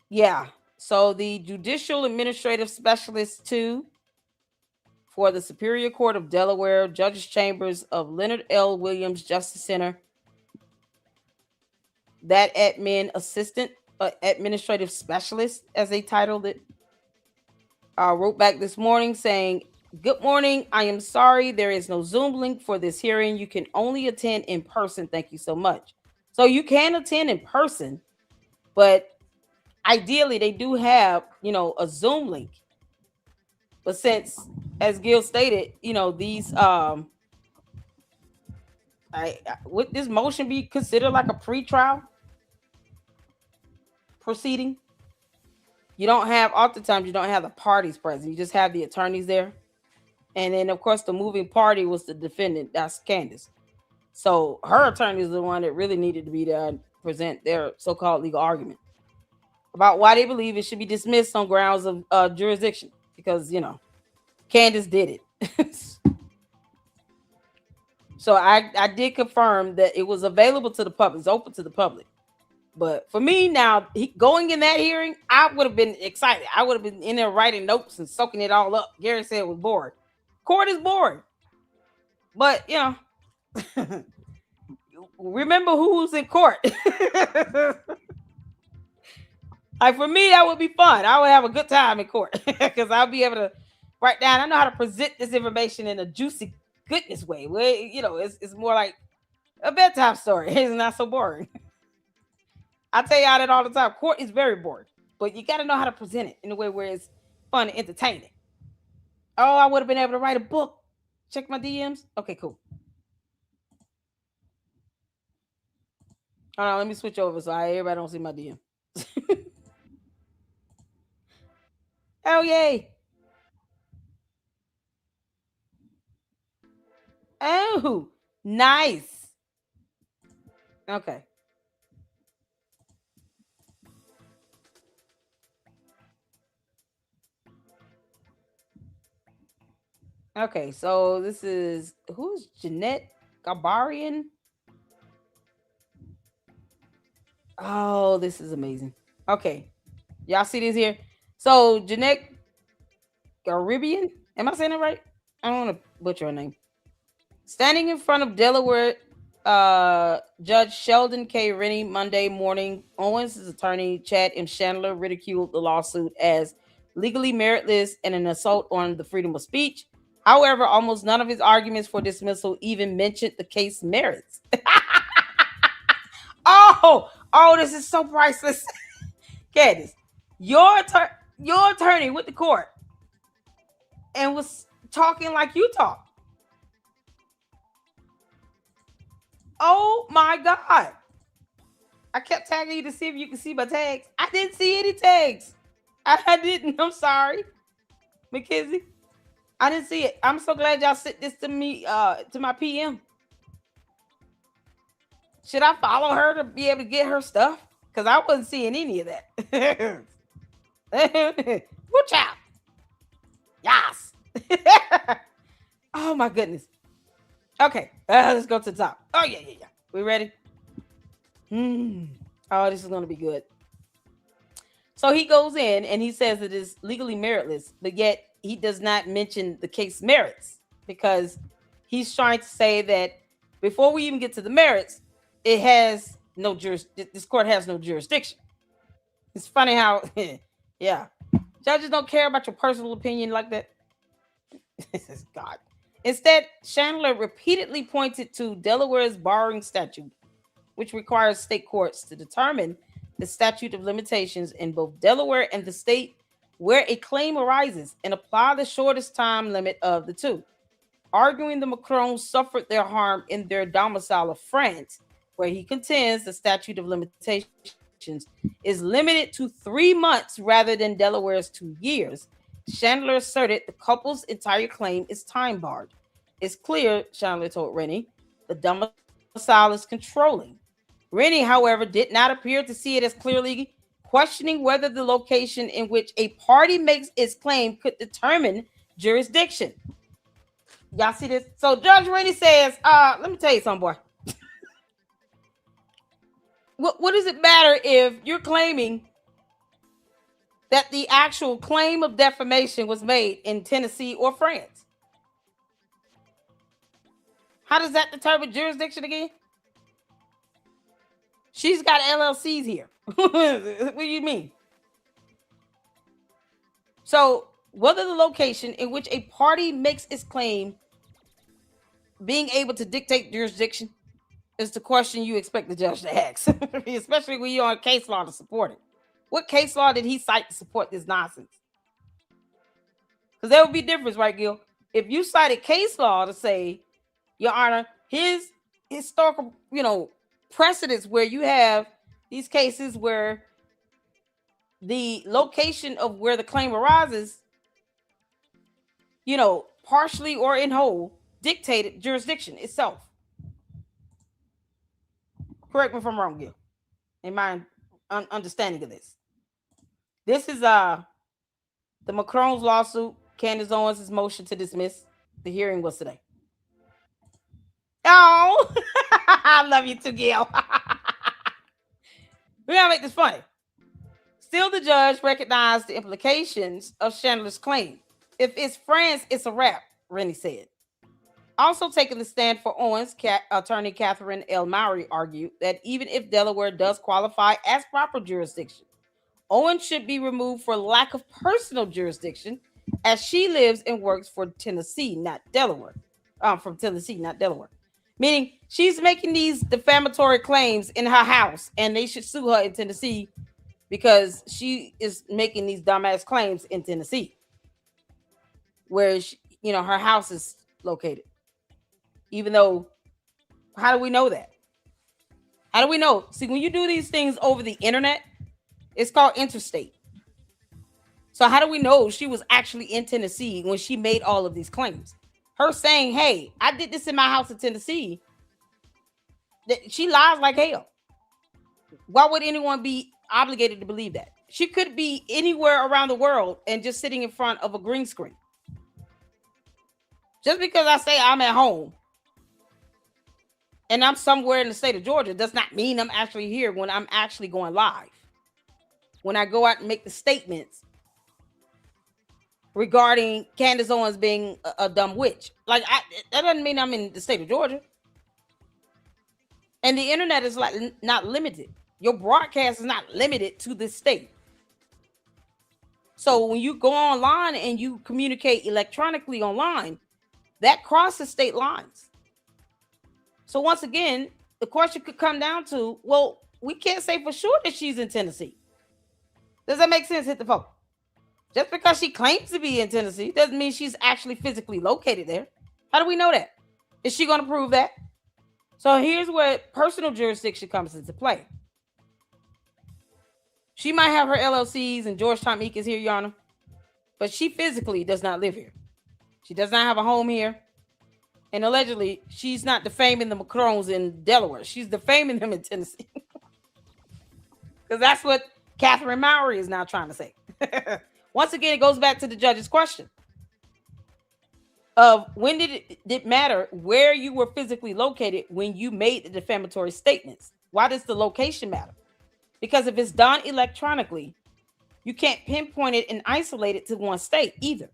Yeah. So the Judicial Administrative Specialist 2 for the Superior Court of Delaware, Judges Chambers of Leonard L. Williams Justice Center. That admin assistant, administrative specialist, as they titled it, wrote back this morning saying, "Good morning. I am sorry there is no Zoom link for this hearing. You can only attend in person. Thank you so much." So you can attend in person, but ideally they do have, a Zoom link. But since, as Gil stated, these would this motion be considered like a pre-trial proceeding? Oftentimes you don't have the parties present. You just have the attorneys there. And then, of course, the moving party was the defendant. That's Candace. So her attorney is the one that really needed to be there to present their so-called legal argument about why they believe it should be dismissed on grounds of jurisdiction. Because, Candace did it. So I did confirm that it was available to the public. It's open to the public. But for me now, going in that hearing, I would have been excited. I would have been in there writing notes and soaking it all up. Gary said it was boring. Court is boring. But, remember who's in court. Like for me, that would be fun. I would have a good time in court because I'll be able to write down. I know how to present this information in a juicy goodness way. Where, it's more like a bedtime story. It's not so boring. I tell y'all that all the time. Court is very boring, but you got to know how to present it in a way where it's fun and entertaining. Oh, I would have been able to write a book. Check my DMs. Okay, cool. Hold on, let me switch over so everybody don't see my DM. Oh, yay. Oh, nice. Okay. Okay, so this is who's Jeanette Gabarian? Oh, this is amazing. Okay, y'all see this here? So Jeanette Garibian, am I saying it right? I don't want to butcher her name. Standing in front of Delaware Judge Sheldon K. Rennie Monday morning, Owens' attorney Chad M. Chandler ridiculed the lawsuit as legally meritless and an assault on the freedom of speech. However, almost none of his arguments for dismissal even mentioned the case merits. Oh, this is so priceless. Candace, your attorney went to court and was talking like you talk. Oh my God. I kept tagging you to see if you can see my tags. I didn't see any tags. I didn't. I'm sorry, Mackenzie. I didn't see it. I'm so glad y'all sent this to me, to my PM. Should I follow her to be able to get her stuff? Because I wasn't seeing any of that. Watch out. Yes. Oh my goodness. Okay, let's go to the top. Oh yeah. We ready? Oh, this is going to be good. So he goes in and he says it is legally meritless, but yet he does not mention the case merits because he's trying to say that before we even get to the merits, it has no this court has no jurisdiction. It's funny how, yeah, judges don't care about your personal opinion like that. This is God. Instead, Chandler repeatedly pointed to Delaware's borrowing statute, which requires state courts to determine the statute of limitations in both Delaware and the state where a claim arises and apply the shortest time limit of the two. Arguing the Macrons suffered their harm in their domicile of France, where he contends the statute of limitations is limited to 3 months rather than Delaware's 2 years. Chandler asserted the couple's entire claim is time barred. It's clear, Chandler told Rennie, the domicile is controlling. Rennie, however, did not appear to see it as clearly, questioning whether the location in which a party makes its claim could determine jurisdiction. Y'all see this? So Judge Rennie says, let me tell you something, boy. What does it matter if you're claiming that the actual claim of defamation was made in Tennessee or France? How does that determine jurisdiction again? She's got LLCs here. What do you mean? So, whether the location in which a party makes its claim being able to dictate jurisdiction is the question you expect the judge to ask, especially when you're on case law to support it. What case law did he cite to support this nonsense? Because there would be difference, right, Gil? If you cited case law to say, Your Honor, his historical, precedents where you have these cases where the location of where the claim arises, partially or in whole, dictated jurisdiction itself. Correct me if I'm wrong, Gil, in my understanding of this. This is the Macron's lawsuit, Candace Owens' motion to dismiss. The hearing was today. Oh, I love you too, Gil. We gotta make this funny. Still, the judge recognized the implications of Chandler's claim. If it's France, it's a wrap, Rennie said. Also taking the stand for Owens, attorney Catherine L. Mowry argued that even if Delaware does qualify as proper jurisdiction, Owens should be removed for lack of personal jurisdiction, as she lives and works for Tennessee, not Delaware. From Tennessee, not Delaware. Meaning she's making these defamatory claims in her house, and they should sue her in Tennessee because she is making these dumbass claims in Tennessee, where her house is located. Even though, how do we know that? How do we know? See, when you do these things over the internet, it's called interstate. So how do we know she was actually in Tennessee when she made all of these claims? Her saying, hey, I did this in my house in Tennessee, she lies like hell. Why would anyone be obligated to believe that? She could be anywhere around the world and just sitting in front of a green screen. Just because I say I'm at home and I'm somewhere in the state of Georgia does not mean I'm actually here when I'm actually going live. When I go out and make the statements regarding Candace Owens being a dumb witch. Like, that doesn't mean I'm in the state of Georgia. And the internet is like not limited. Your broadcast is not limited to this state. So when you go online and you communicate electronically online, that crosses state lines. So once again, the question could come down to, well, we can't say for sure that she's in Tennessee. Does that make sense? Hit the phone. Just because she claims to be in Tennessee doesn't mean she's actually physically located there. How do we know that? Is she going to prove that? So here's where personal jurisdiction comes into play. She might have her LLCs and Georgetown Inc. is here, Yana, but she physically does not live here. She does not have a home here. And allegedly, she's not defaming the Macrons in Delaware. She's defaming them in Tennessee. Because that's what Catherine Mowry is now trying to say. Once again, it goes back to the judge's question of when did it matter where you were physically located when you made the defamatory statements? Why does the location matter? Because if it's done electronically, you can't pinpoint it and isolate it to one state either.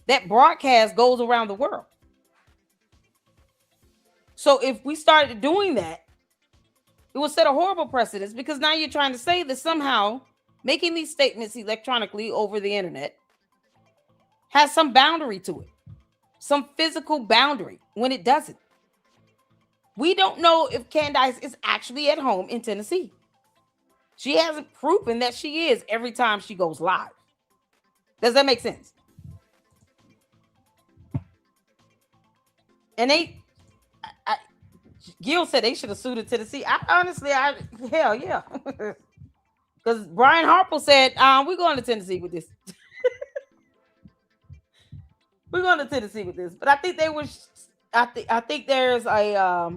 That broadcast goes around the world. So if we started doing that, it will set a horrible precedent, because now you're trying to say that somehow making these statements electronically over the internet has some boundary to it, some physical boundary, when it doesn't. We don't know if Candace is actually at home in Tennessee. She hasn't proven that she is every time she goes live. Does that make sense? And Gil said they should have sued in Tennessee. Hell yeah. Because Brian Harper said, we're going to Tennessee with this. We're going to Tennessee with this. But I think they were, I think there's a,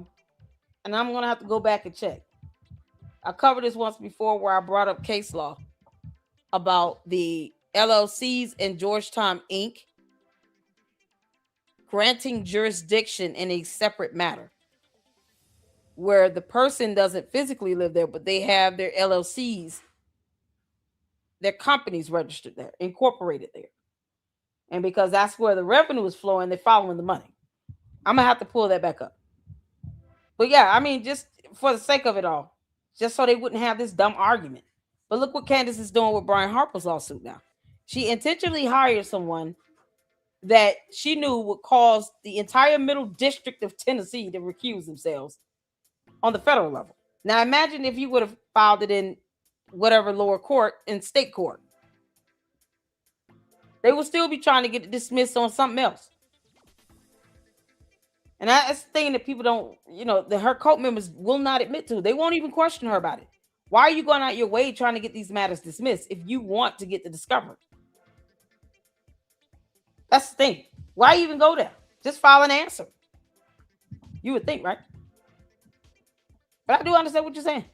and I'm going to have to go back and check. I covered this once before where I brought up case law about the LLCs and Georgetown Inc. granting jurisdiction in a separate matter where the person doesn't physically live there, but they have their LLCs, their companies registered there, incorporated there. And because that's where the revenue is flowing, they're following the money. I'm going to have to pull that back up. But yeah, I mean, just for the sake of it all, just so they wouldn't have this dumb argument. But look what Candace is doing with Brian Harper's lawsuit now. She intentionally hired someone that she knew would cause the entire Middle District of Tennessee to recuse themselves on the federal level. Now imagine if you would have filed it in whatever lower court, in state court. They will still be trying to get it dismissed on something else. And that's the thing that people don't, that her cult members will not admit to. They won't even question her about it. Why are you going out your way trying to get these matters dismissed if you want to get the discovery? That's the thing. Why even go there? Just file an answer. You would think, right? But I do understand what you're saying.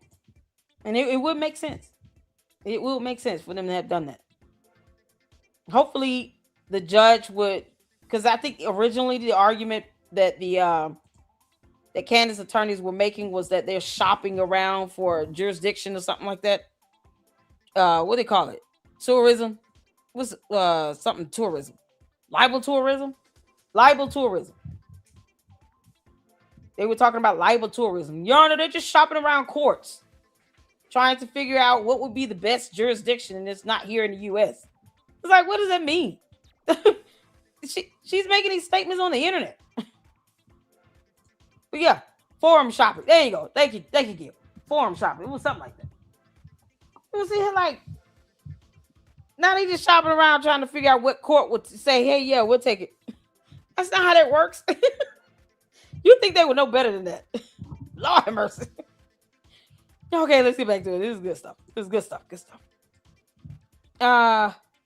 And it would make sense. It will make sense for them to have done that. Hopefully the judge would, because I think originally the argument that that Candace attorneys were making was that they're shopping around for jurisdiction or something like that. What do they call it? Tourism? What's something tourism? Libel tourism? Libel tourism. They were talking about libel tourism. Your Honor, they're just shopping around courts, trying to figure out what would be the best jurisdiction, and it's not here in the U.S. It's like, what does that mean? She's making these statements on the internet. But yeah, forum shopping. There you go. Thank you, Gil. Forum shopping. It was something like that. You was here like, now they just shopping around trying to figure out what court would say, hey, yeah, we'll take it. That's not how that works. You think they would know better than that? Lord have mercy. Okay, let's get back to it. This is good stuff. Good stuff.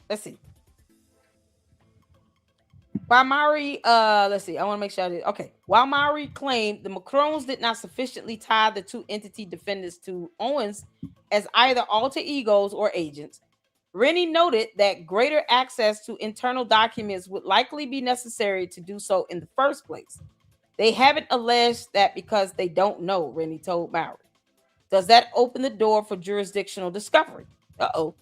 Let's see. While Mowry, let's see. I want to make sure I did. Okay. While Mowry claimed the Macrons did not sufficiently tie the two entity defendants to Owens as either alter egos or agents, Rennie noted that greater access to internal documents would likely be necessary to do so in the first place. They haven't alleged that because they don't know, Rennie told Mowry. Does that open the door for jurisdictional discovery? Uh-oh.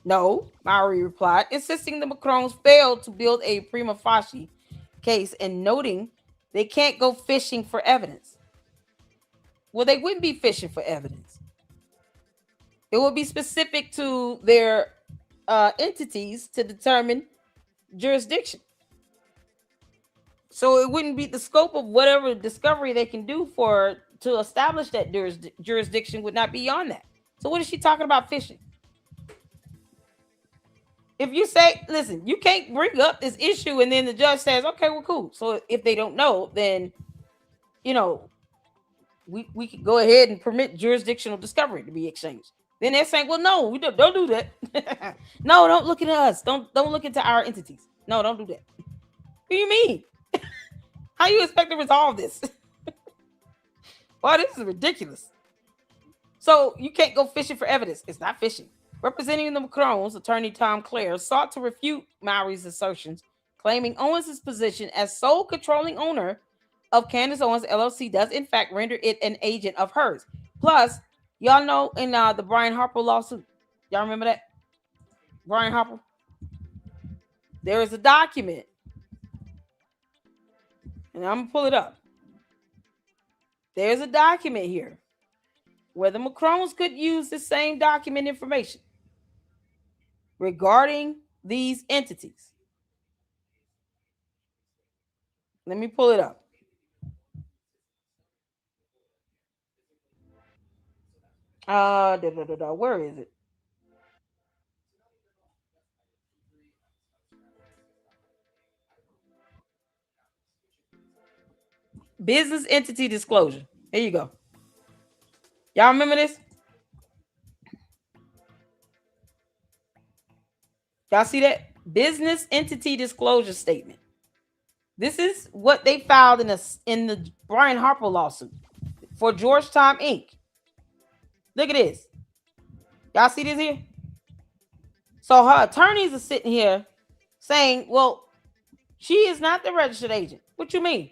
No, Mowry replied, insisting the Macrons failed to build a prima facie case and noting they can't go fishing for evidence. Well, they wouldn't be fishing for evidence. It would be specific to their entities to determine jurisdiction. So it wouldn't be the scope of whatever discovery they can do to establish that jurisdiction would not be beyond that. So what is she talking about fishing? If you say, listen, you can't bring up this issue and then the judge says, okay, well, cool. So if they don't know, then, we could go ahead and permit jurisdictional discovery to be exchanged. Then they're saying, well, no, we don't do that. No, don't look at us. Don't look into our entities. No, don't do that. What do you mean? How you expect to resolve this? Well, this is ridiculous. So you can't go fishing for evidence. It's not fishing. Representing the Macrons, attorney Tom Clare sought to refute Mowry's assertions, claiming Owens' position as sole controlling owner of Candace Owens LLC does in fact render it an agent of hers. Plus, y'all know in the Brian Harper lawsuit, y'all remember that? Brian Harper? There is a document, and I'm going to pull it up. There's a document here where the Macrons could use the same document information regarding these entities. Let me pull it up. Where is it? Business entity disclosure. Here you go. Y'all remember this? Y'all see that? Business entity disclosure statement. This is what they filed in the Brian Harper lawsuit for Georgetown Inc. Look at this. Y'all see this here? So her attorneys are sitting here saying, well, she is not the registered agent. What you mean?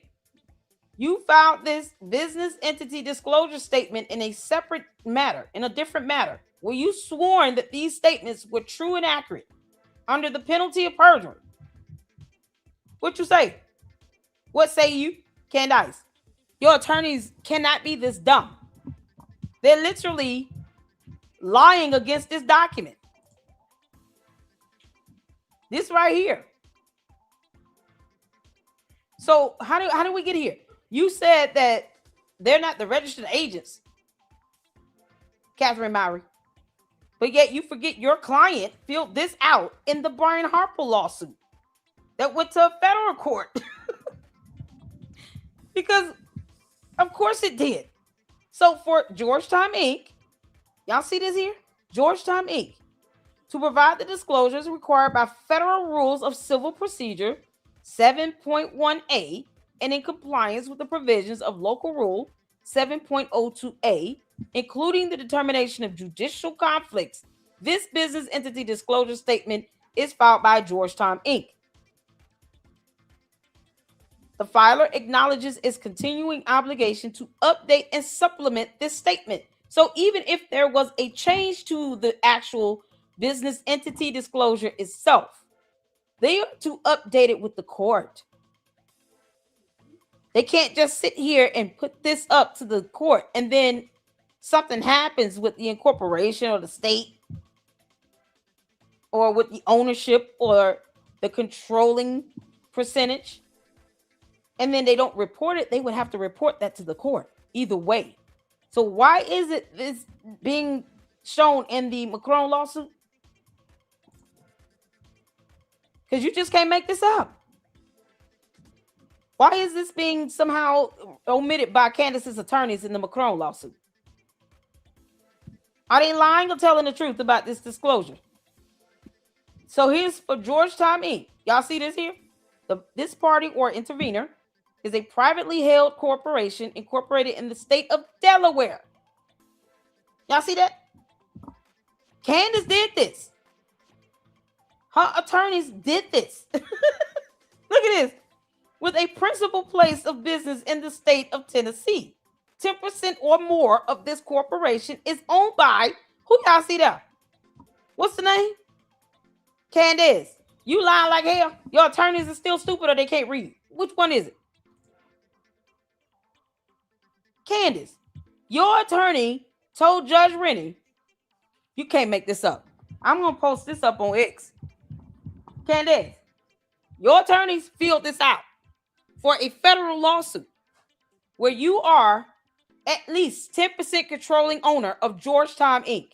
You filed this business entity disclosure statement in a separate matter, in a different matter, where you sworn that these statements were true and accurate under the penalty of perjury. What you say? What say you, Candace? Your attorneys cannot be this dumb. They're literally lying against this document. This right here. So how do we get here? You said that they're not the registered agents, Catherine Mowry, but yet you forget your client filled this out in the Brian Harper lawsuit that went to a federal court. Because of course it did. So for Georgetown Inc., y'all see this here? Georgetown Inc., to provide the disclosures required by federal rules of civil procedure 7.1a and in compliance with the provisions of local rule 7.02a, including the determination of judicial conflicts, this business entity disclosure statement is filed by Georgetown Inc. The filer acknowledges its continuing obligation to update and supplement this statement. So even if there was a change to the actual business entity disclosure itself, they are to update it with the court. They can't just sit here and put this up to the court and then something happens with the incorporation or the state or with the ownership or the controlling percentage, and then they don't report it. They would have to report that to the court either way. So why is it this being shown in the Macron lawsuit? Because you just can't make this up. Why is this being somehow omitted by Candace's attorneys in the Macron lawsuit? Are they lying or telling the truth about this disclosure? So here's for Georgetown Inc. Y'all see this here? This party or intervener is a privately held corporation incorporated in the state of Delaware. Y'all see that? Candace did this. Her attorneys did this. Look at this. With a principal place of business in the state of Tennessee. 10% or more of this corporation is owned by, who y'all see there? What's the name? Candace. You lying like hell. Your attorneys are still stupid or they can't read. Which one is it? Candace. Your attorney told Judge Rennie, you can't make this up. I'm going to post this up on X. Candace. Your attorneys filled this out for a federal lawsuit where you are at least 10% controlling owner of Georgetown Inc.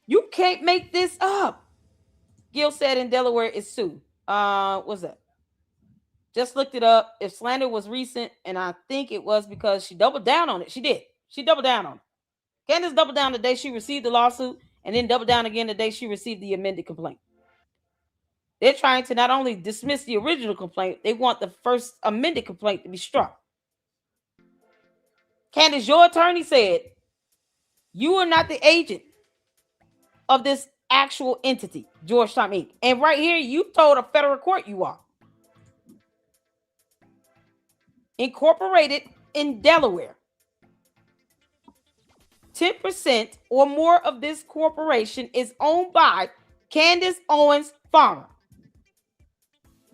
You can't make this up. Gil said in Delaware is Sue. What's that? Just looked it up. If slander was recent, and I think it was because she doubled down on it. She did. She doubled down on it. Candace doubled down the day she received the lawsuit, and then doubled down again the day she received the amended complaint. They're trying to not only dismiss the original complaint, they want the first amended complaint to be struck. Candace, your attorney said you are not the agent of this actual entity, Georgetown Inc. And right here, you told a federal court you are. Incorporated in Delaware. 10% or more of this corporation is owned by Candace Owens Farmer.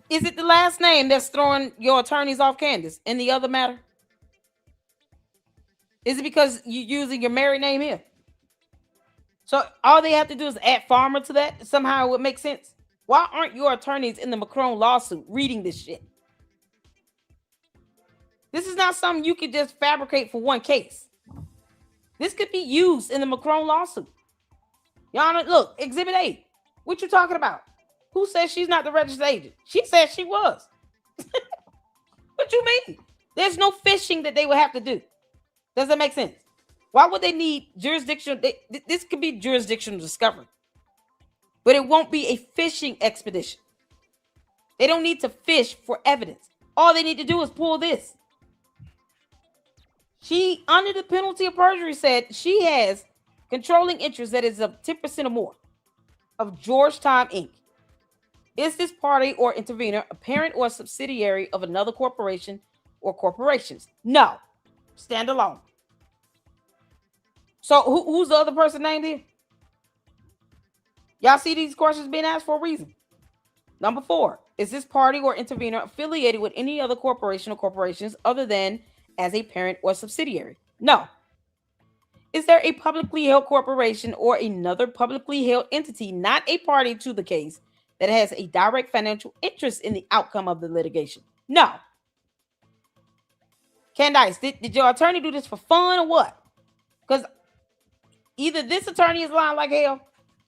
Is it the last name that's throwing your attorneys off, Candace, in the other matter? Is it because you're using your married name here? So all they have to do is add Farmer to that. Somehow it would make sense. Why aren't your attorneys in the Macron lawsuit reading this shit? This is not something you could just fabricate for one case. This could be used in the Macron lawsuit. Y'all look, Exhibit A. What you talking about? Who says she's not the registered agent? She said she was. What you mean? There's no fishing that they would have to do. Does that make sense? Why would they need jurisdiction? This could be jurisdictional discovery. But it won't be a fishing expedition. They don't need to fish for evidence. All they need to do is pull this. She, under the penalty of perjury, said she has controlling interest that is of 10% or more of Georgetown Inc. Is this party or intervener a parent or a subsidiary of another corporation or corporations? No. Stand alone. So who's the other person named here? Y'all see these questions being asked for a reason. Number 4, is this party or intervener affiliated with any other corporation or corporations other than as a parent or subsidiary? No. Is there a publicly held corporation or another publicly held entity not a party to the case that has a direct financial interest in the outcome of the litigation? No. Candace, did your attorney do this for fun or what? Because either this attorney is lying like hell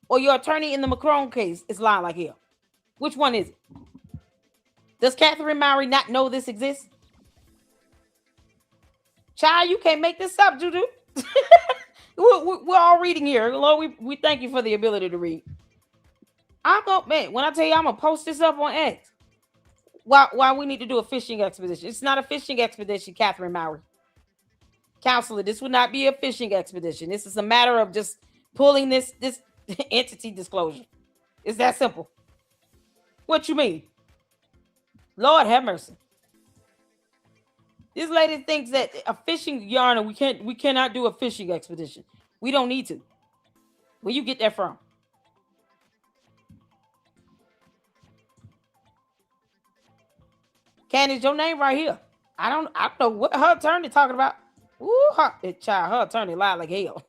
or your attorney in the Macron case is lying like hell. Which one is it? Does Catherine Mowry not know this exists? Child, you can't make this up, Juju. We're all reading here. Lord, we thank you for the ability to read. Man, when I tell you I'm going to post this up on X, why we need to do a fishing expedition. It's not a fishing expedition, Catherine Mowry. Counselor, this would not be a fishing expedition. This is a matter of just pulling this entity disclosure. It's that simple. What you mean? Lord have mercy. This lady thinks that a fishing yarn, we cannot do a fishing expedition. We don't need to. Where you get that from? Candace, your name right here. I don't know what her attorney talking about. Ooh, her attorney lied like hell.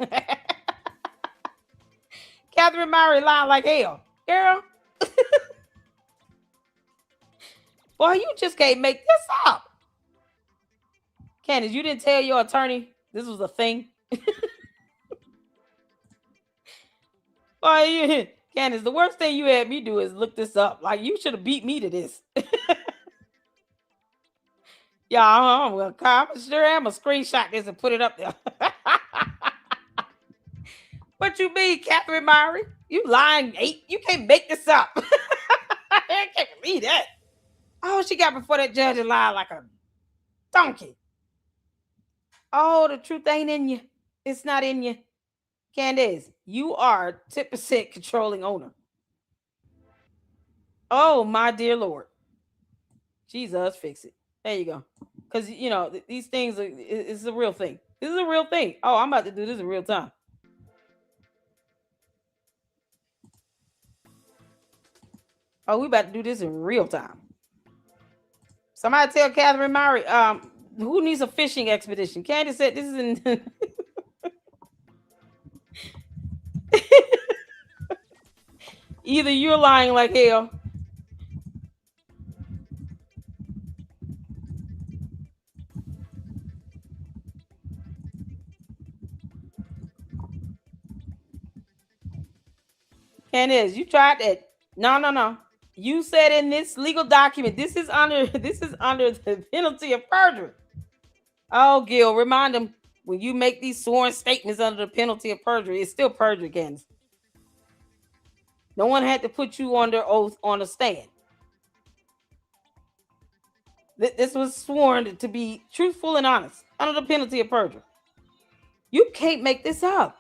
Catherine Mowry lied like hell. Girl. Boy, you just can't make this up. Candace, you didn't tell your attorney this was a thing? Boy, Candace, the worst thing you had me do is look this up. Like, you should have beat me to this. Yeah, well, I'm sure I'm going to screenshot this and put it up there. What you mean, Catherine Mowry? You lying, eight? You can't make this up. I can't believe that. Oh, she got before that judge and lied like a donkey. Oh, the truth ain't in you. It's not in you. Candace, you are 10% controlling owner. Oh, my dear Lord. Jesus, fix it. There you go. Because, these things, it's a real thing. This is a real thing. Oh, I'm about to do this in real time. Oh, we about to do this in real time. Somebody tell Catherine Murray, who needs a fishing expedition? Candace said this is in... Either you're lying like hell. Candace, you tried that. No. You said in this legal document, this is under the penalty of perjury. Oh, Gil, remind them when you make these sworn statements under the penalty of perjury, it's still perjury, Candace. No one had to put you under oath on a stand. This was sworn to be truthful and honest under the penalty of perjury. You can't make this up.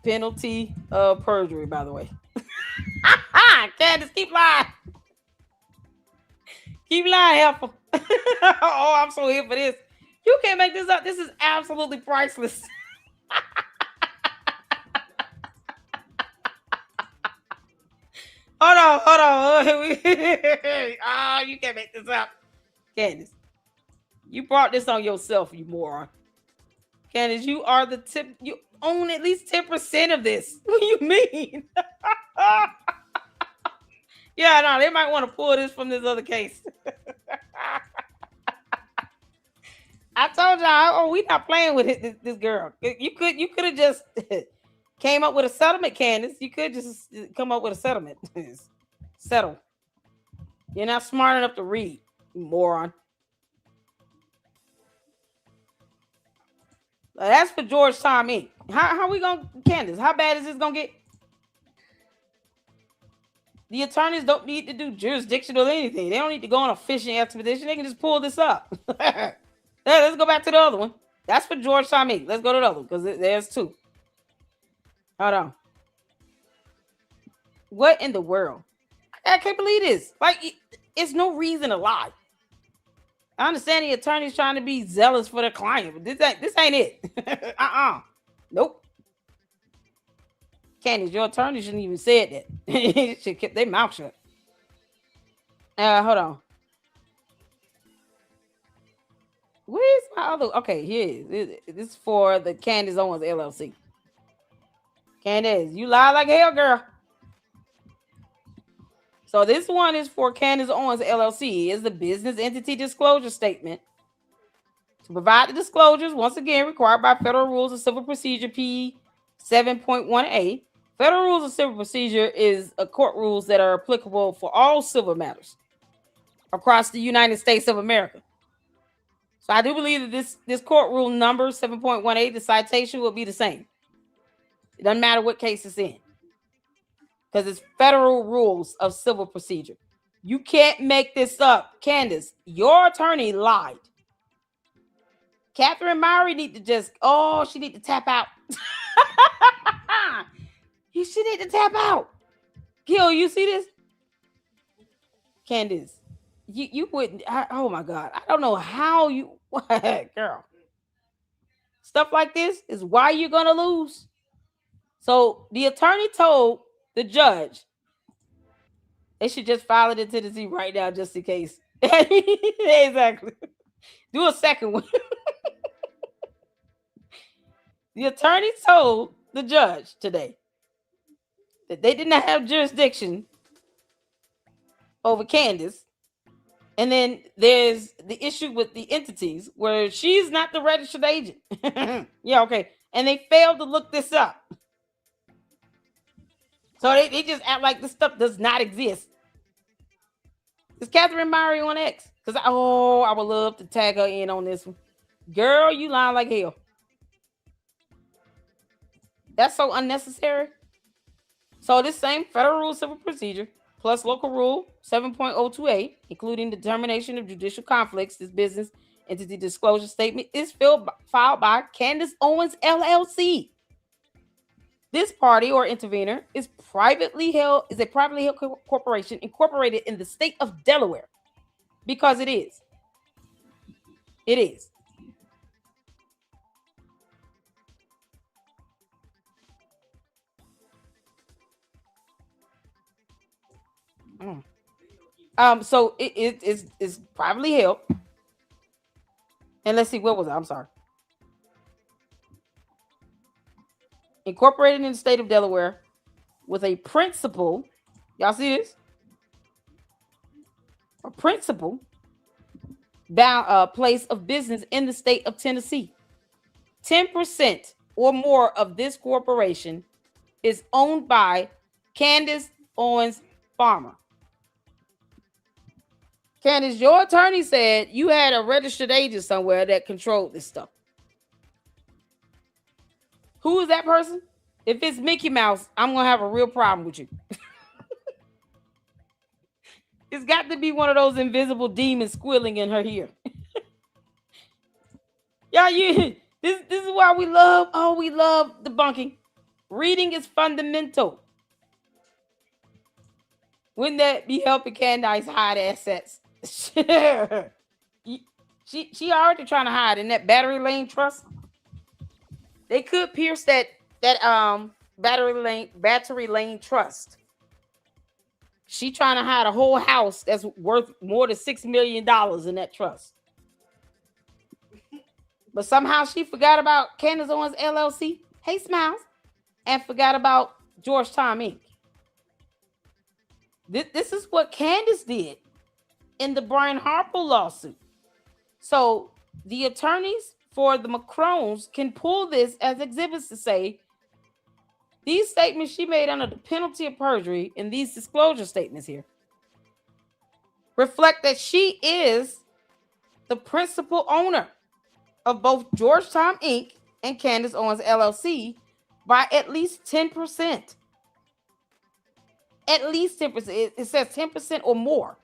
Penalty of perjury, by the way. Candace, keep lying. Keep lying, helpful. Oh, I'm so here for this. You can't make this up. This is absolutely priceless. Hold on. Oh, you can't make this up. Candace, you brought this on yourself, you moron. Candace, you are the tip. You own at least 10% of this. What do you mean? Yeah, no, they might want to pull this from this other case. I told y'all, we not playing with it, this girl. You could have just came up with a settlement, Candace. You could just come up with a settlement. Settle. You're not smart enough to read, you moron. That's for George Tom Inc. How we gonna, Candace? How bad is this gonna get? The attorneys don't need to do jurisdictional anything. They don't need to go on a fishing expedition. They can just pull this up. Let's go back to the other one. That's for George Tom Inc. Let's go to the other one because there's two. Hold on. What in the world? I can't believe this. Like, it's no reason to lie. I understand the attorney's trying to be zealous for their client, but this ain't it. Nope. Candace, your attorney shouldn't even said that. They should keep their mouth shut. Hold on. Where's my other? Okay, here it is. This is for the Candace Owens LLC. Candace, you lie like hell, girl. So this one is for Candace Owens LLC. Is the business entity disclosure statement to provide the disclosures once again required by Federal Rules of Civil Procedure P 7.1a. Federal Rules of Civil Procedure is a court rules that are applicable for all civil matters across the United States of America. So I do believe that this court rule number 7.18, the citation will be the same. It doesn't matter what case it's in, because it's Federal Rules of Civil Procedure. You can't make this up. Candace, your attorney lied. Catherine Murray need to she need to tap out. She need to tap out. Gil, you see this? Candace, you wouldn't. Oh my God. I don't know how you, girl. Stuff like this is why you're going to lose. So the attorney told the judge they should just file it into the Z right now just in case. Exactly. Do a second one. The attorney told the judge today that they did not have jurisdiction over Candace. And then there's the issue with the entities where she's not the registered agent. Yeah, okay. And they failed to look this up. So they just act like this stuff does not exist. Is Catherine Murray on X? Because I would love to tag her in on this one. Girl, you lying like hell. That's so unnecessary. So this same Federal Rule of Civil Procedure plus Local Rule 7.02a, including determination of judicial conflicts, this business Entity disclosure statement is filed by Candace Owens LLC. This party or intervener is a privately held corporation incorporated in the state of Delaware, because it is. It is. So it is privately held. And let's see, what was it? I'm sorry. Incorporated in the state of Delaware with a principal. Y'all see this? A principal down place of business in the state of Tennessee. 10% or more of this corporation is owned by Candace Owens Farmer. Candace, your attorney said you had a registered agent somewhere that controlled this stuff. Who is that person? If it's Mickey Mouse, I'm going to have a real problem with you. It's got to be one of those invisible demons squealing in her ear. Yeah, this is why we love debunking. Reading is fundamental. Wouldn't that be helping Candace hide assets? She already trying to hide in that battery lane trust. They could pierce that battery lane trust. She trying to hide a whole house that's worth more than $6 million in that trust. But somehow she forgot about Candace Owens LLC. Hey, Smiles. And forgot about Georgetown Inc. This is what Candace did in the Brian Harper lawsuit. So the attorneys for the Macrones can pull this as exhibits to say these statements she made under the penalty of perjury in these disclosure statements here reflect that she is the principal owner of both Georgetown Inc. and Candace Owens LLC by at least 10%. At least 10%. It says 10% or more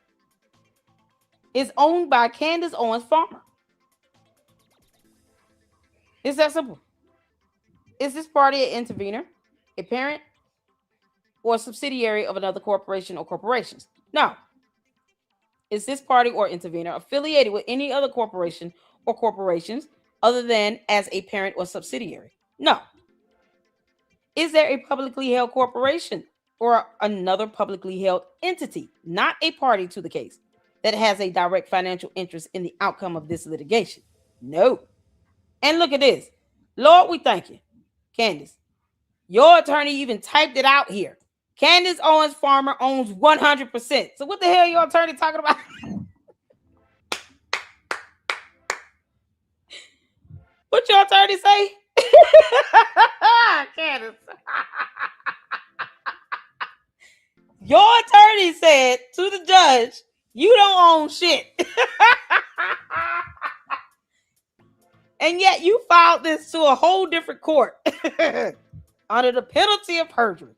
is owned by Candace Owens Farmer. It's that simple. Is this party an intervener, a parent, or a subsidiary of another corporation or corporations? No. Is this party or intervener affiliated with any other corporation or corporations other than as a parent or subsidiary? No. Is there a publicly held corporation or another publicly held entity, not a party to the case, that has a direct financial interest in the outcome of this litigation? No. And look at this. Lord, we thank you. Candace, your attorney even typed it out here. Candace Owens Farmer owns 100%. So what the hell your attorney talking about? What your attorney say? Candace. Your attorney said to the judge, you don't own shit. And yet you filed this to a whole different court under the penalty of perjury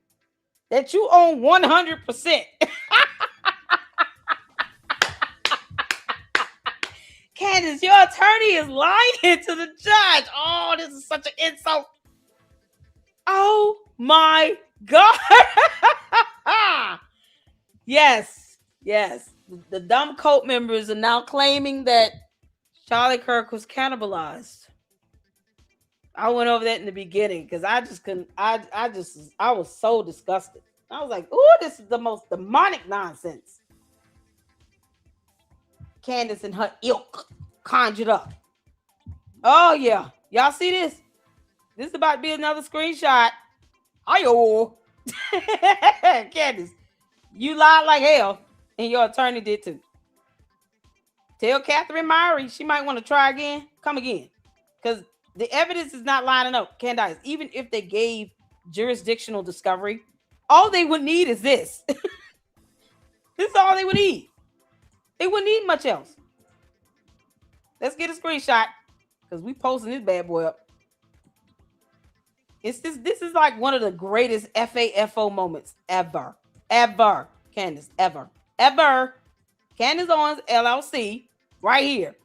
that you own 100%. Candace, your attorney is lying to the judge. Oh, this is such an insult. Oh my God. Yes. The dumb cult members are now claiming that Charlie Kirk was cannibalized. I went over that in the beginning because I just couldn't. I was so disgusted. I was like, "Oh, this is the most demonic nonsense." Candace and her ilk conjured up. Oh yeah, y'all see this? This is about to be another screenshot. Hi-yo. Candace, you lied like hell, and your attorney did too. Tell Catherine Myrie she might want to try again. Come again. Because the evidence is not lining up. Candace, even if they gave jurisdictional discovery, all they would need is this. This is all they would need. They wouldn't need much else. Let's get a screenshot because we posting this bad boy up. This is like one of the greatest FAFO moments ever. Ever. Candace, ever. Candace Owens LLC. Right here.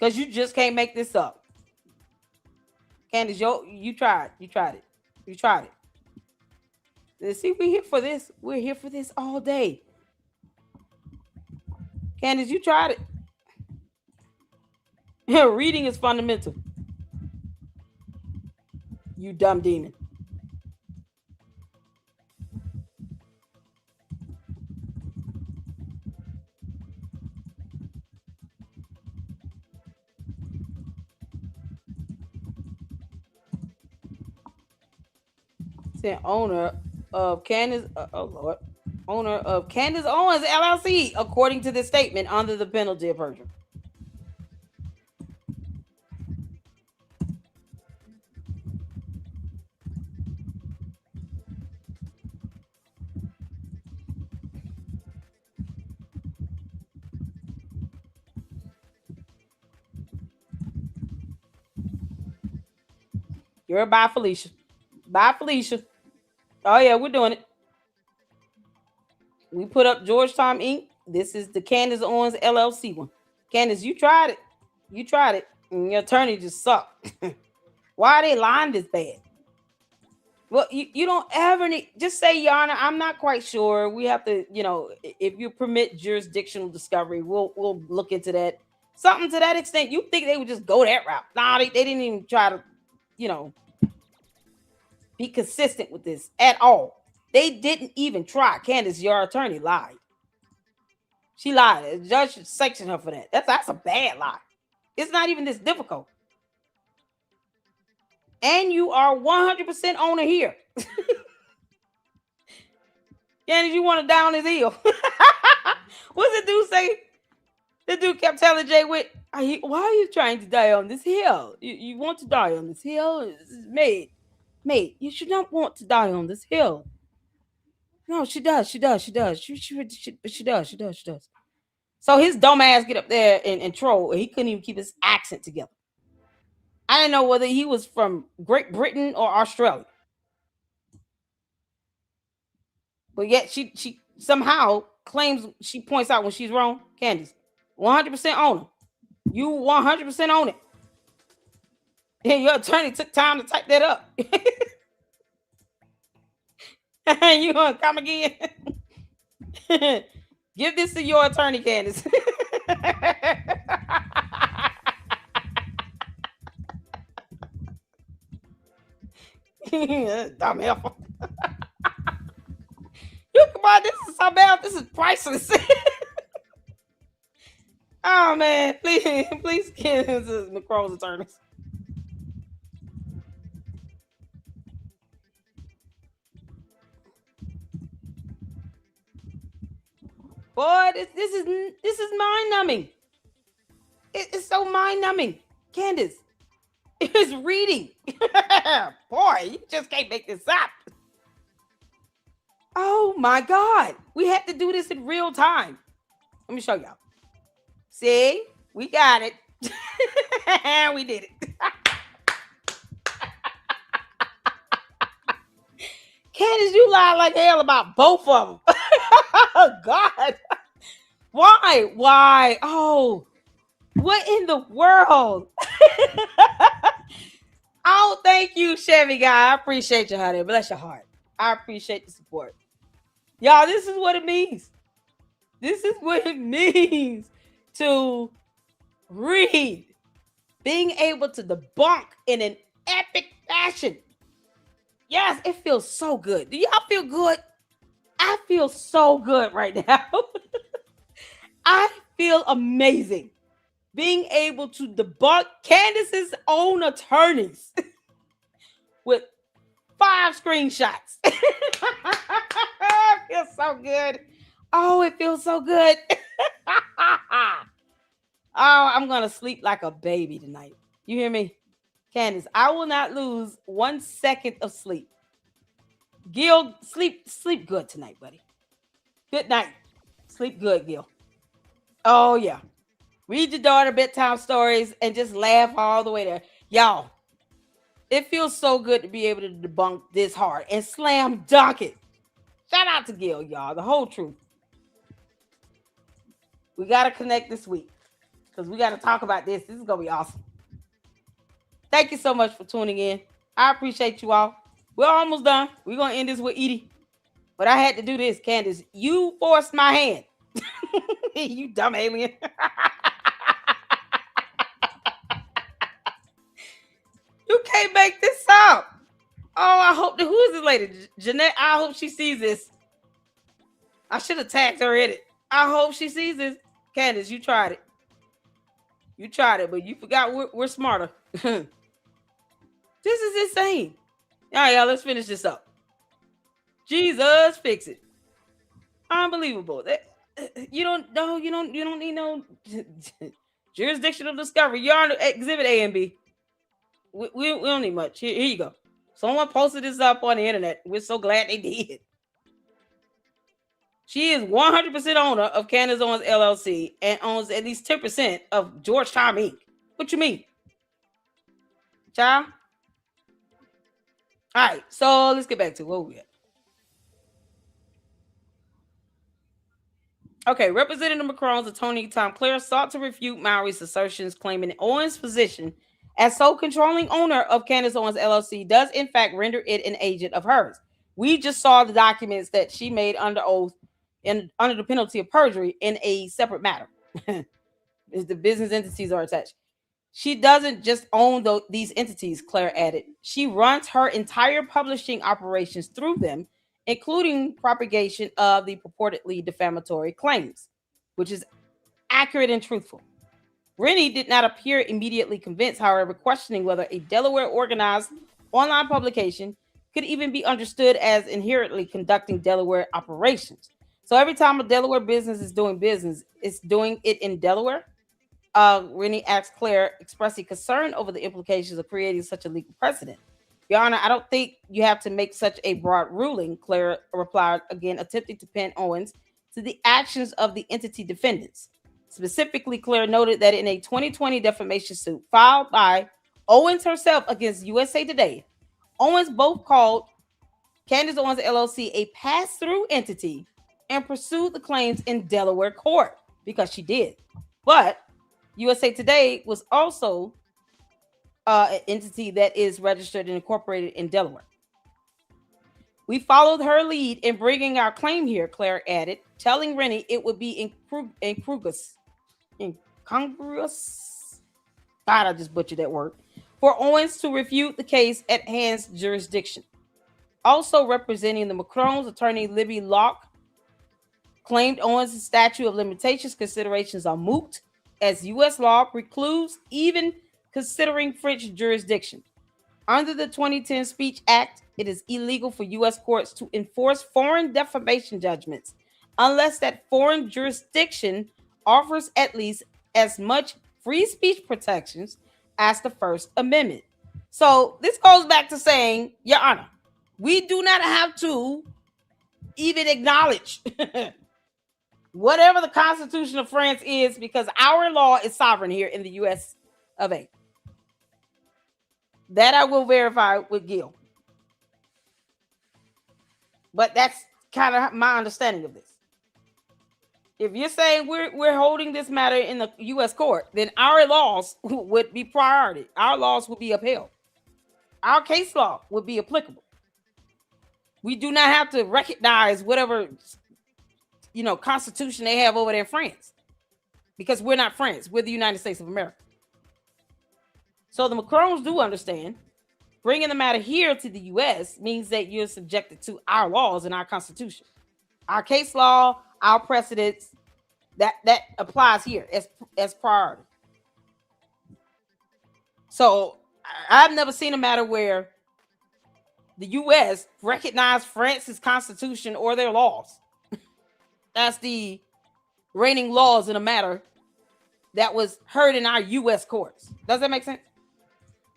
Because you just can't make this up. Candace, you tried it. You tried it. Let's see, we're here for this. We're here for this all day. Candace, you tried it. Reading is fundamental. You dumb demon. Owner of Candace, owner of Candace Owens LLC, according to this statement, under the penalty of perjury. You're bye, Felicia. Bye, Felicia. Oh, yeah, we're doing it. We put up Georgetown Inc. This is the Candace Owens LLC one. Candace, you tried it. You tried it. And your attorney just sucked. Why are they lying this bad? Well, you don't ever need, just say, Your Honor, I'm not quite sure. We have to, if you permit jurisdictional discovery, we'll look into that. Something to that extent. You think they would just go that route? Nah, they didn't even try to, be consistent with this at all. They didn't even try. Candace, your attorney lied. She lied. The judge should sanction her for that. That's a bad lie. It's not even this difficult. And you are 100% owner here. Candace, you want to die on his heel. What's the dude say? The dude kept telling Jay Witt, why are you trying to die on this hill? You want to die on this hill? Mate, you should not want to die on this hill. No, she does. She does. She does. So his dumb ass get up there and troll. And he couldn't even keep his accent together. I didn't know whether he was from Great Britain or Australia. But yet she somehow claims, she points out when she's wrong. Candace, 100% owner. You 100% own it. And your attorney took time to type that up. And you gonna come again? Give this to your attorney, Candace. Dumb helper. You come on, this is so bad. This is priceless. Oh man, please give this to McCrow's attorneys. Boy, this is mind-numbing. It's so mind-numbing. Candace, it's reading. Boy, you just can't make this up. Oh my God. We had to do this in real time. Let me show y'all. See? We got it. We did it. Candace, you lied like hell about both of them. Oh, God. Why? Oh, what in the world? Oh, thank you, Chevy guy. I appreciate you, honey. Bless your heart. I appreciate the support. Y'all, this is what it means. This is what it means to read. Being able to debunk in an epic fashion. Yes, it feels so good. Do y'all feel good? I feel so good right now. I feel amazing. Being able to debunk Candace's own attorneys with 5 screenshots. It feels so good. Oh, it feels so good. Oh, I'm going to sleep like a baby tonight. You hear me? Candace, I will not lose 1 second of sleep. Gil, sleep good tonight, buddy. Good night. Sleep good, Gil. Oh, yeah. Read your daughter bedtime stories and just laugh all the way there. Y'all, it feels so good to be able to debunk this hard and slam dunk it. Shout out to Gil, y'all. The whole truth. We got to connect this week. because we got to talk about this. This is going to be awesome. Thank you so much for tuning in. I appreciate you all. We're almost done. We're going to end this with Edie. But I had to do this, Candace. You forced my hand. You dumb alien. You can't make this up. Oh, I hope who is this lady? Jeanette, I hope she sees this. I should have tagged her in it. I hope she sees this. Candace, you tried it. You tried it, but you forgot we're smarter. This is insane. All right, y'all, let's finish this up. Jesus, fix it. Unbelievable. You don't need no jurisdictional discovery. You're on exhibit A and B. We don't need much. Here you go. Someone posted this up on the internet. We're so glad they did. She is 100% owner of Candace Owens LLC and owns at least 10% of Georgetown Inc. What you mean? Child? All right, so let's get back to what we at. Okay, Representative Macron's attorney Tom Clare sought to refute Mowry's assertions, claiming Owens' position as sole controlling owner of Candace Owens LLC does in fact render it an agent of hers. We just saw the documents that she made under oath and under the penalty of perjury in a separate matter. The business entities are attached. She doesn't just own these entities, Claire added. She runs her entire publishing operations through them, including propagation of the purportedly defamatory claims, which is accurate and truthful. Rennie did not appear immediately convinced, however, questioning whether a Delaware organized online publication could even be understood as inherently conducting Delaware operations. So every time a Delaware business is doing business, it's doing it in Delaware. Rennie asked Claire, expressing concern over the implications of creating such a legal precedent. Your Honor, I don't think you have to make such a broad ruling, Claire replied, again attempting to pin Owens to the actions of the entity defendants. Specifically, Claire noted that in a 2020 defamation suit filed by Owens herself against USA Today, Owens both called Candace Owens LLC a pass-through entity and pursued the claims in Delaware court because she did. But USA Today was also an entity that is registered and incorporated in Delaware. We followed her lead in bringing our claim here, Claire added, telling Rennie it would be incongruous. God, I just butchered that word. For Owens to refute the case at hand's jurisdiction. Also representing the Macron's attorney, Libby Locke, claimed Owens' statute of limitations considerations are moot, as U.S. law precludes even considering French jurisdiction. Under the 2010 Speech Act, it is illegal for U.S. courts to enforce foreign defamation judgments unless that foreign jurisdiction offers at least as much free speech protections as the First Amendment. So this goes back to saying, Your Honor, we do not have to even acknowledge whatever the Constitution of France is, because our law is sovereign here in the U.S. of A. That I will verify with Gil. But that's kind of my understanding of this. If you're saying we're holding this matter in the U.S. court, then our laws would be priority. Our laws would be upheld. Our case law would be applicable. We do not have to recognize whatever constitution they have over there in France, because we're not France. We're the United States of America. So the Macrons do understand bringing the matter here to the U.S. means that you're subjected to our laws and our Constitution, our case law, our precedents. That applies here as priority. So I've never seen a matter where the U.S. recognized France's Constitution or their laws. That's the reigning laws in a matter that was heard in our U.S. courts. Does that make sense?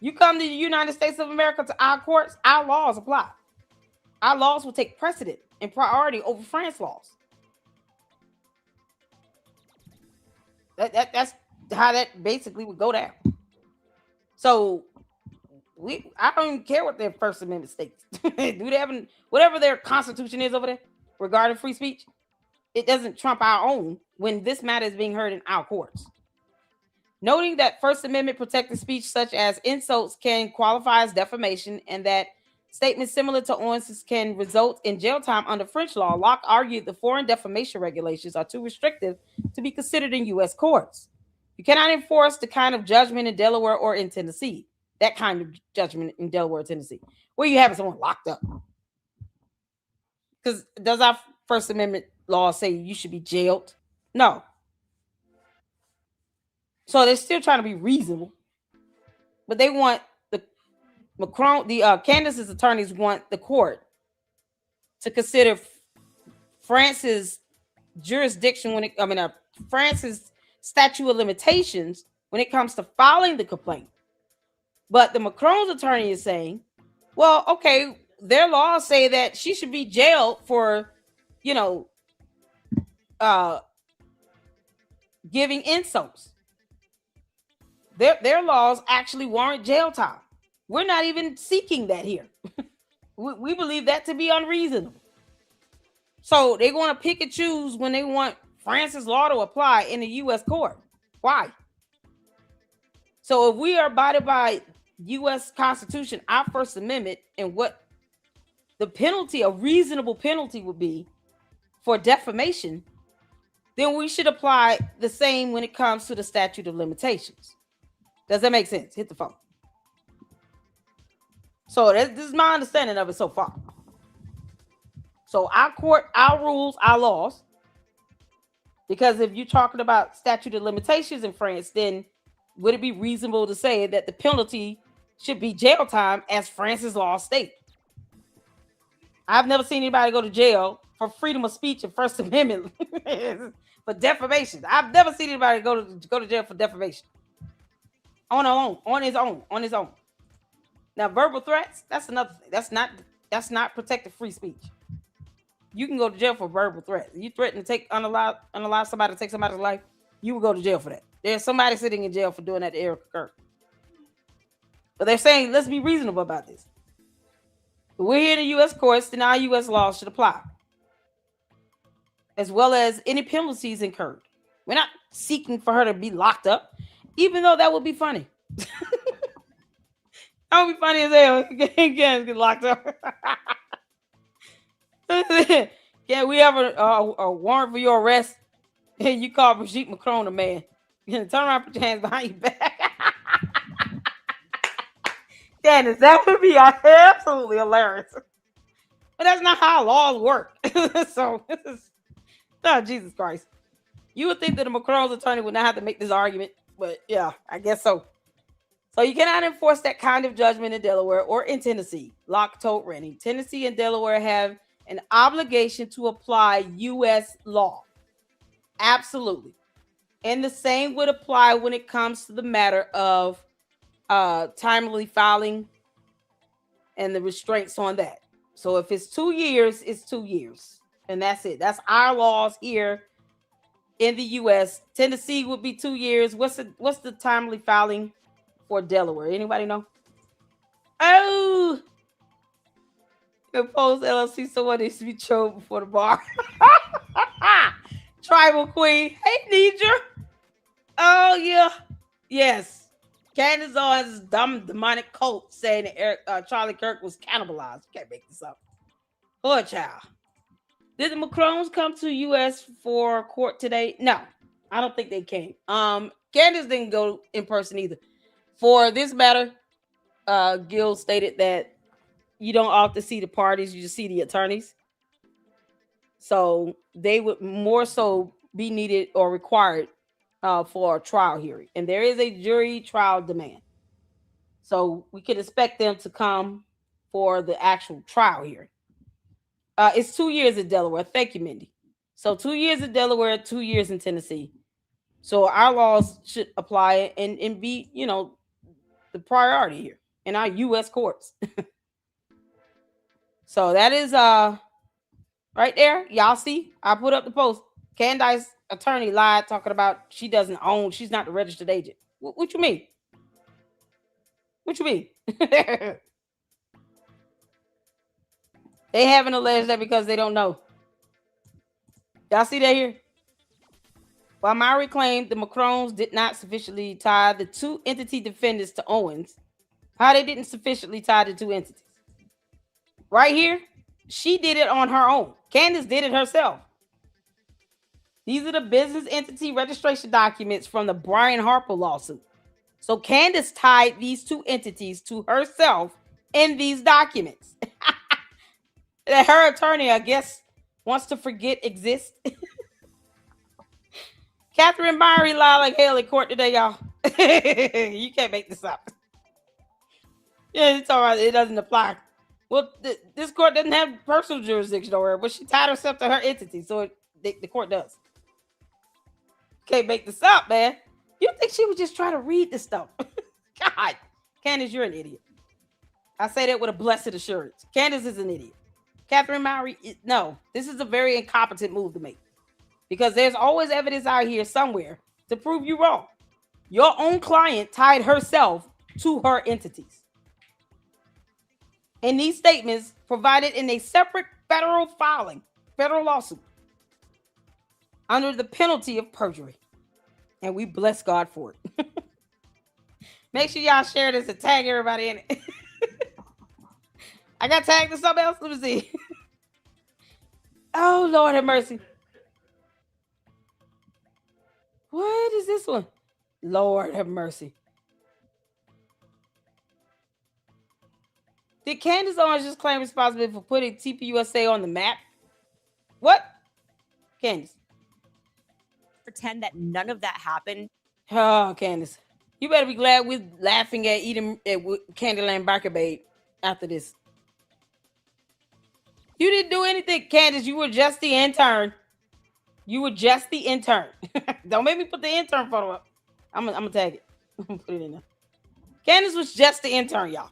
You come to the United States of America, to our courts, our laws apply. Our laws will take precedent and priority over France laws. That's how that basically would go down. So I don't even care what their First Amendment states. Do they have whatever their Constitution is over there regarding free speech? It doesn't trump our own when this matter is being heard in our courts. noting that First Amendment protected speech such as insults can qualify as defamation and that statements similar to Owens can result in jail time under French law. Locke argued the foreign defamation regulations are too restrictive to be considered in U.S. courts. You cannot enforce the kind of judgment in Delaware or in Tennessee. That kind of judgment in Delaware or Tennessee, where you have someone locked up. Because does our First Amendment law say you should be jailed? No. So they're still trying to be reasonable, but they want Candace's attorneys want the court to consider France's jurisdiction France's statute of limitations when it comes to filing the complaint. But the Macron's attorney is saying, well, okay, their laws say that she should be jailed for, giving insults. Their laws actually warrant jail time. We're not even seeking that here. we believe that to be unreasonable. So they want to pick and choose when they want France's law to apply in the U.S. court. Why? So if we are abided by U.S. Constitution, our First Amendment, and what the penalty, a reasonable penalty would be for defamation, then we should apply the same when it comes to the statute of limitations. Does that make sense? Hit the phone. So this is my understanding of it so far. So our court, our rules, our laws, because if you're talking about statute of limitations in France, then would it be reasonable to say that the penalty should be jail time as France's law state? I've never seen anybody go to jail for freedom of speech and First Amendment for defamation. I've never seen anybody go to jail for defamation. On his own. Now, verbal threats, that's another thing. That's not protected free speech. You can go to jail for verbal threats. You threaten to unallow somebody to take somebody's life, you will go to jail for that. There's somebody sitting in jail for doing that to Kirk. But they're saying, let's be reasonable about this. We're here in the U.S. courts, then our U.S. laws should apply, as well as any penalties incurred. We're not seeking for her to be locked up, even though that would be funny. That would be funny as hell. Get locked up. Can we have a warrant for your arrest? And you call Brigitte Macron a man. Turn around, put your hands behind your back. Candace, that would be absolutely hilarious. But that's not how laws work. So this is, oh, Jesus Christ. You would think that the Macron's attorney would not have to make this argument, but yeah, I guess so. So you cannot enforce that kind of judgment in Delaware or in Tennessee. Locke told Rennie, Tennessee and Delaware have an obligation to apply U.S. law. Absolutely. And the same would apply when it comes to the matter of timely filing and the restraints on that. So if it's 2 years, it's 2 years. And that's it. That's our laws here in the U.S. Tennessee would be 2 years. What's the timely filing for Delaware? Anybody know? Oh, the Post LLC, someone needs to be choked before the bar. Tribal Queen. Hey, Nidra. Oh, yeah. Yes. Candace Owens' dumb demonic cult saying that Charlie Kirk was cannibalized. You can't make this up. Poor child. Did the Macrons come to U.S. for court today? No, I don't think they came. Candace didn't go in person either. For this matter, Gil stated that you don't often see the parties, you just see the attorneys. So they would more so be needed or required for a trial hearing. And there is a jury trial demand. So we could expect them to come for the actual trial hearing. It's 2 years in Delaware. Thank you, Mindy. So 2 years in Delaware, 2 years in Tennessee. So our laws should apply and be, the priority here in our U.S. courts. So that is right there. Y'all see? I put up the post. Candace's attorney lied talking about she's not the registered agent. What you mean? What you mean? They haven't alleged that because they don't know. Y'all see that here? While Mowry claimed the Macrons did not sufficiently tie the two entity defendants to Owens, how they didn't sufficiently tie the two entities. Right here, she did it on her own. Candace did it herself. These are the business entity registration documents from the Brian Harper lawsuit. So Candace tied these two entities to herself in these documents. That her attorney, I guess, wants to forget exists. Catherine Mowry lied like hell in court today, y'all. You can't make this up. Yeah, it's all right. It doesn't apply. Well, this court doesn't have personal jurisdiction over her, but she tied herself to her entity, so the court does. Can't make this up, man. You think she was just trying to read this stuff? God, Candace, you're an idiot. I say that with a blessed assurance. Candace is an idiot. Catherine Mowry, no, this is a very incompetent move to make, because there's always evidence out here somewhere to prove you wrong. Your own client tied herself to her entities. And these statements provided in a separate federal lawsuit, under the penalty of perjury. And we bless God for it. Make sure y'all share this and tag everybody in it. I got tagged to something else. Let me see. Oh, Lord have mercy. What is this one? Lord have mercy. Did Candace Owens just claim responsibility for putting TPUSA on the map? What? Candace. Pretend that none of that happened. Oh, Candace. You better be glad we're laughing at eating at Candyland Barker Babe after this. You didn't do anything, Candace. You were just the intern. You were just the intern. Don't make me put the intern photo up. I'm gonna tag it. I'm gonna put it in there. Candace was just the intern, y'all.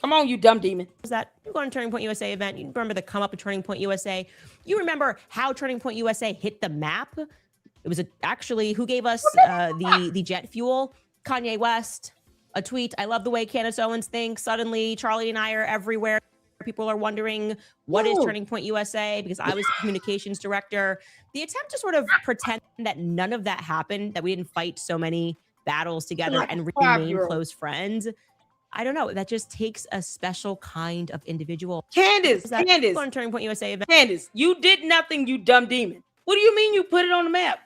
Come on, you dumb demon. Was that you go on Turning Point USA event? You remember the come up of Turning Point USA? You remember how Turning Point USA hit the map? It was actually who gave us the jet fuel? Kanye West. A tweet. I love the way Candace Owens thinks. Suddenly, Charlie and I are everywhere. People are wondering what is Turning Point USA, because I was the communications director. The attempt to sort of pretend that none of that happened, that we didn't fight so many battles together and remain close friends. I don't know. That just takes a special kind of individual. Candace, Turning Point USA event. Candace, you did nothing, you dumb demon. What do you mean you put it on the map?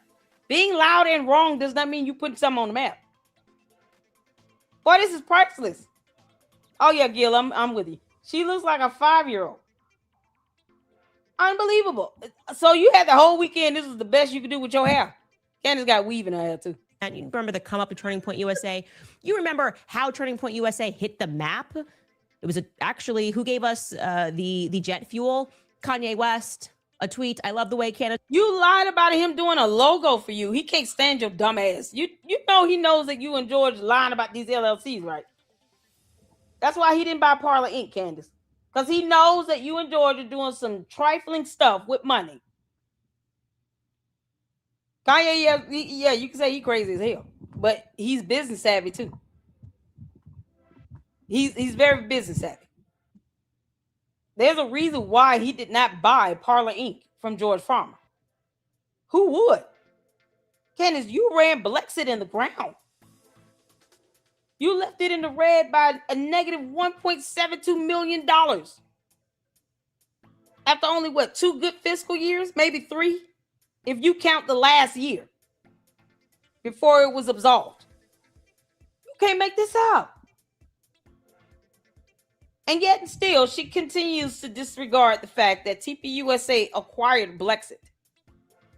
Being loud and wrong does not mean you put something on the map. Boy, this is priceless. Oh yeah, Gil, I'm with you. She looks like a 5-year-old. Unbelievable. So you had the whole weekend. This was the best you could do with your hair. Candace got weave in her hair too. And you remember the come up of Turning Point USA? You remember how Turning Point USA hit the map? It was actually who gave us the jet fuel? Kanye West. A tweet. I love the way Candace. You lied about him doing a logo for you. He can't stand your dumb ass. You know he knows that you and George lying about these LLCs, right? That's why he didn't buy Parlor Inc., Candace. Because he knows that you and George are doing some trifling stuff with money. Kanye, yeah, you can say he's crazy as hell. But he's business savvy too. He's very business savvy. There's a reason why he did not buy Parlor Inc. from George Farmer. Who would? Candace, you ran Blexit in the ground. You left it in the red by a negative $1.72 million. After only, 2 good fiscal years? Maybe 3? If you count the last year before it was absolved. You can't make this up. And yet still, she continues to disregard the fact that TPUSA acquired Blexit.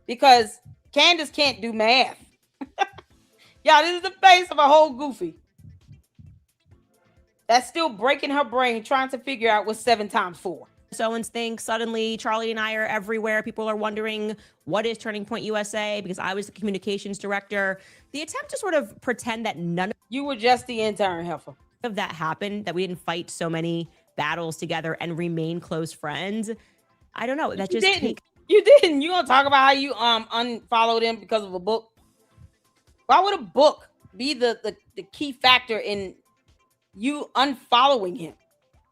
Because Candace can't do math. Y'all, this is the face of a whole goofy. That's still breaking her brain trying to figure out what 7 times 4. Owens thinks suddenly Charlie and I are everywhere. People are wondering what is Turning Point USA, because I was the communications director. The attempt to sort of pretend that none you were just the intern, Heifer. Of that happened, that we didn't fight so many battles together and remain close friends. I don't know. That just you didn't. You gonna talk about how you unfollowed him because of a book? Why would a book be the key factor in you unfollowing him?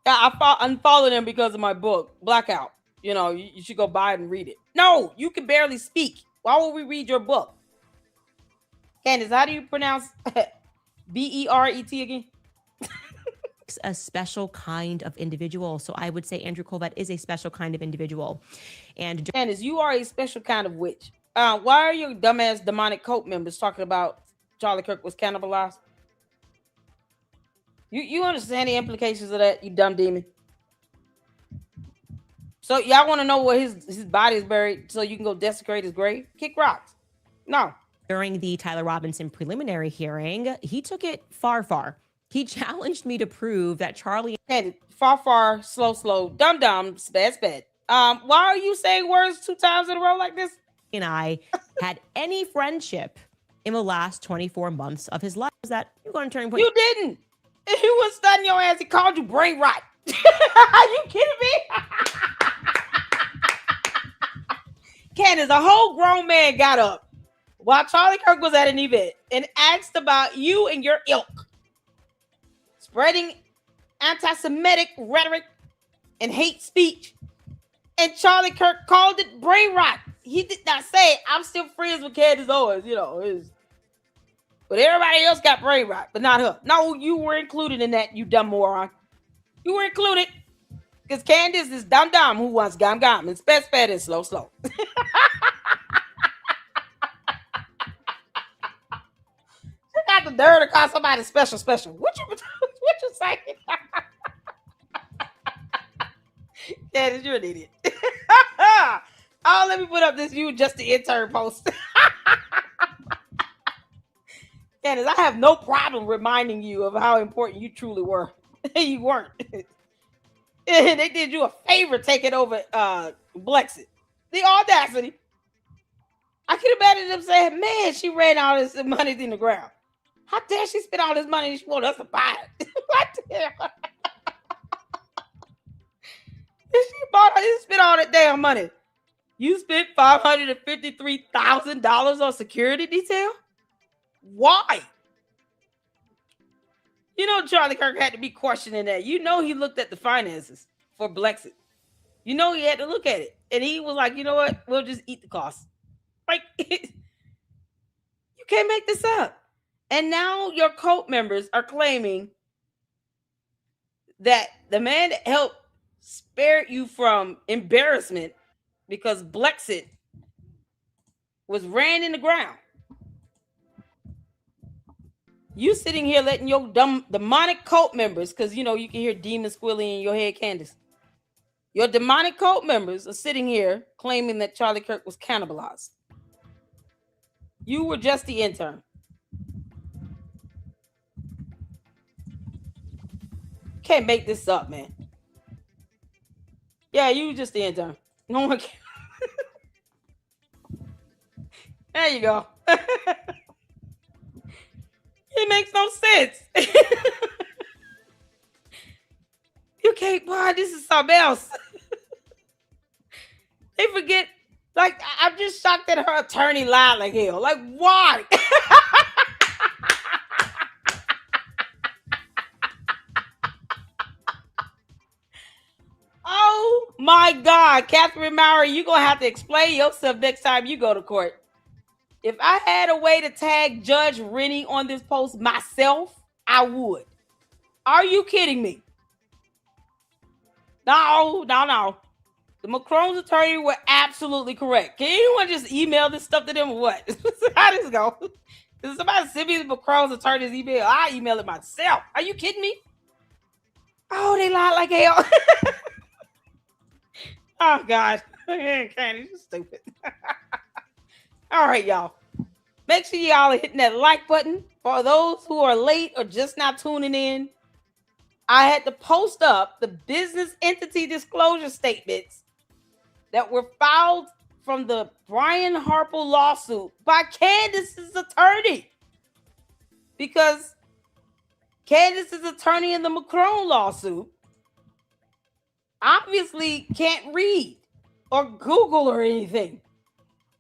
Yeah, I unfollowed him because of my book, Blackout. You know, you should go buy it and read it. No, you can barely speak. Why would we read your book? Candace, how do you pronounce Beret again? A special kind of individual. So I would say Andrew Colvett is a special kind of individual. And Candace, you are a special kind of witch. Why are your dumbass demonic cult members talking about Charlie Kirk was cannibalized? You understand the implications of that, you dumb demon? So y'all want to know where his body is buried so you can go desecrate his grave? Kick rocks. No. During the Tyler Robinson preliminary hearing, he took it far. He challenged me to prove that Charlie and far, slow, dumb, sped. Why are you saying words 2 times in a row like this? And I had any friendship in the last 24 months of his life. Is that you going to turn point? You didn't. He was studying your ass. He called you brain rot. Are you kidding me? Candace, a whole grown man got up while Charlie Kirk was at an event and asked about you and your ilk spreading anti-Semitic rhetoric and hate speech. And Charlie Kirk called it brain rot. He did not say, I'm still friends with Candace Owens, but everybody else got brain rot, but not her. No, you were included in that, you dumb moron. You were included because Candace is dumb who wants gum and sped and slow. She got the nerve to call somebody special. What you saying? Candace, you're an idiot. Oh, let me put up this you just the intern post. Candace, I have no problem reminding you of how important you truly were. You weren't. They did you a favor taking over Blexit. The audacity. I can imagine them saying, man, she ran all this money in the ground. How dare she spend all this money and she want us to buy it? What the hell? She spent all that damn money. You spent $553,000 on security detail? Why? Charlie Kirk had to be questioning that. He looked at the finances for Blexit. He had to look at it. And he was like, you know what? We'll just eat the cost. Like, you can't make this up. And now your cult members are claiming that the man that helped spare you from embarrassment because Blexit was ran in the ground. You sitting here letting your dumb demonic cult members, because you can hear demons squealing in your head, Candace. Your demonic cult members are sitting here claiming that Charlie Kirk was cannibalized. You were just the intern. Can't make this up, man. Yeah, you just the intern. No one can. There you go. It makes no sense. You can't, boy, this is something else. They forget, like, I'm just shocked that her attorney lied like hell. Like, why? Oh my God, Catherine Maurer, you're going to have to explain yourself next time you go to court. If I had a way to tag Judge Rennie on this post myself, I would. Are you kidding me? No. The Macron's attorney were absolutely correct. Can anyone just email this stuff to them or what? How does this go? Does somebody send me the Macron's attorney's email? I email it myself. Are you kidding me? Oh, they lied like hell. Oh, God. Candy, you're stupid. All right, y'all. Make sure y'all are hitting that like button. For those who are late or just not tuning in, I had to post up the business entity disclosure statements that were filed from the Brian Harper lawsuit by Candace's attorney. Because Candace's attorney in the Macron lawsuit obviously can't read or Google or anything.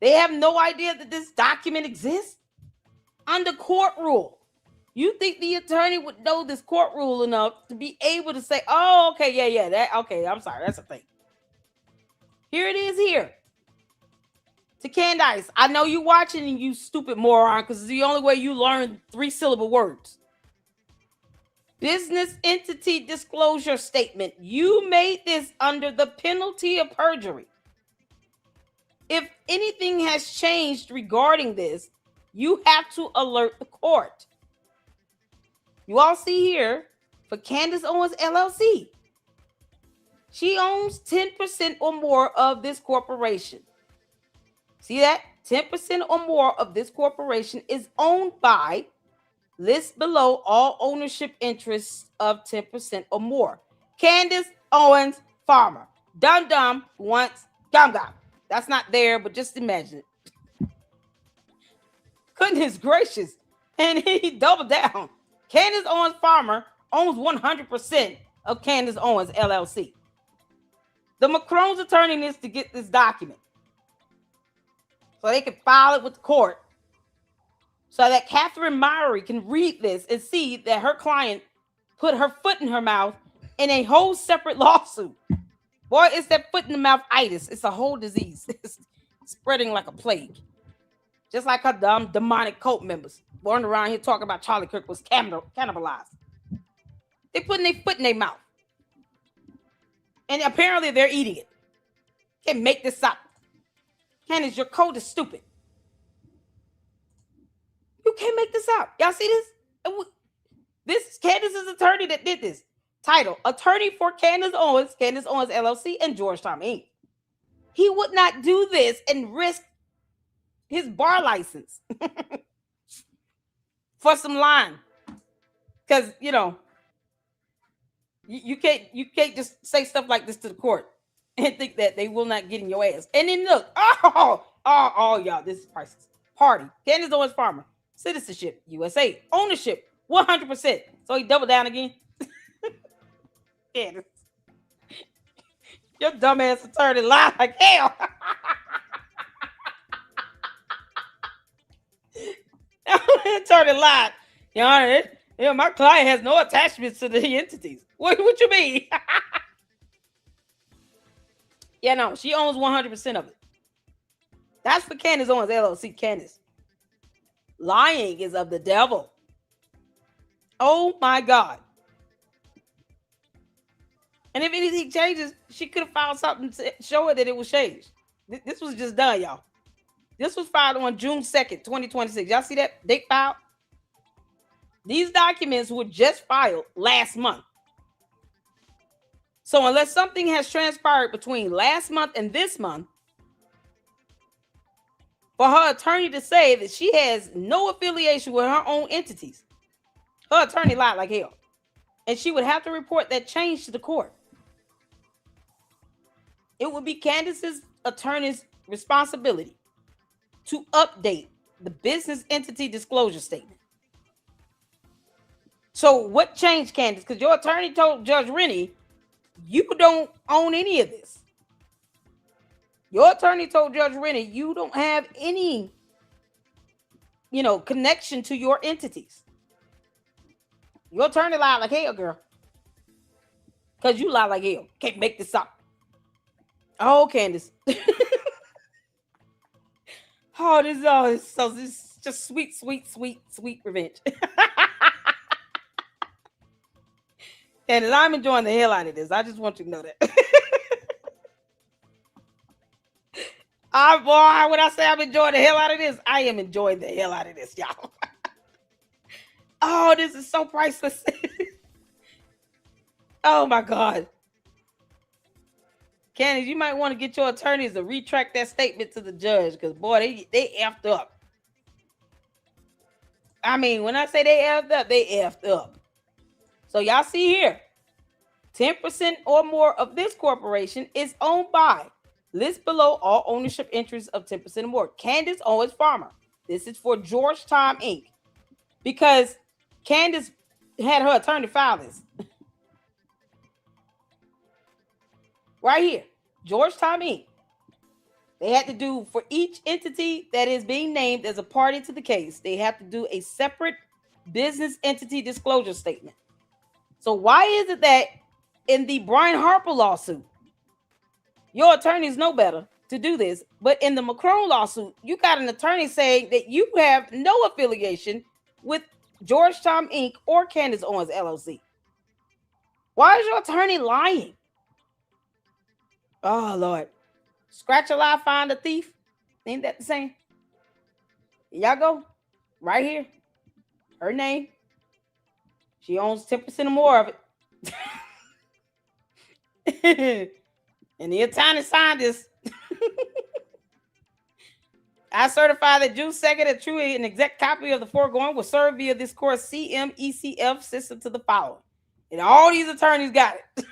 They have no idea that this document exists under court rule. You think the attorney would know this court rule enough to be able to say, oh, okay, yeah, that, okay, I'm sorry, that's a thing. Here it is here. To Candace, I know you watching and you stupid moron, because it's the only way you learn 3-syllable words. Business entity disclosure statement. You made this under the penalty of perjury. If anything has changed regarding this, you have to alert the court. You all see here for Candace Owens LLC. She owns 10% or more of this corporation. See that? 10% or more of this corporation is owned by, list below all ownership interests of 10% or more. Candace Owens Farmer. Dum wants gum. That's not there, but just imagine it. Goodness gracious. And he doubled down. Candace Owens Farmer owns 100% of Candace Owens LLC. The Macron's attorney needs to get this document so they can file it with the court, so that Catherine Mowry can read this and see that her client put her foot in her mouth in a whole separate lawsuit. Boy, it's that foot in the mouth itis. It's a whole disease. It's spreading like a plague. Just like her dumb demonic cult members running around here talking about Charlie Kirk was cannibalized. They putting their foot in their mouth. And apparently they're eating it. Can't make this up. Candace, your code is stupid. You can't make this up. Y'all see this? This is Candace's attorney that did this. Title, attorney for Candace Owens LLC, and Georgetown Inc. He would not do this and risk his bar license for some line. Because, you know, you can't just say stuff like this to the court and think that they will not get in your ass. And then look, y'all, this is priceless. Party, Candace Owens Farmer, citizenship, USA, ownership, 100%. So he doubled down again. Candace, your dumbass attorney lied like hell. Attorney lied. Your Honor, my client has no attachments to the entities. What you mean? Yeah, no, she owns 100% of it. That's for Candace Owens LLC. Candace, lying is of the devil. Oh my God. And if anything changes, she could have filed something to show her that it was changed. This was just done, y'all. This was filed on June 2nd, 2026. Y'all see that date filed? These documents were just filed last month. So unless something has transpired between last month and this month, for her attorney to say that she has no affiliation with her own entities, her attorney lied like hell. And she would have to report that change to the court. It would be Candace's attorney's responsibility to update the business entity disclosure statement. So what changed, Candace? Because your attorney told Judge Rennie, you don't own any of this. Your attorney told Judge Rennie, you don't have any, connection to your entities. Your attorney lied like hell, girl. Because you lie like hell. Can't make this up. Oh, Candace. This is just sweet, sweet, sweet, sweet revenge. And I'm enjoying the hell out of this. I just want you to know that. When I say I'm enjoying the hell out of this, I am enjoying the hell out of this, y'all. Oh, this is so priceless. Oh my God. Candace, you might want to get your attorneys to retract that statement to the judge, because boy, they effed up. I mean, when I say they effed up, they effed up. So y'all see here, 10% or more of this corporation is owned by, list below all ownership interests of 10% or more, Candace Owens Farmer. This is for Georgetown Inc. Because Candace had her attorney file this. Right here, Georgetown Inc. They had to do, for each entity that is being named as a party to the case, they have to do a separate business entity disclosure statement. So why is it that in the Brian Harper lawsuit, your attorneys know better to do this. But in the Macron lawsuit, you got an attorney saying that you have no affiliation with Georgetown Inc. or Candace Owens LLC. Why is your attorney lying? Oh, Lord. Scratch a lie, find a thief. Ain't that the same? Y'all go. Right here. Her name. She owns 10% or more of it. And the attorney signed this. I certify that June 2nd, a true and exact copy of the foregoing was served via this course CMECF system to the following. And all these attorneys got it.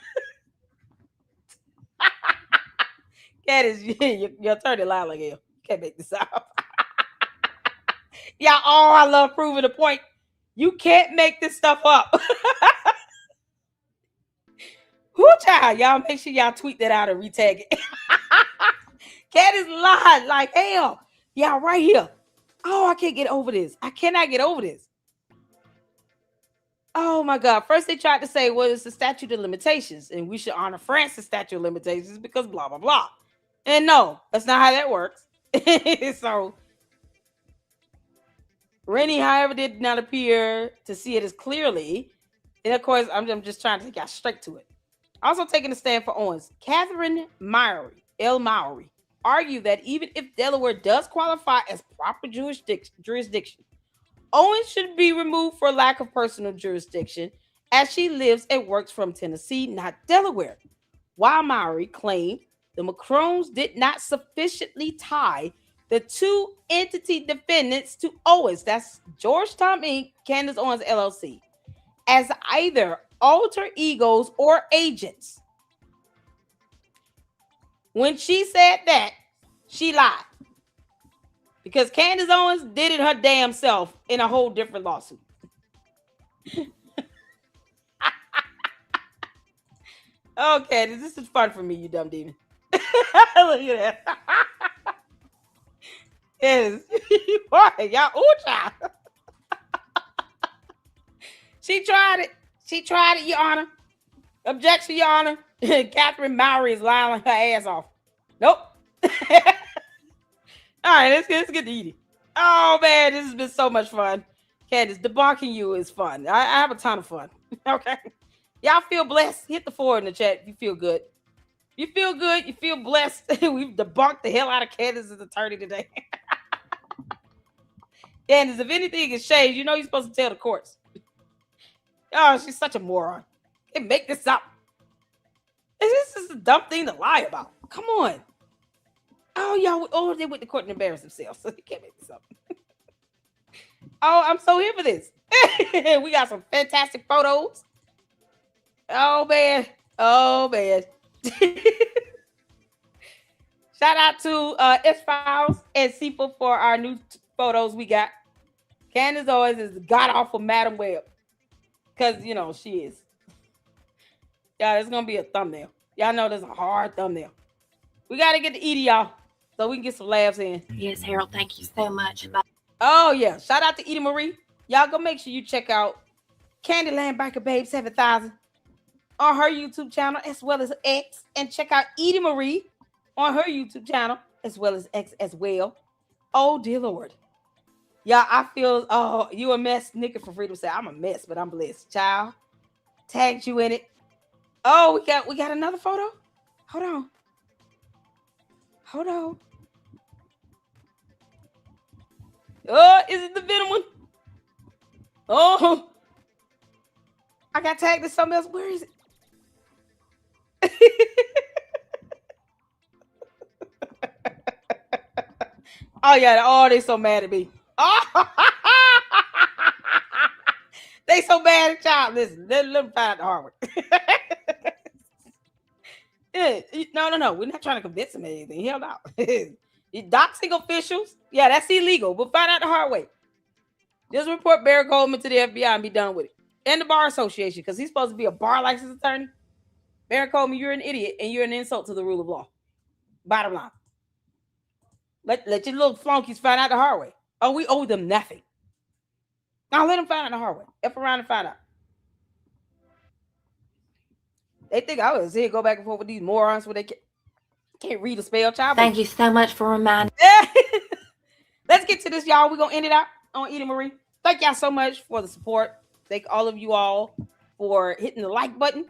Candace, your attorney lied like hell. You can't make this up. Y'all, I love proving the point. You can't make this stuff up. Whoo, child. Y'all make sure y'all tweet that out and retag it. Candace lied like hell. Y'all right here. Oh, I can't get over this. I cannot get over this. Oh my God. First they tried to say, well, it's the statute of limitations and we should honor France's statute of limitations because blah, blah, blah. And no, that's not how that works. So Rennie, however, did not appear to see it as clearly. And of course, I'm just trying to get straight to it. Also taking a stand for Owens, Catherine Mowry argued that even if Delaware does qualify as proper jurisdiction, Owens should be removed for lack of personal jurisdiction as she lives and works from Tennessee, not Delaware. While Mowry claimed the Macrons did not sufficiently tie the two entity defendants to Owens, that's Georgetown Inc., Candace Owens LLC, as either alter egos or agents. When she said that, she lied. Because Candace Owens did it her damn self in a whole different lawsuit. Okay, this is fun for me, you dumb demon. Look at that. Yes. Y'all, ooh, child. She tried it, Your Honor. Objection, Your Honor. Catherine Mowry is lying her ass off. Nope. All right, let's get to eating. Oh, man, this has been so much fun. Candace, debunking you is fun. I have a ton of fun. Okay. Y'all feel blessed? Hit the 4 in the chat if you feel good. You feel good? You feel blessed? We've debunked the hell out of Candace's attorney today. Candace, if anything has changed, you know you're supposed to tell the courts. Oh, she's such a moron. They make this up. This is a dumb thing to lie about. Come on. Oh, y'all. Oh, they went to court and embarrassed themselves. So they can't make this up. Oh, I'm so here for this. We got some fantastic photos. Oh, man. Oh, man. Shout out to S-Files and Sifa for our new photos we got. Candace Owens is god-awful Madam Web. Because, you know, she is. Yeah, there's going to be a thumbnail. Y'all know there's a hard thumbnail. We got to get to Edie, y'all, so we can get some laughs in. Yes, Harold, thank you so much. Oh, yeah. Shout out to Edie Marie. Y'all go make sure you check out Candyland Biker Babe 7000 on her YouTube channel as well as X. And check out Edie Marie on her YouTube channel as well as X as well. Oh, dear Lord. Yeah, I feel, oh, you a mess. Nikki for Freedom said, I'm a mess, but I'm blessed. Child, tagged you in it. Oh, we got another photo? Hold on. Oh, is it the Venom one? Oh, I got tagged in something else. Where is it? Oh, yeah. Oh, they so mad at me. Oh, they so mad at y'all. Listen, let them find out the hard way. No. We're not trying to convince them of anything. Hell no. Doxing officials, yeah, that's illegal. We'll find out the hard way. Just report Barry Goldman to the FBI and be done with it. And the Bar Association, because he's supposed to be a bar license attorney. Barry Goldman, you're an idiot and you're an insult to the rule of law. Bottom line. Let your little flunkies find out the hard way. Oh, we owe them nothing. Now let them find out the hard way. F around and find out. They think I was here go back and forth with these morons when they Can't read a spell, child. Thank you so much for reminding. Let's get to this, y'all. We're going to end it out on Edie Marie. Thank y'all so much for the support. Thank all of you all for hitting the like button,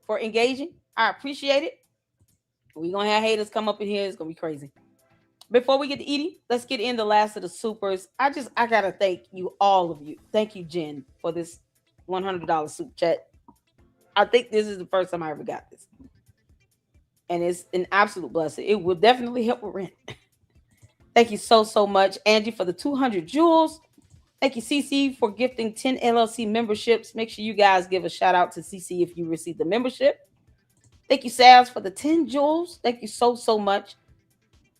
for engaging. I appreciate it. We're going to have haters come up in here. It's going to be crazy. Before we get to Edie, let's get in the last of the supers. I got to thank you, all of you. Thank you, Jen, for this $100 super chat. I think this is the first time I ever got this. And it's an absolute blessing. It will definitely help with rent. Thank you so, so much. Angie for the 200 jewels. Thank you, CC, for gifting 10 LLC memberships. Make sure you guys give a shout out to CC if you receive the membership. Thank you, Saz, for the 10 jewels. Thank you so, so much.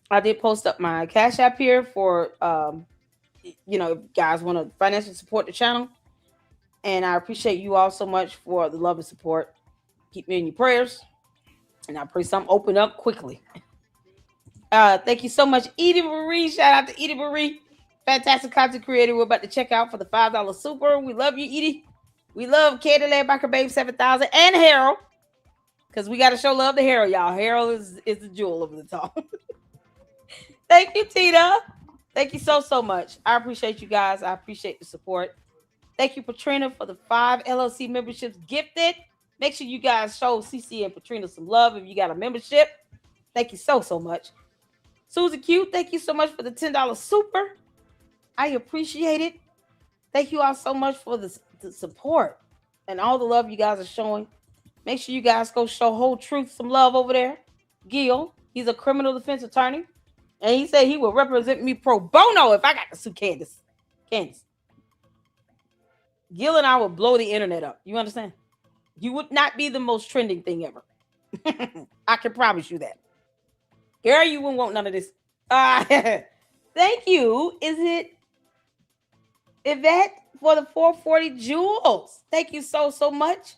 I did post up my Cash App here for, if you guys want to financially support the channel. And I appreciate you all so much for the love and support. Keep me in your prayers. And I pray something open up quickly. Thank you so much, Edie Marie. Shout out to Edie Marie. Fantastic content creator. We're about to check out for the $5 super. We love you, Edie. We love Cannibalized by Babe 7000 and Harold. Because we got to show love to Harold, y'all. Harold is the jewel over the top. Thank you, Tina. Thank you so, so much. I appreciate you guys. I appreciate the support. Thank you, Patrina, for the 5 LLC memberships gifted. Make sure you guys show CC and Patrina some love if you got a membership. Thank you so, so much. Susie Q, thank you so much for the $10 super. I appreciate it. Thank you all so much for the support and all the love you guys are showing. Make sure you guys go show Whole Truth some love over there. Gil, he's a criminal defense attorney. And he said he will represent me pro bono if I got to sue Candace. Gil and I will blow the internet up. You understand? You would not be the most trending thing ever. I can promise you that. Gary, you wouldn't want none of this. Thank you. Is it Yvette for the 440 jewels? Thank you so, so much.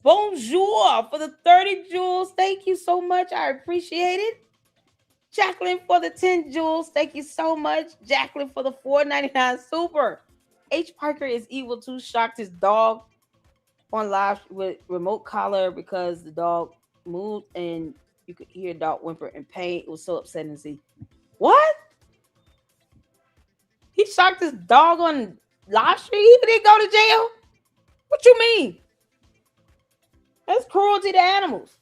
Bonjour for the 30 jewels. Thank you so much. I appreciate it. Jacqueline for the 10 jewels. Thank you so much. Jacqueline for the $4.99 super. H. Parker is evil too. Shocked his dog on live with remote collar because the dog moved and you could hear a dog whimper in pain. It was so upsetting to see. What? He shocked his dog on live stream? He didn't go to jail? What you mean? That's cruelty to animals.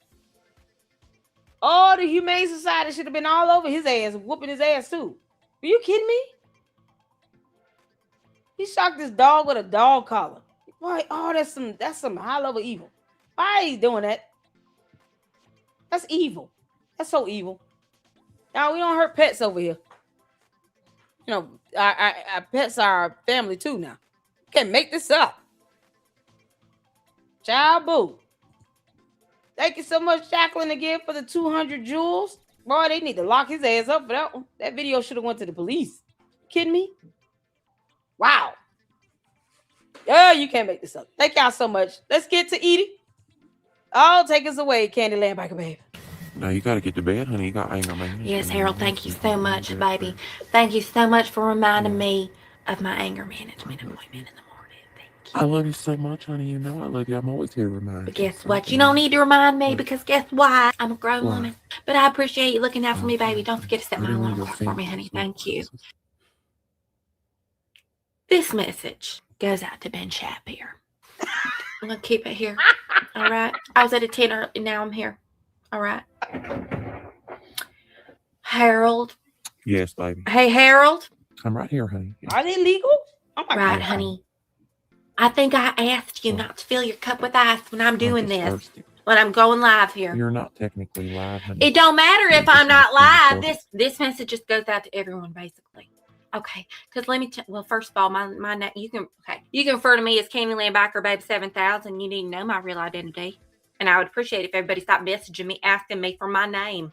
Oh, the Humane Society should have been all over his ass, whooping his ass too. Are you kidding me? He shocked his dog with a dog collar. Why? Oh, that's some high level evil. Why are you doing that? That's evil. That's so evil. Now we don't hurt pets over here. You know, our pets are our family too now. You can't make this up. Child boo. Thank you so much, Jacqueline, again for the 200 jewels. Boy, they need to lock his ass up for that one. That video should have went to the police. You kidding me? Wow. Yeah, you can't make this up. Thank y'all so much. Let's get to Edie. Oh, take us away, Candyland Biker Babe. No, you got to get to bed, honey. You got anger management. Yes, Harold, thank you so much, baby. Thank you so much for reminding me of my anger management appointment in the morning. I love you so much, honey. You know I love you. I'm always here to remind you. But guess what? You don't need to remind me because guess why? I'm a grown woman. But I appreciate you looking out for me, baby. Don't forget to set my alarm clock for me, honey. Thank you. This message goes out to Ben Shapiro. I'm going to keep it here. All right. I was at a 10 early. Now I'm here. All right. Harold. Yes, baby. Hey, Harold. I'm right here, honey. Are they legal? Oh my God, honey. I think I asked you not to fill your cup with ice when I'm doing this. Thirsty. When I'm going live here. You're not technically live, honey. It don't matter if I'm not live. This message just goes out to everyone, basically. Okay, because let me well, first of all, my name you can refer to me as Candyland Biker Babe 7000. You need to know my real identity, and I would appreciate it if everybody stopped messaging me asking me for my name.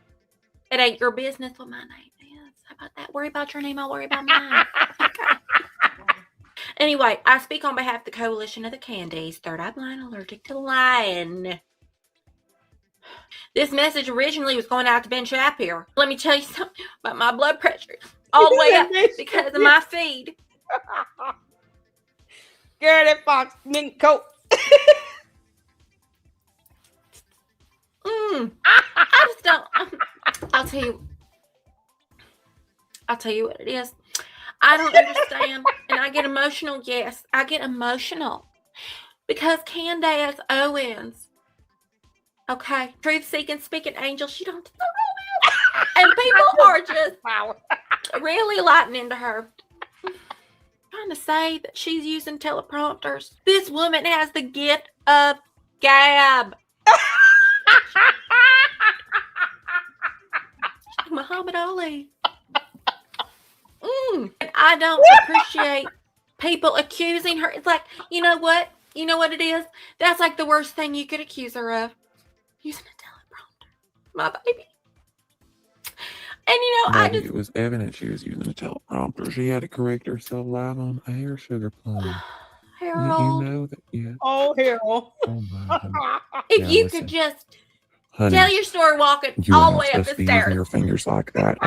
It ain't your business what my name is. How about that? Worry about your name. I'll worry about mine. Okay. Anyway, I speak on behalf of the Coalition of the Candies, Third Eye Blind, Allergic to Lying. This message originally was going out to Ben Shapiro. Let me tell you something about my blood pressure. All the way up because of my feed. Girl, that fox mink coat. I just don't. tell you what it is. I don't understand, and I get emotional. Yes, I get emotional because Candace Owens, okay, truth-seeking, speaking angel, she don't deserve romance, and people are just really lighting into her, trying to say that she's using teleprompters. This woman has the gift of gab. Muhammad Ali. And I don't appreciate people accusing her. It's like, you know what? You know what it is? That's like the worst thing you could accuse her of. Using a teleprompter. My baby. And It was evident she was using a teleprompter. She had to correct herself live on air, sugar plum. Harold. You know that, yeah. Oh, Harold. Oh my God. If you could just Honey, tell your story walking you all are the not way up supposed the to be using stairs. your fingers like that.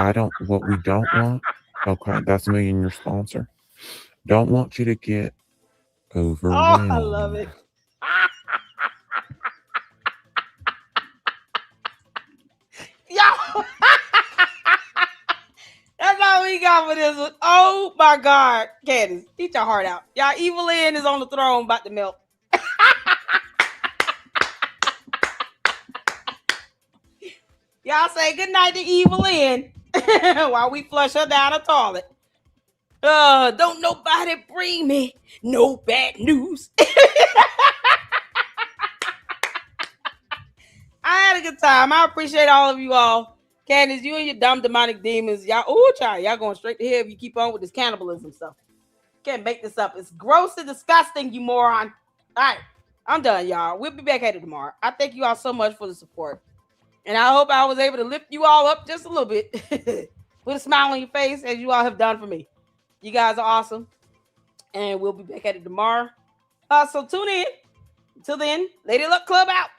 What we don't want, okay, that's me and your sponsor. Don't want you to get overwhelmed. Oh, I love it. Yo, that's all we got for this one. Oh my God, Candace, eat your heart out. Y'all, Evil Lynn is on the throne about to melt. Y'all say good night to Evil Lynn while we flush her down the toilet. Don't nobody bring me no bad news. I had a good time. I appreciate all of you all. Candace, you and your dumb demonic demons, y'all going straight to hell if you keep on with this cannibalism stuff. Can't make this up. It's gross and disgusting, you moron. All right, I'm done, y'all. We'll be back at it tomorrow. I thank you all so much for the support. And I hope I was able to lift you all up just a little bit with a smile on your face as you all have done for me. You guys are awesome. And we'll be back at it tomorrow. So tune in. Until then, Lady Luck Club out.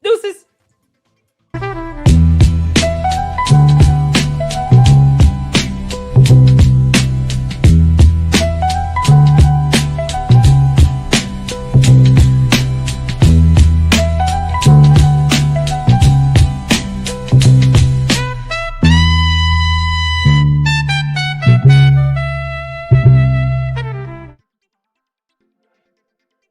Deuces.